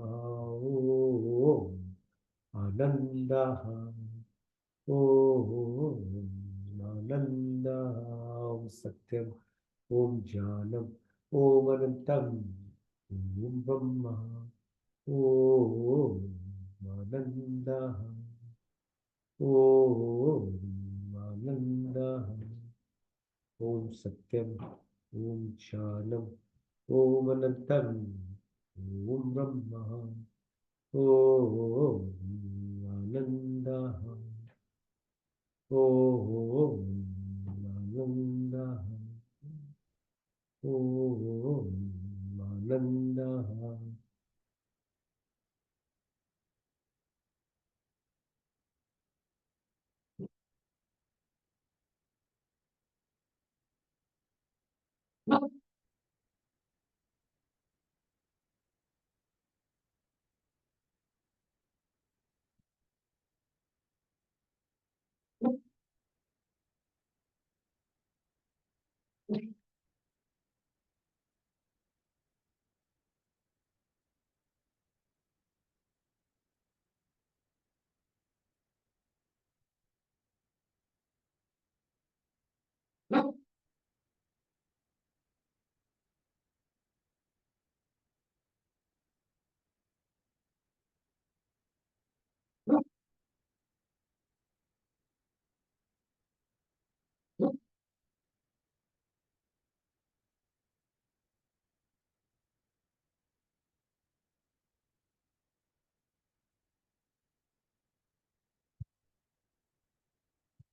ओम आनंद, ओम आनंद, ओम सत्यम, ओम जानम, ओम अनंतम, ओम ब्रह्म, ओम आनंद, ओम आनंद, ओम सत्यम, ओम ज्ञानम, ओम अनंतम, ओम ब्रह्म, ओम आनंद, ओम आनंद, ओम आनंद।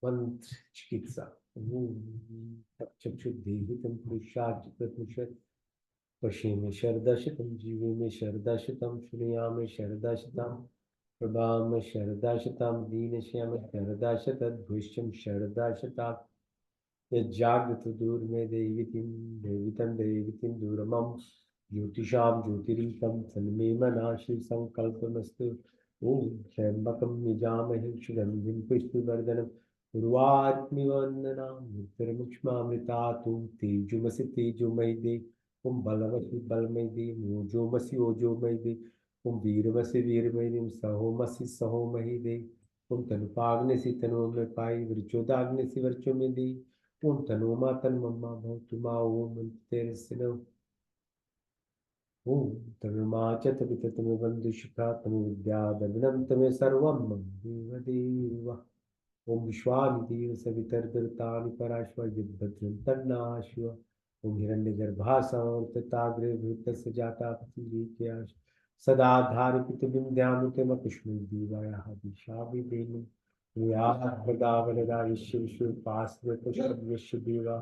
मंत्र चिकित्सा, चक्षुर्देहितं पुरुषार्जितमुषत्, पश्येमे शरदशतं, जीवेमे शरदशतं, शृणुयामे शरदशतं, प्रभामे शरदशतं, दीनश्यामे शरदशतद्भुष्यं शरदशतं, यज्जाग्रत दूर में देवितं देवितिं दूरमं, ज्योतिषां ज्योतिरीकं, तन्मे मना शिव संकल्पमस्तु, ॐ त्र्यम्बकं यजामहे सुगन्धिं पुष्टिवर्धनम् उर्वारुकमिवन्दनां मृत्युर्मुक्षमामृतातु तेजोमसि तेजोमयि दे ॐ बलमसि बलमयि दे ओजोमसि ओजोमयि दे ॐ वीरमसि वीरमयि दे सहोमसि सहोमयि दे ॐ तनुपाग्निसि तनोमय पायि वृचोदाग्निसि वर्चो में दे ॐ तनोमा तन्ममा भवतु मा ॐ तेरस्य नमः ॐ तमिमा च तपित तमिबन्धुशिखा तमिविद्यादमिदं तमे सर्वं मम देवदेव ॐ विश्वामिदेव सवितर्दतानि पराश्व यद्भद्रं तन्नाश्व ॐ हिरण्यगर्भासंवर्तताग्रे भूतस्य जाता पतिजेत्याश सदा धारिपितुबिन्द्यामृतमकुष्मै देवायाः दिशाभिदेमि या वरदा यस्य विश्वपास्वपुष्पं यस्य देवा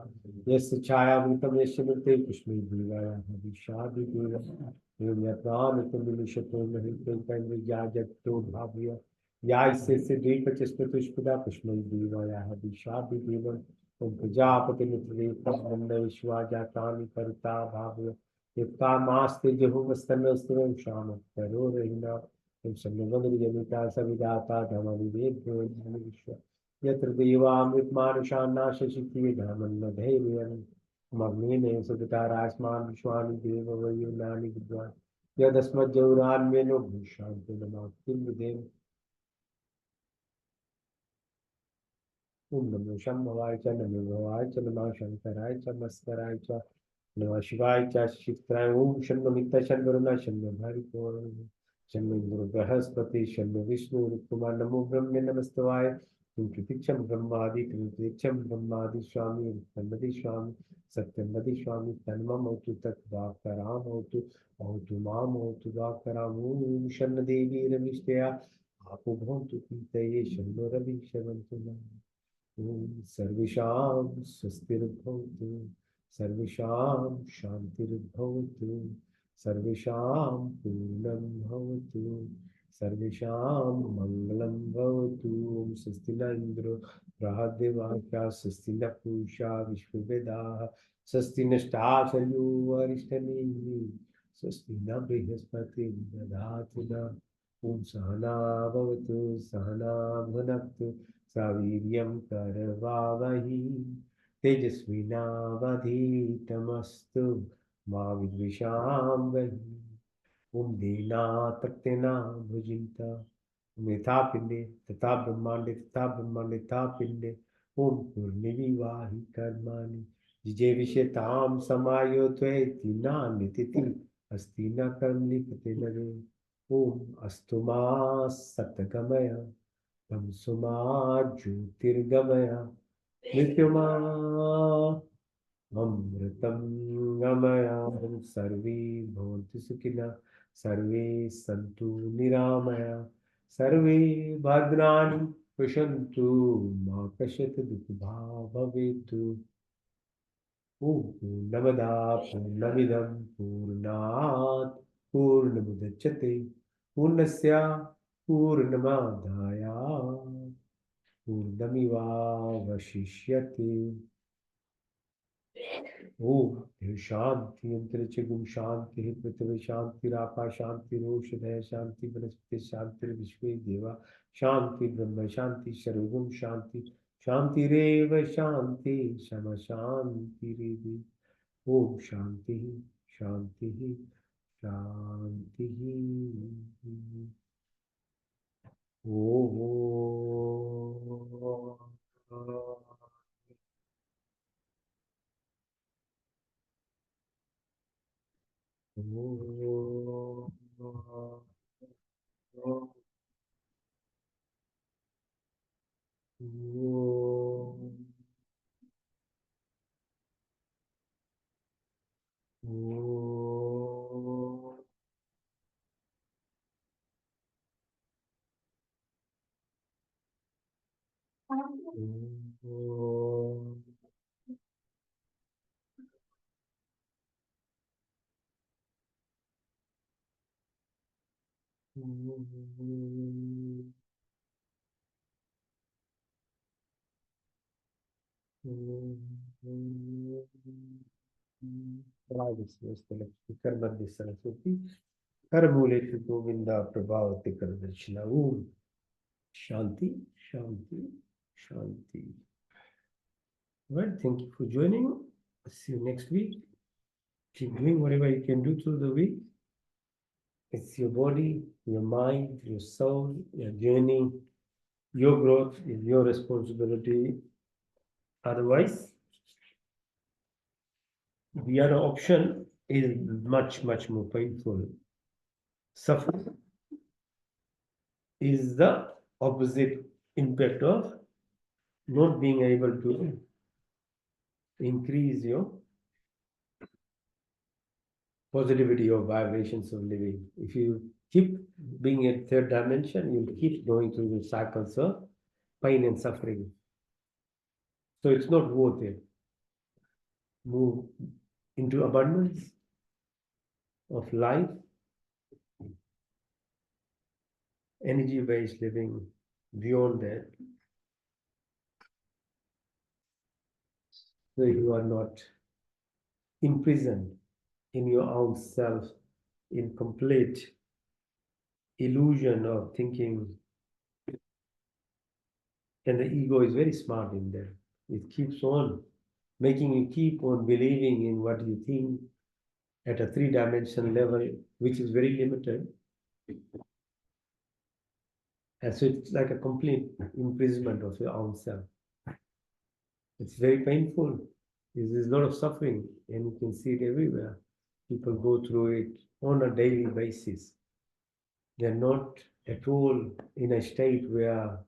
यस्य छायाभूतं यस्य मृते कुष्मै देवायाः दिशाभिदेव एवं यत्रानुतमिलिशतो महितैकैर्या जगतो भाव्य या इससे द्वीपचस्पतुष्पदा पुष्मै देवायाः दिशाभिदेवम् ॐ प्रजापतिमित्रदेवं विश्वाजातानि परिता भाव्य युक्तामास्ते जहुमस्तनस्तुवं श्यामकरो रहिना ॐ शम्यवदरिजनिता सविदाता धमनिवेद्यो विश्व यत्र देवामृतमानुषान्ना शशिक्रिय धर्मन्नधैर्यम् मग्नेन सुपिता रास्मान् विश्वानि देववयुनानि विद्वान् यदस्मज्जौरान्मेनो भूषान्तो नमाकिं ॐ नमो शम्भवाय च नमो भवाय च नमः शंकराय च मस्कराय च नमः शिवाय च शित्राय ॐ शन्नो मित्र शन्वरुण शन्नो भरितो शन्नो इंद्रो बृहस्पति शन्नो विष्णु रुक्कुमार नमो ब्रह्मे नमस्तवाय प्रतीक्षं ब्रह्मादि प्रतीक्षं ब्रह्मादि स्वामी तन्मदि स्वामी सत्यं वदि स्वामी तन्मम औतु तत्वाकराम औतु औतु माम औतु वाकराम ॐ शन्न देवी रविष्टया आपो भवन्तु पीतये शन्नो रवि शरन्तु नः ॐ सर्वेषां स्वस्तिर्भवतु सर्वेषां शान्तिर्भवतु सर्वेषां पूर्णं भवतु सर्वेषां मङ्गलं भवतु ॐ स्वस्ति न इन्द्रो बृहद्देवाः स्वस्ति न पूषा विश्ववेदाः स्वस्ति नष्टाचर्यो वरिष्ठनेमिः स्वस्ति न बृहस्पतिर्दधातु नः ॐ सहना भवतु सहना भुनक्तु सवीर्यं करवावहि तेजस्विनावधीतमस्तु मा विद्विषावहि ॐ दीनाततेना भुजिन्त यथा पिंडे तथा ब्रह्मांडे तथा पिंडे ॐ पूर्णिविवाहि कर्माणि जिजे विषयतां समायो त्वेति नान्यतिथि अस्ति न कर्म लिखते नरे ॐ अस्तु मा सतगमय तमसुमा ज्योतिर्गमय मृत्युमा अमृतं गमय सर्वे भवन्तु सुखिनः सर्वे सन्तु निरामया सर्वे भद्राणि पश्यन्तु मा कश्चित् दुःखभाग् भवेत् ॐ पूर्णमदा पूर्णमिदं पूर्णात् पूर्णमुदच्यते पूर्णस्य पूर्णमादाय पूर्णमिवावशिष्यते ओम शांति अंतरिक्ष गुम शांति पृथ्वी शांति रापा शांति रोषधय शांति वनस्पति शांति विश्व देवा शांति ब्रह्म शांति सर्वगुण शांति शांतिरेव शांति शम शांति रेवि ओम शांति शांति शांति ओ Bravo, Sister Saraswati. Karamule Govinda Prabhavati Karadashina. Om Shanti, Shanti, Shanti. Well, thank you for joining. See you next week. Keep doing whatever you can do through the week. It's your body, your mind, your soul, your journey. Your growth is your responsibility. Otherwise, the other option is much, much more painful. Suffering is the opposite impact of not being able to increase your positivity or vibrations of living. If you keep being in third dimension, you'll keep going through the cycles of pain and suffering. So it's not worth it. Move into abundance of life, energy-based living beyond that. So you are not imprisoned in your own self in complete illusion of thinking. And the ego is very smart in there. It keeps on making you keep on believing in what you think at a three-dimensional level, which is very limited. And so it's like a complete imprisonment of your own self. It's very painful. There's a lot of suffering, and you can see it everywhere. People go through it on a daily basis. They're not at all in a state where,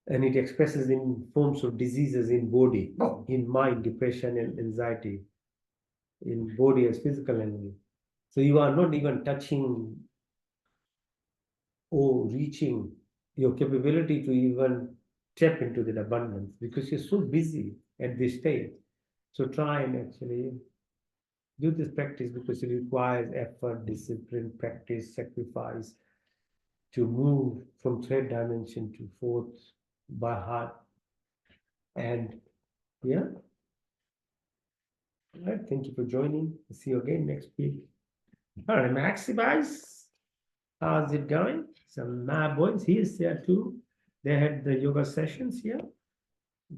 and it expresses in forms of diseases in body, in mind, depression and anxiety, in body as physical enemy. So you are not even touching or reaching your capability to even tap into that abundance because you're so busy at this stage. So try and actually do this practice because it requires effort, discipline, practice, sacrifice to move from third dimension to fourth by heart. And yeah. All right. Thank you for joining. See you again next week. All right, Maxi guys. How's it going? Some my boys he's there too. They had the yoga sessions here.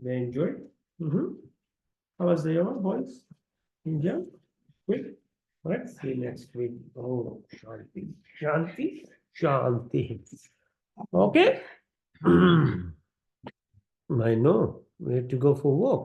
They enjoyed. How was the yoga, boys? Enjoy? Good. Let's see next week. Oh, Shanti, Shanti, Shanti. Okay. I know. We have to go for a walk.